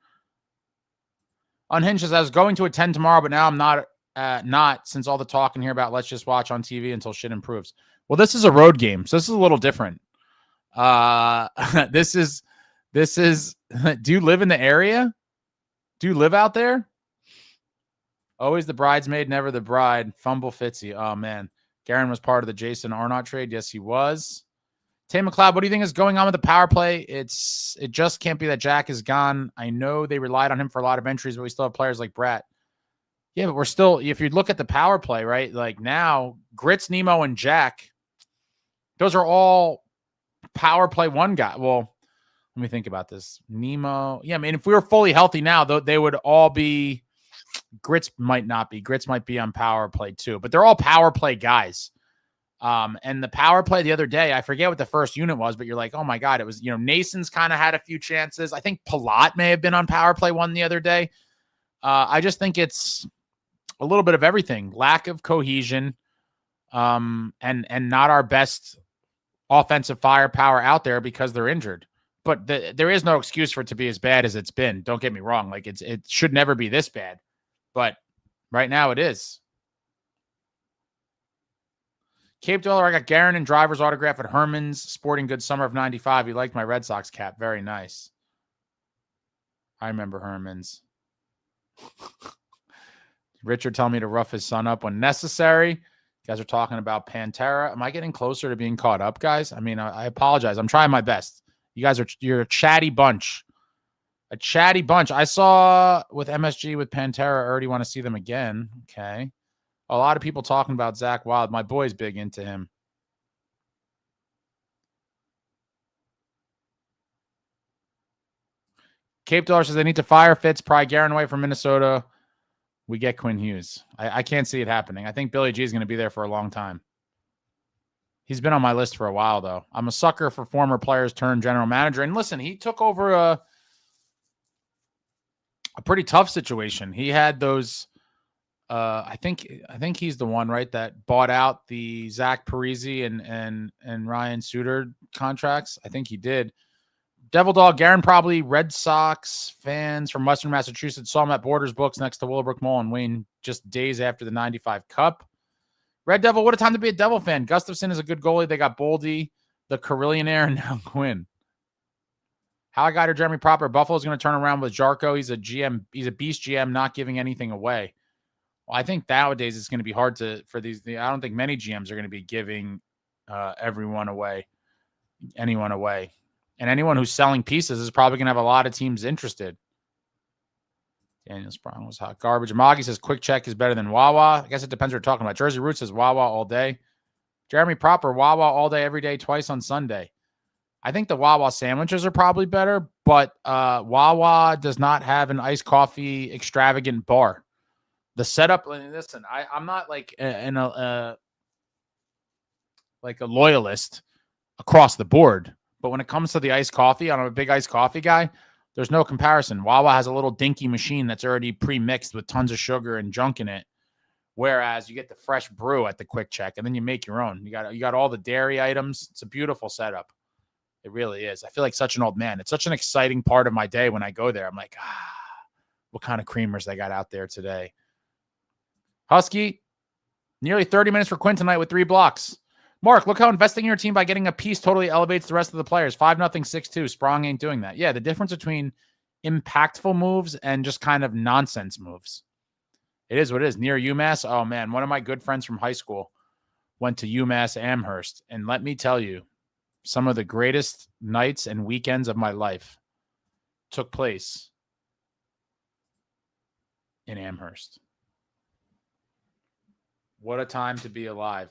Unhinged says, I was going to attend tomorrow, but now I'm not since all the talking here about let's just watch on TV until shit improves. Well, this is a road game, so this is a little different. This is do you live in the area? Do you live out there? Always the bridesmaid, never the bride. Fumble Fitzy. Oh, man. Garen was part of the Jason Arnott trade. Yes, he was. Tay McLeod, what do you think is going on with the power play? It just can't be that Jack is gone. I know they relied on him for a lot of entries, but we still have players like Brett. Yeah, but we're still, if you look at the power play, right? Like now, Grits, Nemo, and Jack, those are all power play one guy. Well, let me think about this. Nemo. Yeah, I mean, if we were fully healthy now, they would all be. Grits might not be. Grits might be on power play too, but they're all power play guys. And the power play the other day, I forget what the first unit was, but you're like, oh my God, it was, Nason's kind of had a few chances. I think Palat may have been on power play one the other day. I just think it's a little bit of everything. Lack of cohesion, and not our best offensive firepower out there because they're injured. But there is no excuse for it to be as bad as it's been. Don't get me wrong. Like it should never be this bad. But right now it is. Cape Dweller, I got Garen and Driver's autograph at Herman's Sporting Goods summer of 95. He liked my Red Sox cap. Very nice. I remember Herman's. Richard telling me to rough his son up when necessary. You guys are talking about Pantera. Am I getting closer to being caught up, guys? I mean, I apologize. I'm trying my best. You guys you're a chatty bunch. A chatty bunch. I saw with MSG with Pantera. I already want to see them again. Okay. A lot of people talking about Zach Wild. My boy's big into him. Cape Dollar says they need to fire Fitz, pry Guerin away from Minnesota. We get Quinn Hughes. I can't see it happening. I think Billy G is going to be there for a long time. He's been on my list for a while, though. I'm a sucker for former players turned general manager. And listen, he took over a pretty tough situation. He had those. I think he's the one, right, that bought out the Zach Parise and Ryan Suter contracts. I think he did. Devil Dog Guerin, probably Red Sox fans from Western Massachusetts, saw him at Borders Books next to Willowbrook Mall and Wayne just days after the 95 Cup. Red Devil, what a time to be a Devil fan. Gustafson is a good goalie. They got Boldy, the Carillionaire, and now Quinn. How I got her, Jeremy Proper. Buffalo's going to turn around with Jarko. He's a GM. He's a beast GM, not giving anything away. Well, I think nowadays it's going to be hard for these. I don't think many GMs are going to be giving anyone away. And anyone who's selling pieces is probably going to have a lot of teams interested. Daniel Sprong was hot garbage. Amagi says Quick Check is better than Wawa. I guess it depends what you're talking about. Jersey Roots says Wawa all day. Jeremy Proper, Wawa all day, every day, twice on Sunday. I think the Wawa sandwiches are probably better, but Wawa does not have an iced coffee extravagant bar. The setup, listen, I'm not like a loyalist across the board, but when it comes to the iced coffee, I'm a big iced coffee guy. There's no comparison. Wawa has a little dinky machine that's already pre-mixed with tons of sugar and junk in it, whereas you get the fresh brew at the Quick Check, and then you make your own. You got all the dairy items. It's a beautiful setup. It really is. I feel like such an old man. It's such an exciting part of my day when I go there. I'm like, what kind of creamers they got out there today? Husky, nearly 30 minutes for Quinn tonight with 3 blocks. Mark, look how investing in your team by getting a piece totally elevates the rest of the players. 5-0, 6-2. Sprong ain't doing that. Yeah, the difference between impactful moves and just kind of nonsense moves. It is what it is. Near UMass, oh, man, one of my good friends from high school went to UMass Amherst. And let me tell you, some of the greatest nights and weekends of my life took place in Amherst. What a time to be alive.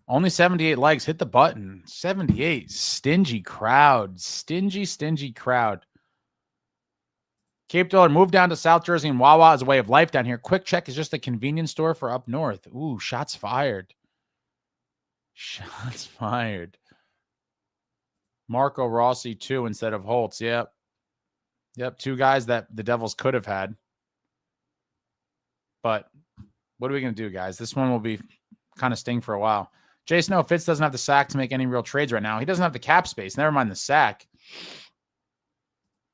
Only 78 likes. Hit the button. 78. Stingy crowd. Stingy crowd. Cape Dollar moved down to South Jersey, and Wawa is a way of life down here. Quick Check is just a convenience store for up north. Ooh, shots fired. Shots fired. Marco Rossi, 2 instead of Holtz. Yep. 2 guys that the Devils could have had. But what are we going to do, guys? This one will be kind of sting for a while. Jay Snow, Fitz doesn't have the sack to make any real trades right now. He doesn't have the cap space. Never mind the sack.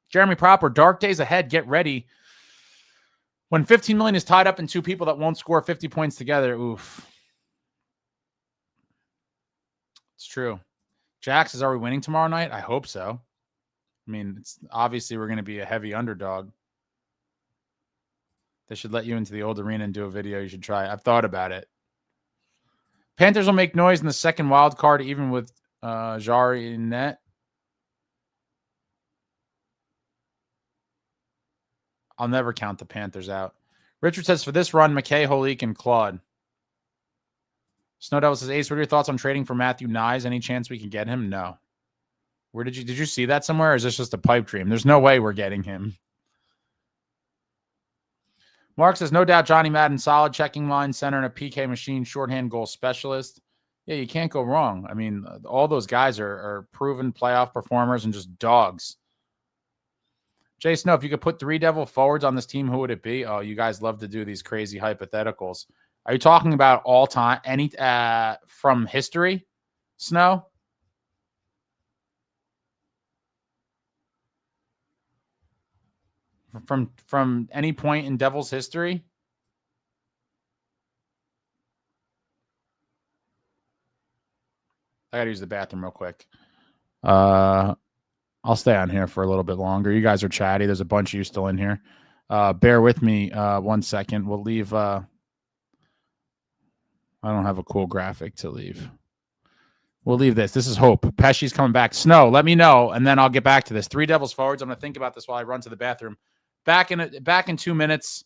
Jeremy Proper, dark days ahead. Get ready. When $15 million is tied up in 2 people that won't score 50 points together, oof. It's true. Jax, are we winning tomorrow night? I hope so. I mean, it's obviously we're going to be a heavy underdog. They should let you into the old arena and do a video. You should try. I've thought about it. Panthers will make noise in the second wild card, even with Jari in net. I'll never count the Panthers out. Richard says, for this run, McKay, Holik, and Claude. Snow Devil says, Ace, what are your thoughts on trading for Matthew Nyes? Any chance we can get him? No. Where did you see that somewhere, or is this just a pipe dream? There's no way we're getting him. Mark says, no doubt Johnny Madden, solid checking line center and a PK machine, shorthand goal specialist. Yeah, you can't go wrong. I mean, all those guys are proven playoff performers and just dogs. Jay Snow, if you could put 3 Devil forwards on this team, who would it be? Oh, you guys love to do these crazy hypotheticals. Are you talking about all time, any from history, Snow? From any point in Devils history? I gotta use the bathroom real quick. I'll stay on here for a little bit longer. You guys are chatty. There's a bunch of you still in here. Bear with me 1 second. We'll leave. I don't have a cool graphic to leave. We'll leave this. This is hope. Pesce's coming back. Snow, let me know, and then I'll get back to this. 3 Devils forwards. I'm going to think about this while I run to the bathroom. Back in 2 minutes.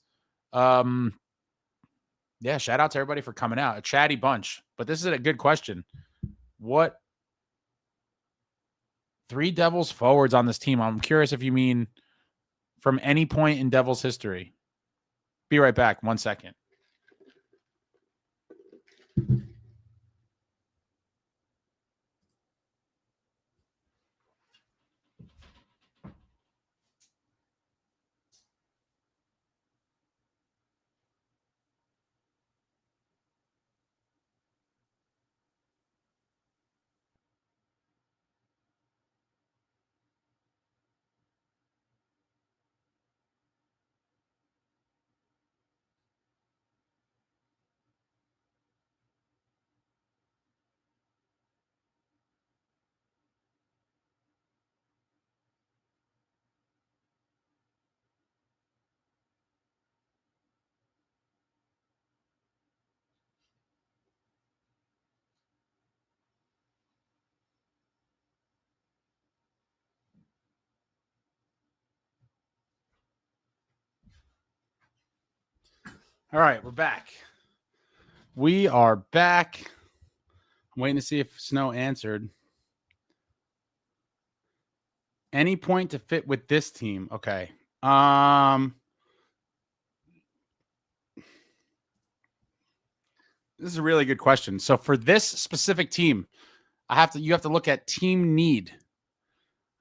Yeah, shout out to everybody for coming out. A chatty bunch. But this is a good question. What 3 Devils forwards on this team? I'm curious if you mean from any point in Devils history. Be right back. 1 second. All right, we're back. We are back. I'm waiting to see if Snow answered. Any point to fit with this team? Okay. This is a really good question. So for this specific team, you have to look at team need.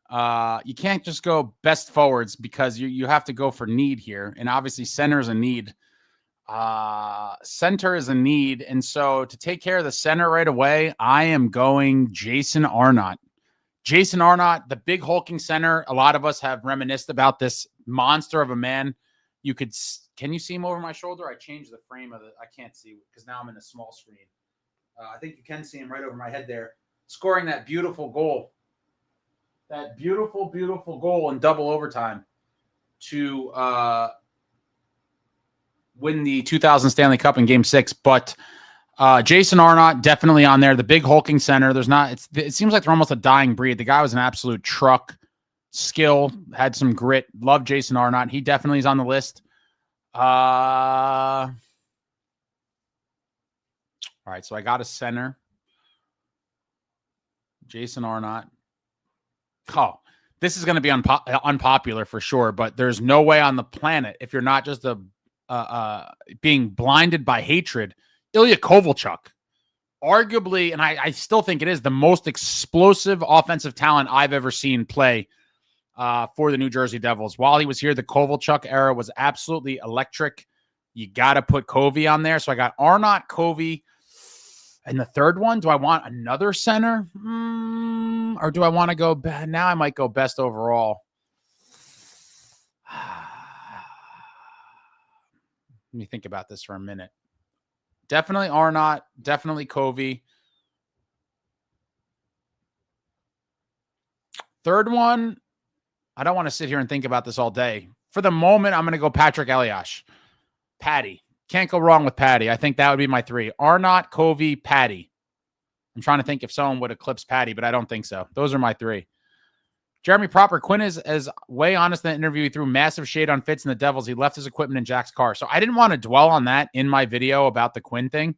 You can't just go best forwards because you have to go for need here. And obviously center is a need. Center is a need. And so to take care of the center right away, I am going Jason Arnott. Jason Arnott, the big hulking center. A lot of us have reminisced about this monster of a man. Can you see him over my shoulder? I changed the frame of it. I can't see because now I'm in a small screen. I think you can see him right over my head there, scoring that beautiful goal. That beautiful, beautiful goal in double overtime to win the 2000 Stanley Cup in Game 6. But Jason Arnott definitely on there. The big hulking center. It seems like they're almost a dying breed. The guy was an absolute truck. Skill, had some grit. Love Jason Arnott. He definitely is on the list. All right, so I got a center. Jason Arnott. Oh, this is going to be unpopular for sure, but there's no way on the planet, if you're not just being blinded by hatred, Ilya Kovalchuk. Arguably, and I still think it is, the most explosive offensive talent I've ever seen play for the New Jersey Devils. While he was here, the Kovalchuk era was absolutely electric. You got to put Covey on there. So I got Arnott, Covey. And the third one, do I want another center? Or do I want to go? Now I might go best overall. Let me think about this for a minute. Definitely Arnott. Definitely Covey. Third one, I don't want to sit here and think about this all day. For the moment, I'm going to go Patrick Elias. Patty. Can't go wrong with Patty. I think that would be my 3. Arnott, Covey, Patty. I'm trying to think if someone would eclipse Patty, but I don't think so. Those are my 3. Jeremy Proper. Quinn is way honest in the interview. He threw massive shade on Fitz and the Devils. He left his equipment in Jack's car. So I didn't want to dwell on that in my video about the Quinn thing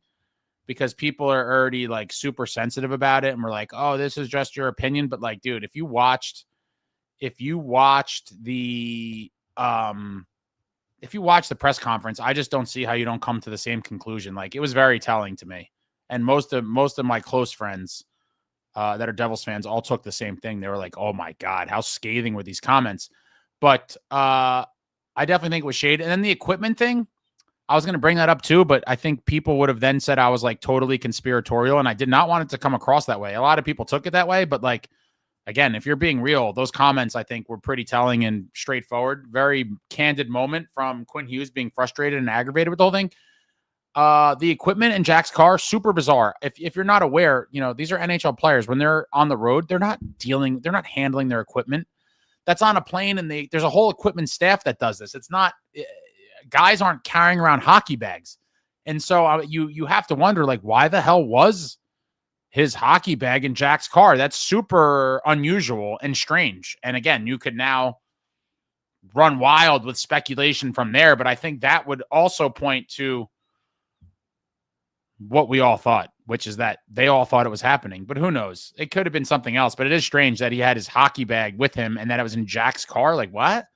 because people are already like super sensitive about it. And we're like, oh, this is just your opinion. But like, dude, if you watched the press conference, I just don't see how you don't come to the same conclusion. Like, it was very telling to me. And most of my close friends that are Devils fans all took the same thing. They were like, oh my God, how scathing were these comments? But I definitely think it was shade. And then the equipment thing, I was going to bring that up too, but I think people would have then said I was like totally conspiratorial, and I did not want it to come across that way. A lot of people took it that way, but like, again, if you're being real, those comments I think were pretty telling and straightforward. Very candid moment from Quinn Hughes being frustrated and aggravated with the whole thing. The equipment in Jack's car, super bizarre. If you're not aware, these are NHL players. When they're on the road, they're not handling their equipment. That's on a plane, and there's a whole equipment staff that does this. It's not, guys aren't carrying around hockey bags. And so you have to wonder, like, why the hell was his hockey bag in Jack's car? That's super unusual and strange. And again, you could now run wild with speculation from there, but I think that would also point to what we all thought, which is that they all thought it was happening, but who knows? It could have been something else, but it is strange that he had his hockey bag with him and that it was in Jack's car. Like, what?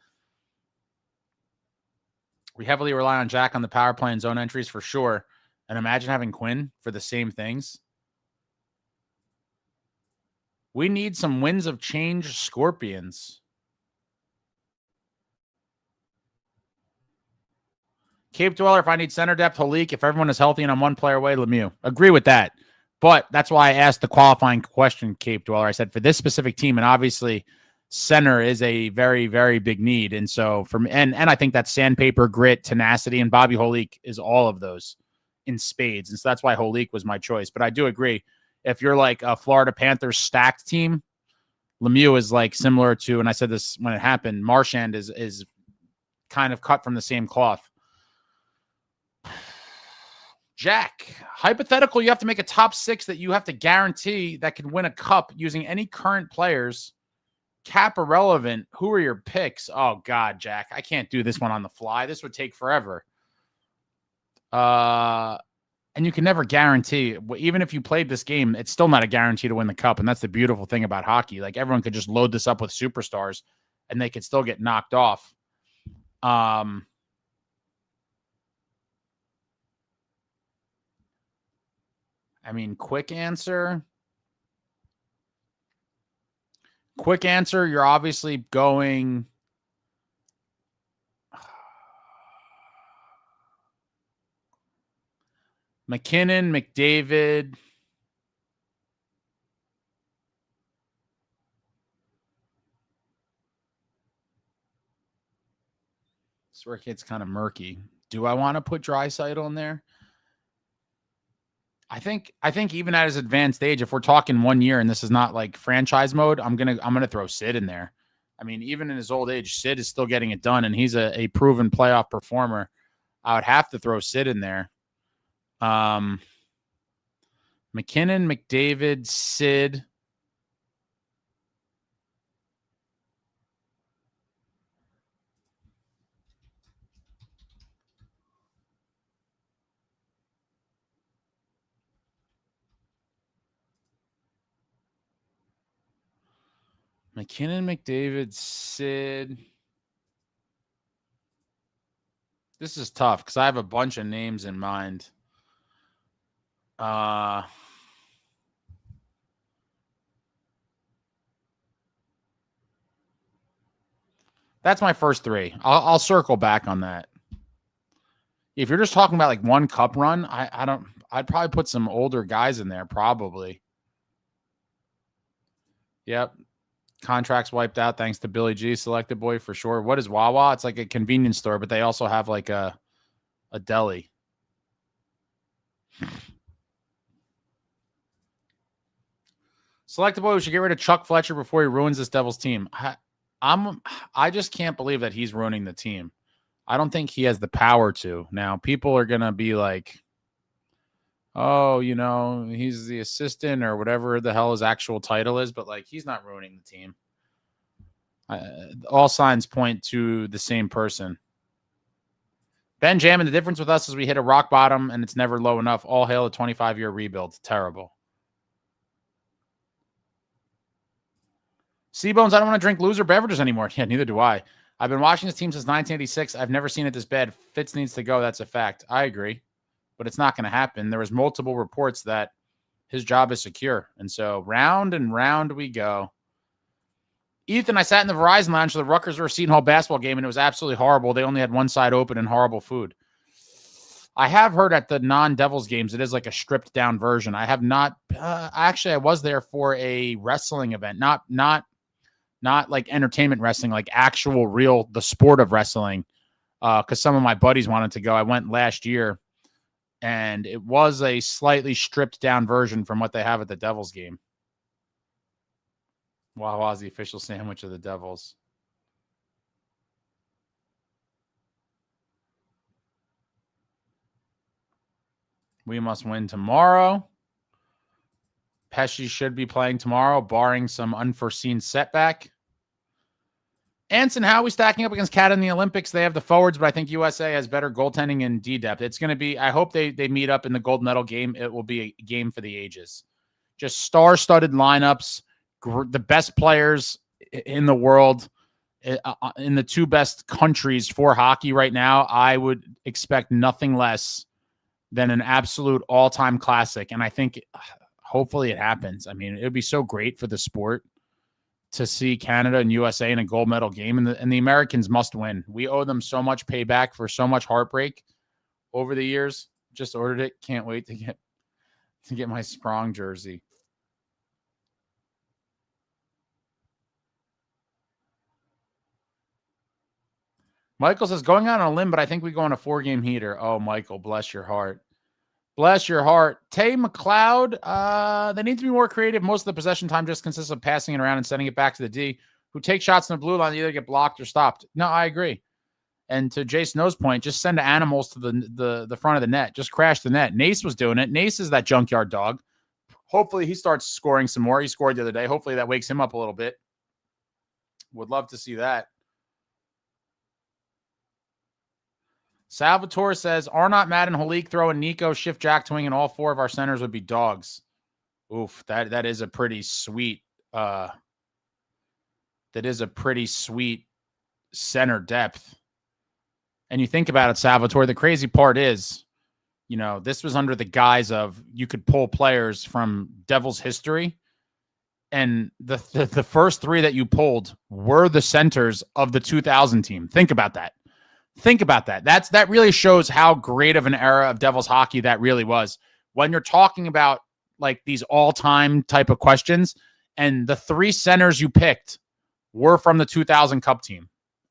We heavily rely on Jack on the power play and zone entries for sure. And imagine having Quinn for the same things. We need some winds of change, Scorpions. Cape Dweller, if I need center depth, Holik. If everyone is healthy and I'm one player away, Lemieux. Agree with that. But that's why I asked the qualifying question, Cape Dweller. I said for this specific team, and obviously center is a very, very big need. And so and I think that sandpaper, grit, tenacity, and Bobby Holik is all of those in spades. And so that's why Holik was my choice. But I do agree. If you're like a Florida Panthers stacked team, Lemieux is like similar to, and I said this when it happened, Marchand is kind of cut from the same cloth. Jack, hypothetical, you have to make a top 6 that you have to guarantee that can win a cup using any current players. Cap irrelevant. Who are your picks? Oh, God, Jack. I can't do this one on the fly. This would take forever. And you can never guarantee. Even if you played this game, it's still not a guarantee to win the cup. And that's the beautiful thing about hockey. Like, everyone could just load this up with superstars, and they could still get knocked off. I mean, quick answer. You're obviously going McKinnon, McDavid. This where it gets kind of murky. Do I want to put Draisaitl in there? I think even at his advanced age, if we're talking 1 year and this is not like franchise mode, I'm gonna throw Sid in there. I mean, even in his old age, Sid is still getting it done, and he's a proven playoff performer. I would have to throw Sid in there. McKinnon, McDavid, Sid. McKinnon, McDavid, Sid. This is tough because I have a bunch of names in mind. That's my first 3. I'll circle back on that. If you're just talking about like one cup run, I'd probably put some older guys in there, probably. Yep. Contracts wiped out thanks to Billy G, Selected Boy for sure. What is Wawa? It's like a convenience store, but they also have like a deli. Selected Boy, we should get rid of Chuck Fletcher before he ruins this Devils team. I just can't believe that he's ruining the team. I don't think he has the power to. Now, people are going to be like, oh, he's the assistant or whatever the hell his actual title is, but like he's not ruining the team. All signs point to the same person. Benjamin, the difference with us is we hit a rock bottom and it's never low enough. All hail a 25-year rebuild. Terrible. Seabones, I don't want to drink loser beverages anymore. Yeah, neither do I. I've been watching this team since 1986. I've never seen it this bad. Fitz needs to go. That's a fact. I agree. But it's not going to happen. There was multiple reports that his job is secure. And so round and round we go. Ethan, I sat in the Verizon Lounge for the Rutgers versus Seton Hall basketball game, and it was absolutely horrible. They only had one side open and horrible food. I have heard at the non-Devils games, it is like a stripped down version. I have not. Actually, I was there for a wrestling event, not like entertainment wrestling, like actual the sport of wrestling. Because some of my buddies wanted to go. I went last year. And it was a slightly stripped down version from what they have at the Devils game. Wawa's the official sandwich of the Devils. We must win tomorrow. Pesce should be playing tomorrow, barring some unforeseen setback. Anson, how are we stacking up against Canada in the Olympics? They have the forwards, but I think USA has better goaltending and D depth. It's going to be, I hope they meet up in the gold medal game. It will be a game for the ages. Just star-studded lineups, the best players in the world, in the two best countries for hockey right now. I would expect nothing less than an absolute all-time classic. And I think hopefully it happens. I mean, it would be so great for the sport to see Canada and USA in a gold medal game, and the Americans must win. We owe them so much payback for so much heartbreak over the years. Just ordered it. Can't wait to get my Sprong jersey. Michael says, going on a limb, but I think we go on a 4-game heater. Oh, Michael, bless your heart. Bless your heart. Tay McLeod, they need to be more creative. Most of the possession time just consists of passing it around and sending it back to the D, who take shots in the blue line, either get blocked or stopped. No, I agree. And to Jay Snow's point, just send animals to the front of the net. Just crash the net. Nace was doing it. Nace is that junkyard dog. Hopefully he starts scoring some more. He scored the other day. Hopefully that wakes him up a little bit. Would love to see that. Salvatore says, Arnott, Madden, Holik, throw in Nico, shift Jack to wing, and all 4 of our centers would be dogs. Oof, that is a pretty sweet center depth. And you think about it, Salvatore, the crazy part is, you know, this was under the guise of you could pull players from Devils history. And the first 3 that you pulled were the centers of the 2000 team. Think about that. Think about that. That really shows how great of an era of Devils hockey that really was. When you're talking about like these all-time type of questions, and the 3 centers you picked were from the 2000 Cup team.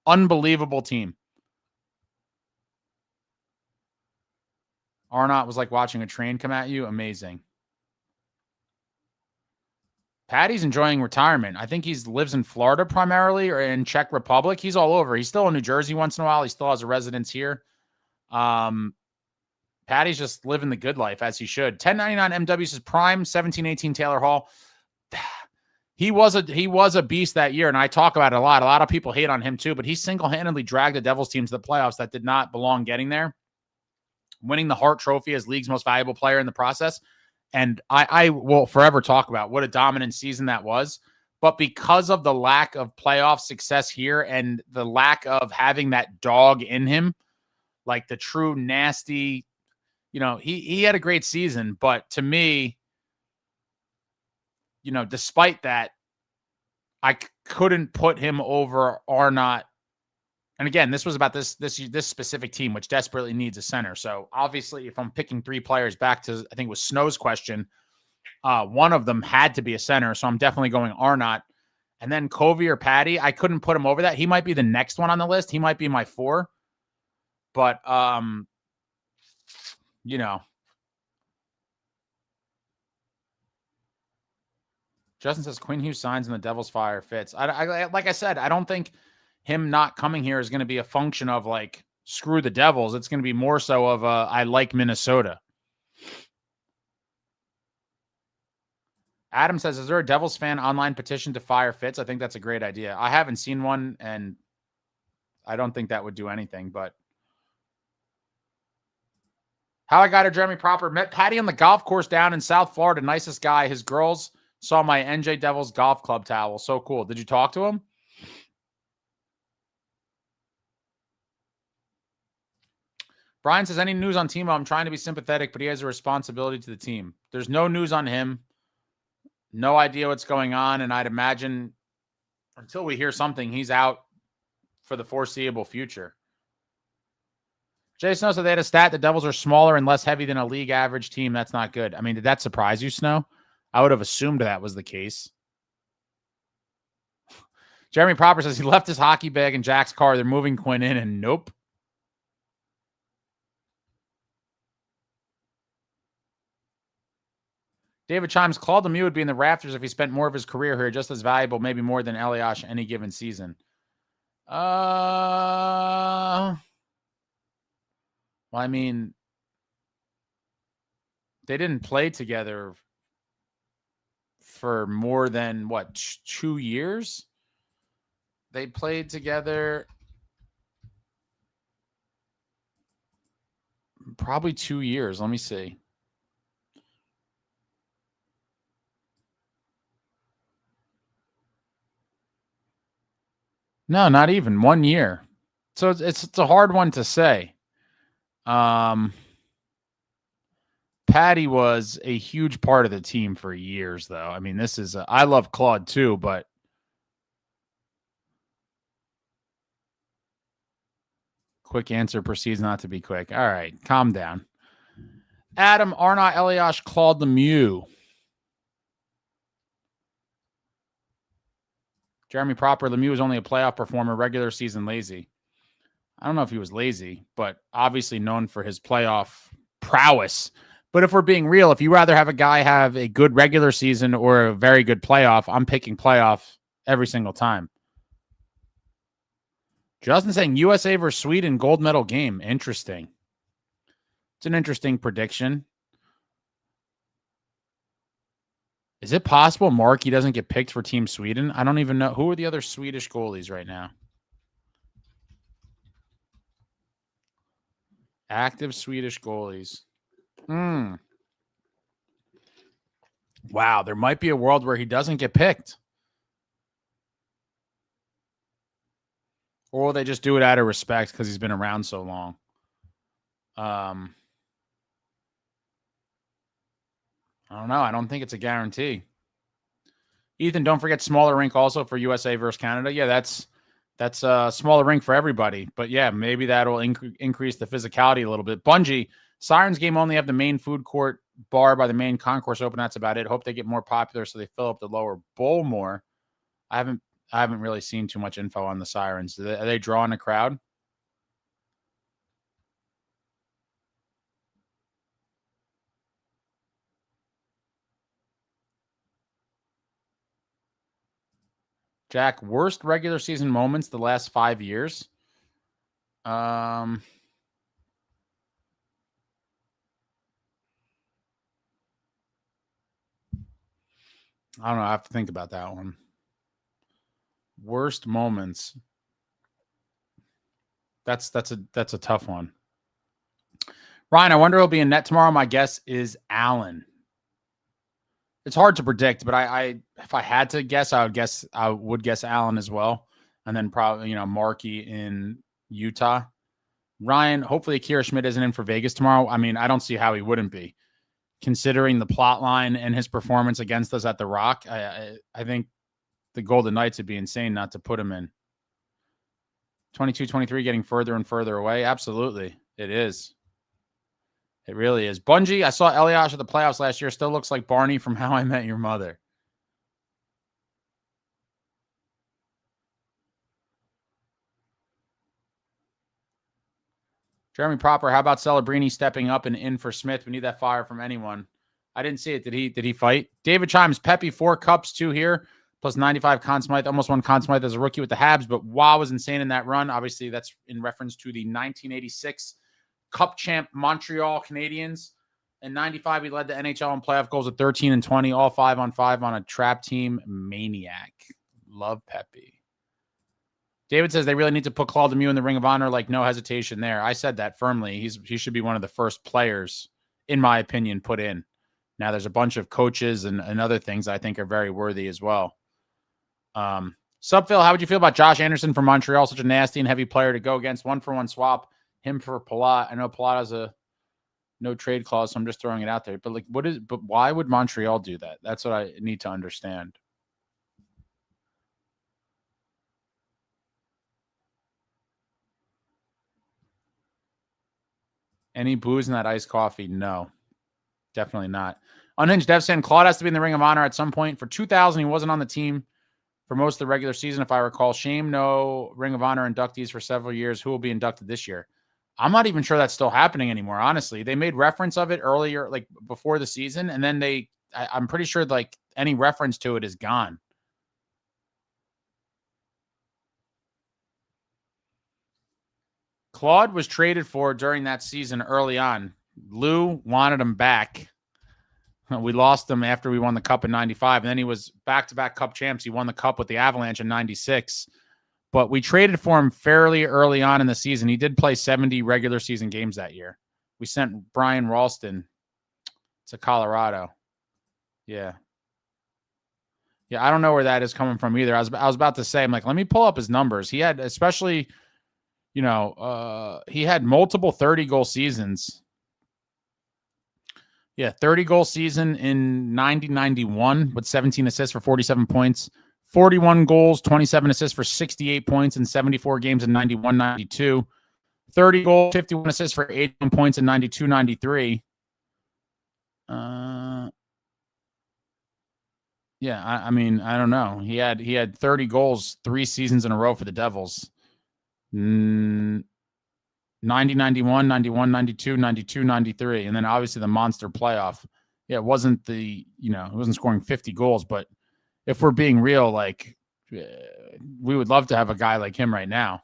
Unbelievable team. Arnott was like watching a train come at you. Amazing. Patty's enjoying retirement. I think he lives in Florida primarily, or in Czech Republic. He's all over. He's still in New Jersey once in a while. He still has a residence here. Patty's just living the good life, as he should. 1099 MW is prime. 1718 Taylor Hall. He was a beast that year, and I talk about it a lot. A lot of people hate on him too, but he single-handedly dragged the Devils team to the playoffs that did not belong getting there, winning the Hart Trophy as league's most valuable player in the process. And I will forever talk about what a dominant season that was. But because of the lack of playoff success here and the lack of having that dog in him, like the true nasty, you know, he had a great season. But to me, you know, despite that, I couldn't put him over Arnott. And again, this was about this specific team, which desperately needs a center. So obviously, if I'm picking 3 players back to, I think it was Snow's question, one of them had to be a center. So I'm definitely going Arnott. And then Covey or Patty, I couldn't put him over that. He might be the next one on the list. He might be my 4. But, you know. Justin says Quinn Hughes signs and the Devils fire fits. I like I said, I don't think him not coming here is going to be a function of like, screw the Devils. It's going to be more so of I like Minnesota. Adam says, is there a Devils fan online petition to fire Fitz? I think that's a great idea. I haven't seen one, and I don't think that would do anything, but how I got her, Jeremy Proper. Met Patty on the golf course down in South Florida. Nicest guy. His girls saw my NJ Devils golf club towel. So cool. Did you talk to him? Brian says, any news on Timo? I'm trying to be sympathetic, but he has a responsibility to the team. There's no news on him. No idea what's going on, and I'd imagine until we hear something, he's out for the foreseeable future. Jay Snow said they had a stat the Devils are smaller and less heavy than a league average team. That's not good. I mean, did that surprise you, Snow? I would have assumed that was the case. Jeremy Proper says he left his hockey bag in Jack's car. They're moving Quinn in, and nope. David Chimes, Claude Lemieux would be in the rafters if he spent more of his career here, just as valuable, maybe more than Elias any given season. Well, I mean, they didn't play together for more than, what, 2 years? They played together probably 2 years. Let me see. No, not even 1 year. So it's a hard one to say. Patty was a huge part of the team for years, though. I mean, I love Claude too, but quick answer proceeds not to be quick. All right, calm down. Adam, Arnaud, Elias, Claude Lemieux. Jeremy Proper, Lemieux was only a playoff performer, regular season lazy. I don't know if he was lazy, but obviously known for his playoff prowess. But if we're being real, if you rather have a guy have a good regular season or a very good playoff, I'm picking playoff every single time. Justin saying USA versus Sweden gold medal game. Interesting. It's an interesting prediction. Is it possible Markey doesn't get picked for Team Sweden? I don't even know. Who are the other Swedish goalies right now? Active Swedish goalies. Wow, there might be a world where he doesn't get picked. Or will they just do it out of respect because he's been around so long? I don't know. I don't think it's a guarantee. Ethan, don't forget smaller rink also for USA versus Canada. Yeah, that's a smaller rink for everybody. But yeah, maybe that'll increase the physicality a little bit. Bungie, Sirens game only have the main food court bar by the main concourse open. That's about it. Hope they get more popular so they fill up the lower bowl more. I haven't really seen too much info on the Sirens. Are they drawing a crowd? Jack, worst regular season moments the last 5 years? I don't know. I have to think about that one. Worst moments. That's a tough one. Ryan, I wonder who'll be in net tomorrow. My guess is Allen. It's hard to predict, but I if I had to guess, I would guess Allen as well, and then probably Markey in Utah. Ryan, hopefully Akira Schmid isn't in for Vegas tomorrow. I mean, I don't see how he wouldn't be, considering the plot line and his performance against us at the Rock. I think the Golden Knights would be insane not to put him in. 22-23 getting further and further away. Absolutely, it is. It really is. Bungie, I saw Elias at the playoffs last year. Still looks like Barney from How I Met Your Mother. Jeremy Proper, how about Celebrini stepping up and in for Smith? We need that fire from anyone. I didn't see it. Did he fight? David Chimes, Pepe, 4 cups, 2 here, plus 95 Conn Smythe. Almost won Conn Smythe as a rookie with the Habs, but Wow was insane in that run. Obviously, that's in reference to the 1986 Cup champ Montreal Canadiens. In 95, he led the NHL in playoff goals at 13 and 20, all 5-on-5 on a trap team. Maniac. Love Pepe. David says they really need to put Claude Lemieux in the Ring of Honor, like no hesitation there. I said that firmly. He should be one of the first players, in my opinion, put in. Now, there's a bunch of coaches and other things I think are very worthy as well. Subphil, how would you feel about Josh Anderson from Montreal? Such a nasty and heavy player to go against. 1-for-1 swap. Him for Palat. I know Palat has a no trade clause, so I'm just throwing it out there. But why would Montreal do that? That's what I need to understand. Any booze in that iced coffee? No, definitely not. Unhinged Dev saying Claude has to be in the Ring of Honor at some point. For 2000, he wasn't on the team for most of the regular season, if I recall. Shame, no Ring of Honor inductees for several years. Who will be inducted this year? I'm not even sure that's still happening anymore, honestly. They made reference of it earlier, like before the season, and then they I'm pretty sure like any reference to it is gone. Claude was traded for during that season early on. Lou wanted him back. We lost him after we won the Cup in 95, and then he was back-to-back Cup champs. He won the Cup with the Avalanche in 96. But we traded for him fairly early on in the season. He did play 70 regular season games that year. We sent Brian Ralston to Colorado. Yeah. Yeah, I don't know where that is coming from either. I was about to say, I'm like, let me pull up his numbers. He had, especially, he had multiple 30-goal seasons. Yeah, 30-goal season in 90-91 with 17 assists for 47 points. 41 goals, 27 assists for 68 points in 74 games in 91-92. 30 goals, 51 assists for 81 points in 92-93. Yeah, I mean, I don't know. He had 30 goals 3 seasons in a row for the Devils. 90-91, 91-92, 92-93, and then obviously the monster playoff. Yeah, it wasn't it wasn't scoring 50 goals, but if we're being real, like, we would love to have a guy like him right now.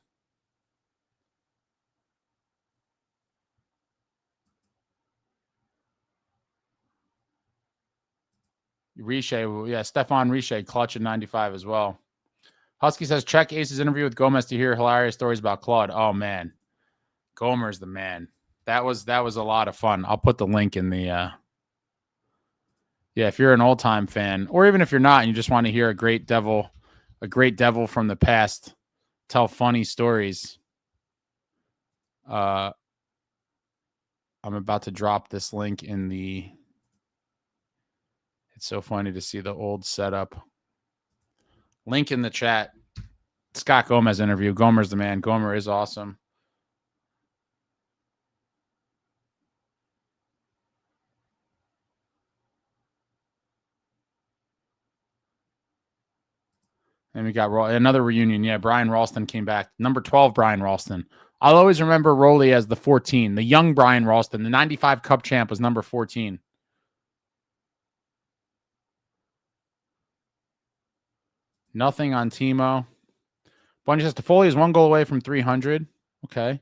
Riche, yeah, Stefan Riche, clutch in 95 as well. Husky says, check Ace's interview with Gomez to hear hilarious stories about Claude. Oh, man. Gomer's the man. That was a lot of fun. I'll put the link in the yeah, if you're an old-time fan, or even if you're not and you just want to hear a great devil from the past tell funny stories. I'm about to drop this link in the. It's so funny to see the old setup. Link in the chat. Scott Gomez interview. Gomer's the man. Gomer is awesome. And we got another reunion. Yeah, Brian Ralston came back. Number 12, Brian Ralston. I'll always remember Roley as the 14. The young Brian Ralston, the 95 Cup champ, was number 14. Nothing on Timo. Bunny says Toffoli is 1 goal away from 300. Okay.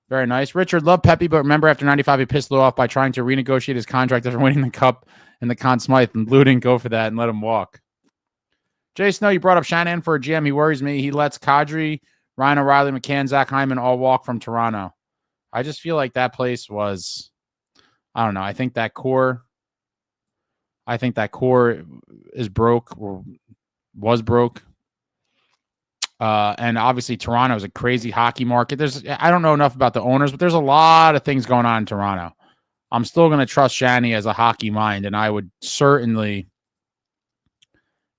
Very nice. Richard, love Pepe, but remember after 95, he pissed Lou off by trying to renegotiate his contract after winning the Cup and the Conn Smythe, and Lou didn't go for that and let him walk. Jay Snow, you brought up Shanahan for a GM. He worries me. He lets Kadri, Ryan O'Reilly, McCann, Zach Hyman all walk from Toronto. I just feel like that place was, I don't know. I think that core is broke or was broke. And obviously Toronto is a crazy hockey market. I don't know enough about the owners, but there's a lot of things going on in Toronto. I'm still going to trust Shanny as a hockey mind, and I would certainly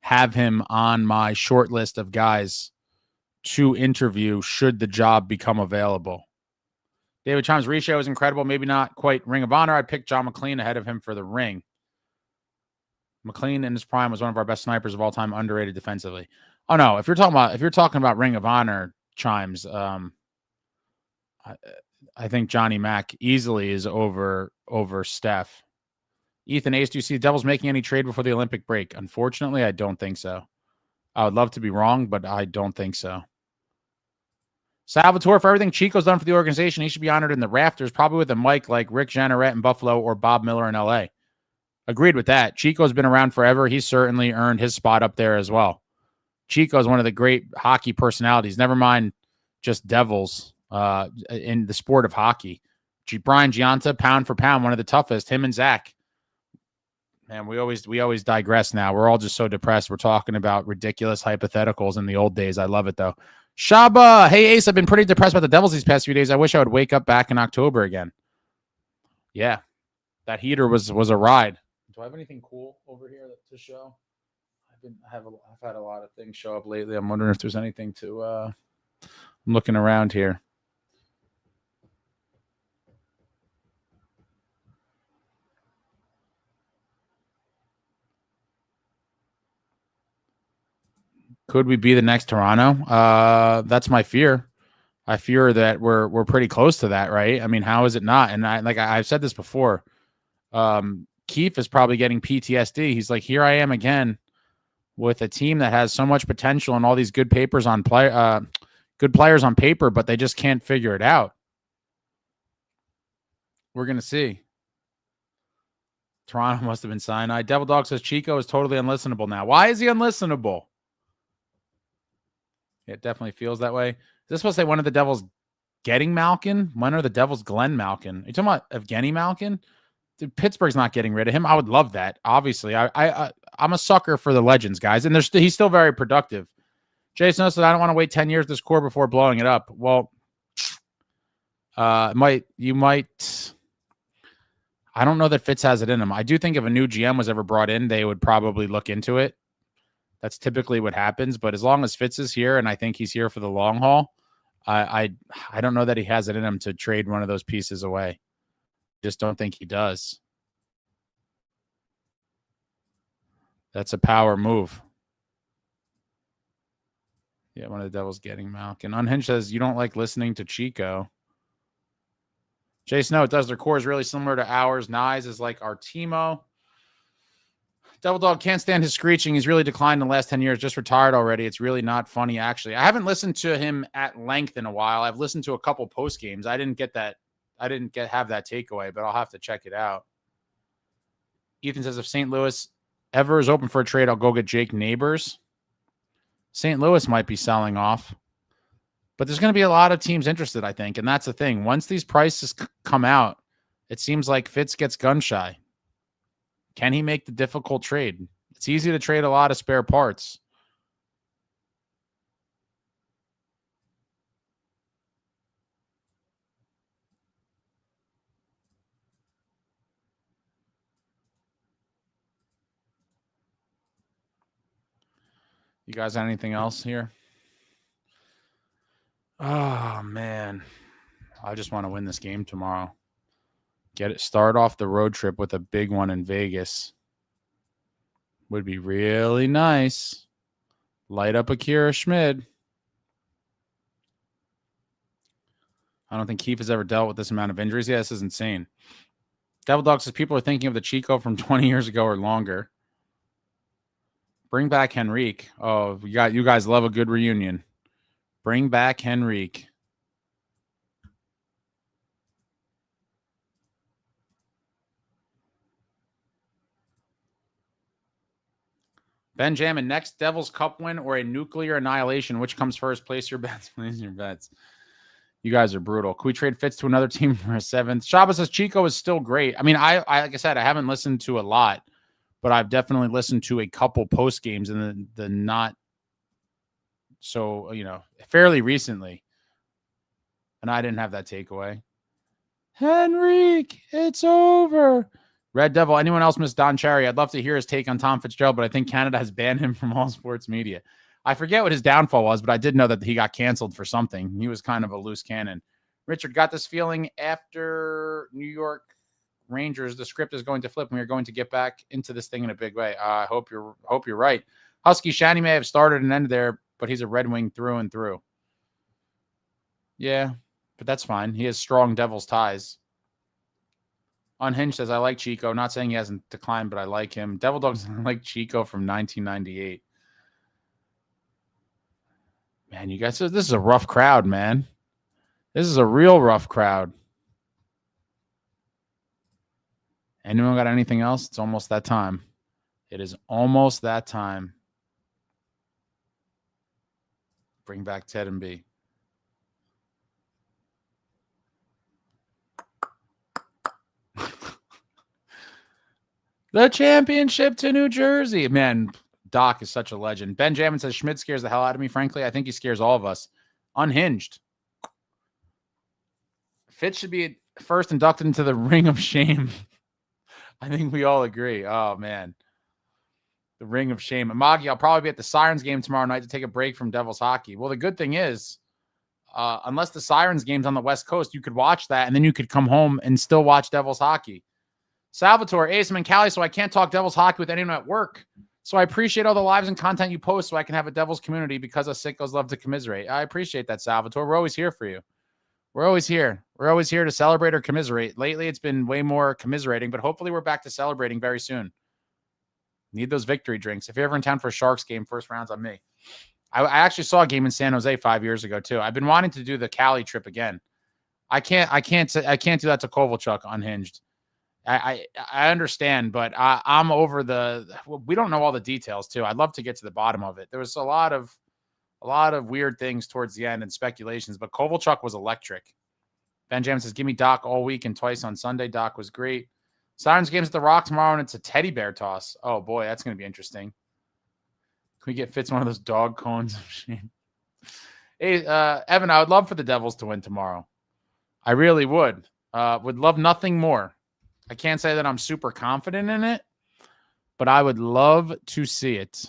have him on my short list of guys to interview should the job become available. David Chimes, Riche was incredible. Maybe not quite Ring of Honor. I'd pick John McLean ahead of him for the Ring. McLean in his prime was one of our best snipers of all time, underrated defensively. Oh no, if you're talking about Ring of Honor, Chimes, I think Johnny Mac easily is over Steph. Ethan Ace, do you see the Devils making any trade before the Olympic break? Unfortunately, I don't think so. I would love to be wrong, but I don't think so. Salvatore, for everything Chico's done for the organization, he should be honored in the rafters, probably with a mic like Rick Jeanneret in Buffalo or Bob Miller in LA. Agreed with that. Chico's been around forever. He's certainly earned his spot up there as well. Chico's one of the great hockey personalities, never mind just Devils in the sport of hockey. Brian Giunta, pound for pound, one of the toughest. Him and Zach. Man, we always digress now. We're all just so depressed. We're talking about ridiculous hypotheticals in the old days. I love it, though. Shaba, hey, Ace, I've been pretty depressed about the Devils these past few days. I wish I would wake up back in October again. Yeah, that heater was a ride. Do I have anything cool over here to show? I've had a lot of things show up lately. I'm wondering if there's anything to I'm looking around here. Could we be the next Toronto? That's my fear. I fear that we're pretty close to that, right? I mean, how is it not? And I've said this before. Keefe is probably getting PTSD. He's like, here I am again with a team that has so much potential and all these good papers on good players on paper, but they just can't figure it out. We're going to see. Toronto must have been cyanide. Devil Dog says Chico is totally unlistenable now. Why is he unlistenable? It definitely feels that way. Is this supposed to say one of the Devils getting Malkin? When are the Devils Glenn Malkin? Are you talking about Evgeny Malkin? Dude, Pittsburgh's not getting rid of him. I would love that. Obviously, I'm a sucker for the legends, guys, and he's still very productive. Jason said, I don't want to wait 10 years this core before blowing it up. Well, you might. I don't know that Fitz has it in him. I do think if a new GM was ever brought in, they would probably look into it. That's typically what happens. But as long as Fitz is here, and I think he's here for the long haul, I don't know that he has it in him to trade one of those pieces away. Just don't think he does. That's a power move. Yeah, one of the Devils getting Malkin. Unhinged says, you don't like listening to Chico. Jason, no, it does. Their core is really similar to ours. Nyes is like our Timo. Devil Dog can't stand his screeching. He's really declined in the last 10 years. Just retired already. It's really not funny, actually. I haven't listened to him at length in a while. I've listened to a couple post games. I didn't have that takeaway, but I'll have to check it out. Ethan says, if St. Louis ever is open for a trade, I'll go get Jake Neighbors. St. Louis might be selling off. But there's going to be a lot of teams interested, I think. And that's the thing. Once these prices come out, it seems like Fitz gets gun shy. Can he make the difficult trade? It's easy to trade a lot of spare parts. You guys got anything else here? Oh, man. I just want to win this game tomorrow. Start off the road trip with a big one in Vegas. Would be really nice. Light up Akira Schmid. I don't think Keefe has ever dealt with this amount of injuries. Yeah, this is insane. Devil Dog says people are thinking of the Chico from 20 years ago or longer. Bring back Henrique. Oh, you guys love a good reunion. Bring back Henrique. Benjamin, next Devils Cup win or a nuclear annihilation? Which comes first? Place your bets. Place your bets. You guys are brutal. Can we trade Fitz to another team for a seventh? Shaba says Chico is still great. I mean, I like I said, I haven't listened to a lot, but I've definitely listened to a couple post games in the not so, fairly recently. And I didn't have that takeaway. Henrique, it's over. Red Devil, anyone else miss Don Cherry? I'd love to hear his take on Tom Fitzgerald, but I think Canada has banned him from all sports media. I forget what his downfall was, but I did know that he got canceled for something. He was kind of a loose cannon. Richard, got this feeling after New York Rangers, the script is going to flip and we're going to get back into this thing in a big way. I hope you're right. Husky Shanny may have started and ended there, but he's a Red Wing through and through. Yeah, but that's fine. He has strong Devils ties. Unhinged says, I like Chico. Not saying he hasn't declined, but I like him. Devil Dogs like Chico from 1998. Man, you guys, this is a rough crowd, man. This is a real rough crowd. Anyone got anything else? It's almost that time. It is almost that time. Bring back Ted and B. The championship to New Jersey. Man, Doc is such a legend. Benjamin says Schmid scares the hell out of me. Frankly, I think he scares all of us. Unhinged. Fitz should be first inducted into the Ring of Shame. I think we all agree. Oh, man. The Ring of Shame. Amagi, I'll probably be at the Sirens game tomorrow night to take a break from Devils hockey. Well, the good thing is, unless the Sirens game's on the West Coast, you could watch that, and then you could come home and still watch Devils hockey. Salvatore, Ace, I'm in Cali, so I can't talk Devils hockey with anyone at work. So I appreciate all the lives and content you post so I can have a Devils community because us sickos love to commiserate. I appreciate that, Salvatore. We're always here for you. We're always here. We're always here to celebrate or commiserate. Lately, it's been way more commiserating, but hopefully we're back to celebrating very soon. Need those victory drinks. If you're ever in town for a Sharks game, first round's on me. I actually saw a game in San Jose 5 years ago too. I've been wanting to do the Cali trip again. I can't do that to Kovalchuk unhinged. I understand, but I'm over we don't know all the details too. I'd love to get to the bottom of it. There was a lot of weird things towards the end and speculations, but Kovalchuk was electric. Benjamin says, give me Doc all week and twice on Sunday. Doc was great. Sirens game's at the Rock tomorrow, and it's a teddy bear toss. Oh, boy, that's going to be interesting. Can we get Fitz one of those dog cones? Hey, Evan, I would love for the Devils to win tomorrow. I really would. Would love nothing more. I can't say that I'm super confident in it, but I would love to see it.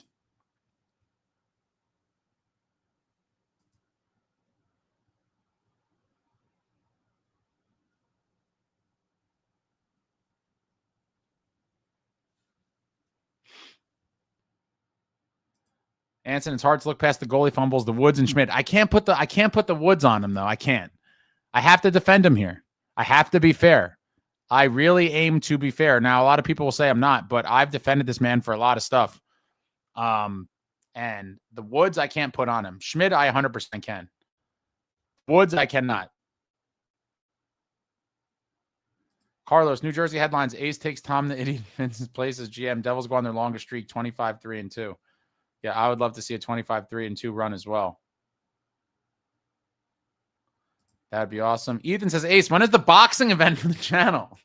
Anson, it's hard to look past the goalie fumbles, the Woods and Schmid. I can't put the Woods on him though. I can't. I have to defend him here. I have to be fair. I really aim to be fair. Now, a lot of people will say I'm not, but I've defended this man for a lot of stuff. And the Woods I can't put on him. Schmid I 100% can. Woods I cannot. Carlos, New Jersey headlines: Ace takes Tom the Idiot Vincent's place as GM. Devils go on their longest streak, 25-3-2. Yeah, I would love to see a 25-3-2 run as well. That'd be awesome. Ethan says, Ace, when is the boxing event for the channel?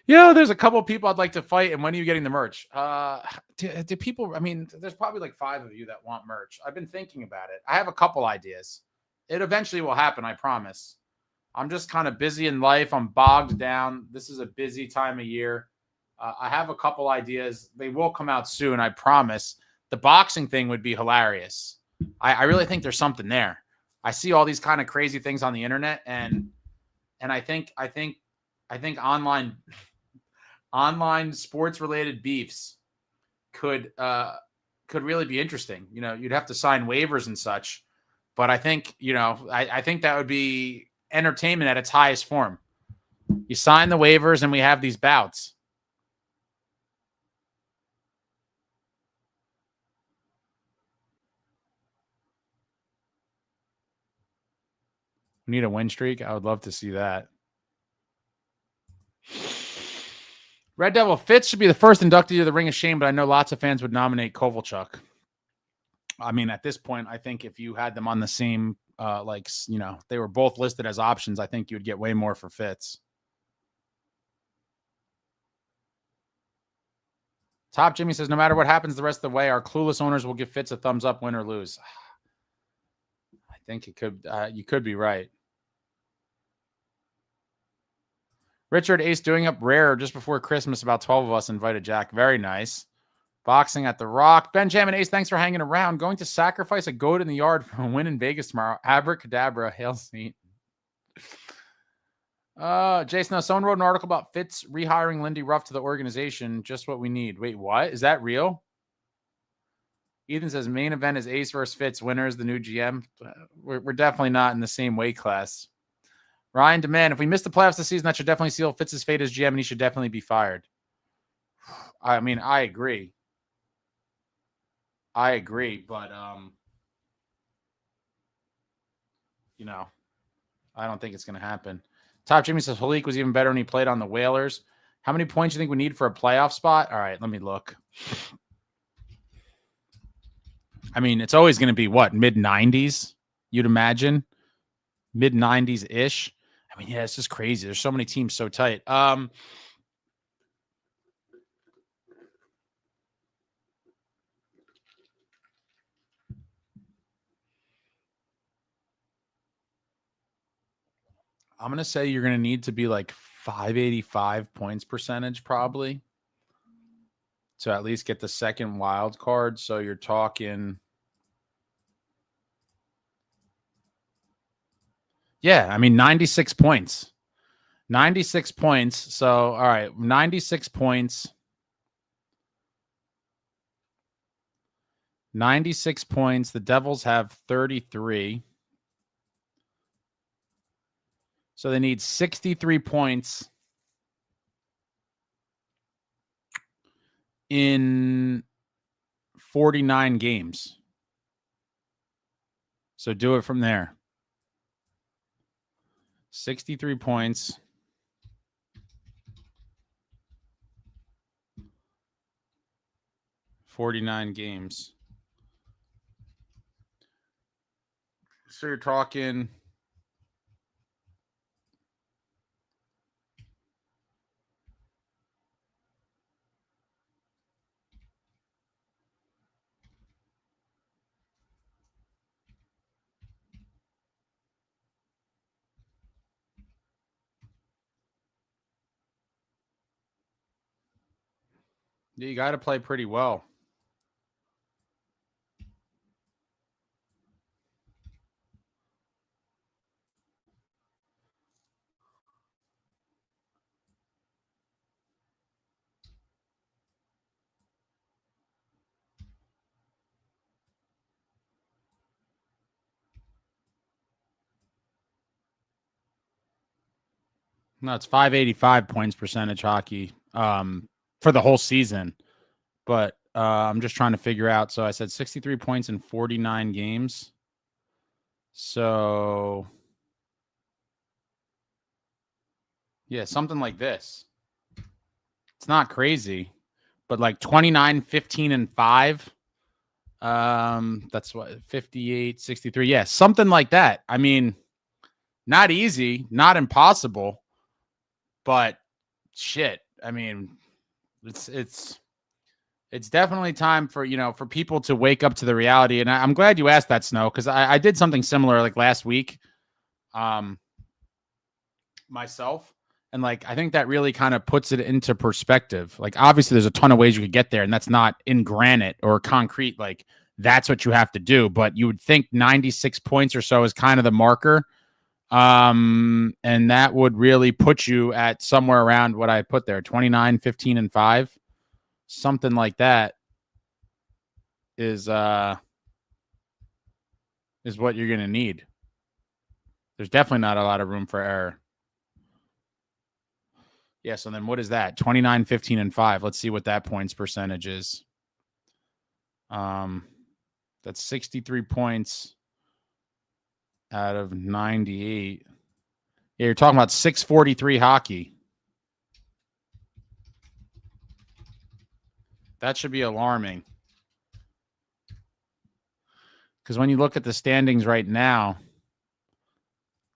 There's a couple of people I'd like to fight, and when are you getting the merch? Do people, I mean, there's probably like 5 of you that want merch. I've been thinking about it. I have a couple ideas. It eventually will happen, I promise. I'm just kind of busy in life. I'm bogged down. This is a busy time of year. I have a couple ideas. They will come out soon, I promise. The boxing thing would be hilarious. I really think there's something there. I see all these kind of crazy things on the internet, and I think online sports related beefs could really be interesting. You'd have to sign waivers and such, but I think I think that would be entertainment at its highest form. You sign the waivers and we have these bouts. We need a win streak. I would love to see that. Red Devil Fitz should be the first inductee to the Ring of Shame, but I know lots of fans would nominate Kovalchuk. I mean, at this point, I think if you had them on the same, they were both listed as options, I think you would get way more for Fitz. Top Jimmy says, no matter what happens the rest of the way, our clueless owners will give Fitz a thumbs up, win or lose. I think it could. You could be right. Richard Ace doing up rare just before Christmas. About 12 of us invited Jack. Very nice. Boxing at the Rock. Benjamin Ace, thanks for hanging around. Going to sacrifice a goat in the yard for a win in Vegas tomorrow. Abracadabra. Hail Saint. Jason, someone wrote an article about Fitz rehiring Lindy Ruff to the organization. Just what we need. Wait, what? Is that real? Ethan says main event is Ace versus Fitz. Winner is the new GM. We're definitely not in the same weight class. Ryan Demand, if we miss the playoffs this season, that should definitely seal Fitz's fate as GM, and he should definitely be fired. I mean, I agree. But I don't think it's going to happen. Top Jimmy says Halik was even better when he played on the Whalers. How many points do you think we need for a playoff spot? All right, let me look. I mean, it's always going to be what, mid-90s, you'd imagine? Mid-90s-ish. I mean, yeah, it's just crazy. There's so many teams so tight. I'm going to say you're going to need to be like 585 points percentage probably to at least get the second wild card. So you're talking... Yeah, I mean, 96 points. 96 points. So, all right, 96 points. 96 points. The Devils have 33. So they need 63 points in 49 games. So do it from there. 63 points. $49 games. So you're talking you got to play pretty well. No, it's 585 points percentage hockey for the whole season. But I'm just trying to figure out. So I said 63 points in 49 games. So, yeah, something like this. It's not crazy, but like 29, 15, and 5. That's what 58, 63. Yeah, something like that. I mean, not easy, not impossible, but shit. I mean, it's definitely time for, for people to wake up to the reality. And I'm glad you asked that, Snow, because I did something similar like last week, myself. And like, I think that really kind of puts it into perspective. Like, obviously there's a ton of ways you could get there, and that's not in granite or concrete. Like, that's what you have to do. But you would think 96 points or so is kind of the marker. And that would really put you at somewhere around what I put there, 29, 15, and 5. Something like that is what you're going to need. There's definitely not a lot of room for error. Yeah, so then what is that? 29, 15, and 5. Let's see what that points percentage is. That's 63 points out of 98. Yeah, you're talking about 643 hockey. That should be alarming. Because when you look at the standings right now,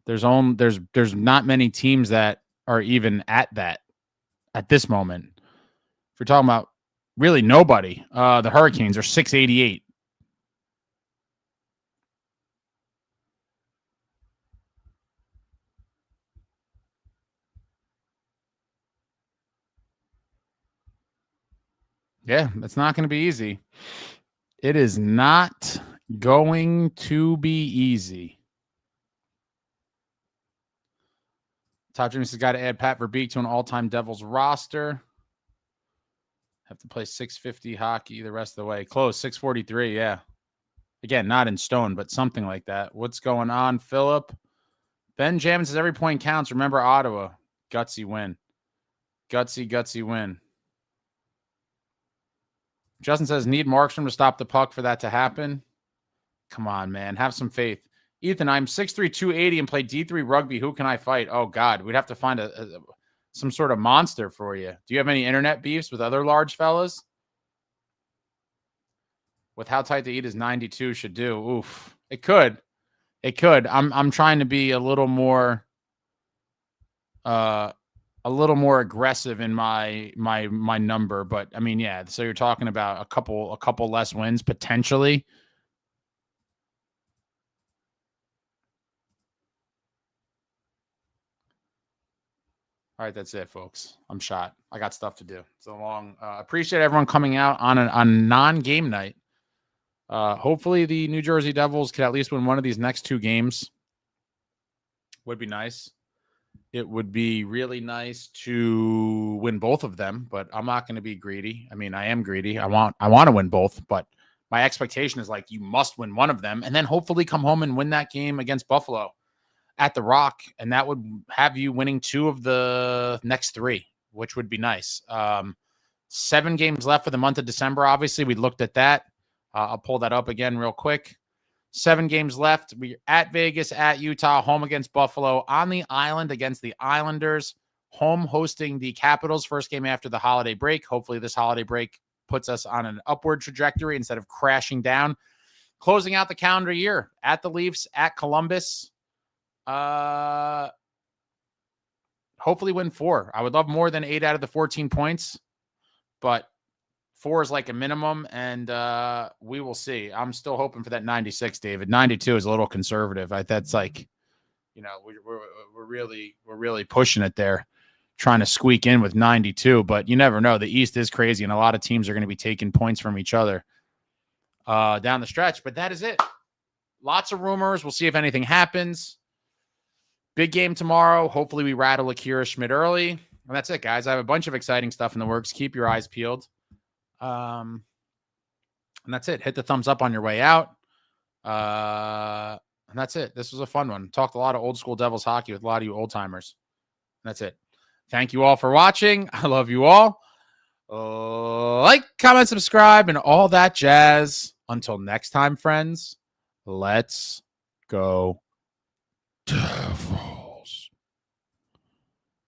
there's not many teams that are even at this moment. If you're talking about really nobody, the Hurricanes are 688. Yeah, that's not going to be easy. It is not going to be easy. Top Dreams has got to add Pat Verbeek to an all-time Devils roster. Have to play 650 hockey the rest of the way. Close, 643, yeah. Again, not in stone, but something like that. What's going on, Philip? Ben Jamin says every point counts. Remember Ottawa. Gutsy win. Gutsy win. Justin says, need Markstrom to stop the puck for that to happen. Come on, man. Have some faith. Ethan, I'm 6'3", 280 and play D3 rugby. Who can I fight? Oh, God. We'd have to find some sort of monster for you. Do you have any internet beefs with other large fellas? With how tight the eat is 92 should do. Oof. It could. I'm trying to be a little more aggressive in my number, but I mean, yeah. So you're talking about a couple less wins potentially. All right, that's it, folks. I'm shot. I got stuff to do. So long. Appreciate everyone coming out on a non-game night. Hopefully the New Jersey Devils could at least win one of these next two games. Would be nice. It would be really nice to win both of them, but I'm not going to be greedy. I mean, I am greedy. I want to win both, but my expectation is like you must win one of them and then hopefully come home and win that game against Buffalo. at the Rock, and that would have you winning 2 of the next 3, which would be nice. 7 games left for the month of December. Obviously, we looked at that. I'll pull that up again real quick. 7 games left. We're at Vegas, at Utah, home against Buffalo, on the island against the Islanders, home hosting the Capitals, first game after the holiday break. Hopefully this holiday break puts us on an upward trajectory instead of crashing down. Closing out the calendar year at the Leafs, at Columbus. Hopefully win 4. I would love more than 8 out of the 14 points, but 4 is like a minimum, and we will see. I'm still hoping for that 96, David. 92 is a little conservative. That's like, we're really pushing it there, trying to squeak in with 92, but you never know. The East is crazy, and a lot of teams are going to be taking points from each other down the stretch, but that is it. Lots of rumors. We'll see if anything happens. Big game tomorrow. Hopefully we rattle Akira Schmid early. And that's it, guys. I have a bunch of exciting stuff in the works. Keep your eyes peeled. And that's it. Hit the thumbs up on your way out. And that's it. This was a fun one. Talked a lot of old school Devils hockey with a lot of you old timers. That's it. Thank you all for watching. I love you all. Like, comment, subscribe, and all that jazz. Until next time, friends, let's go.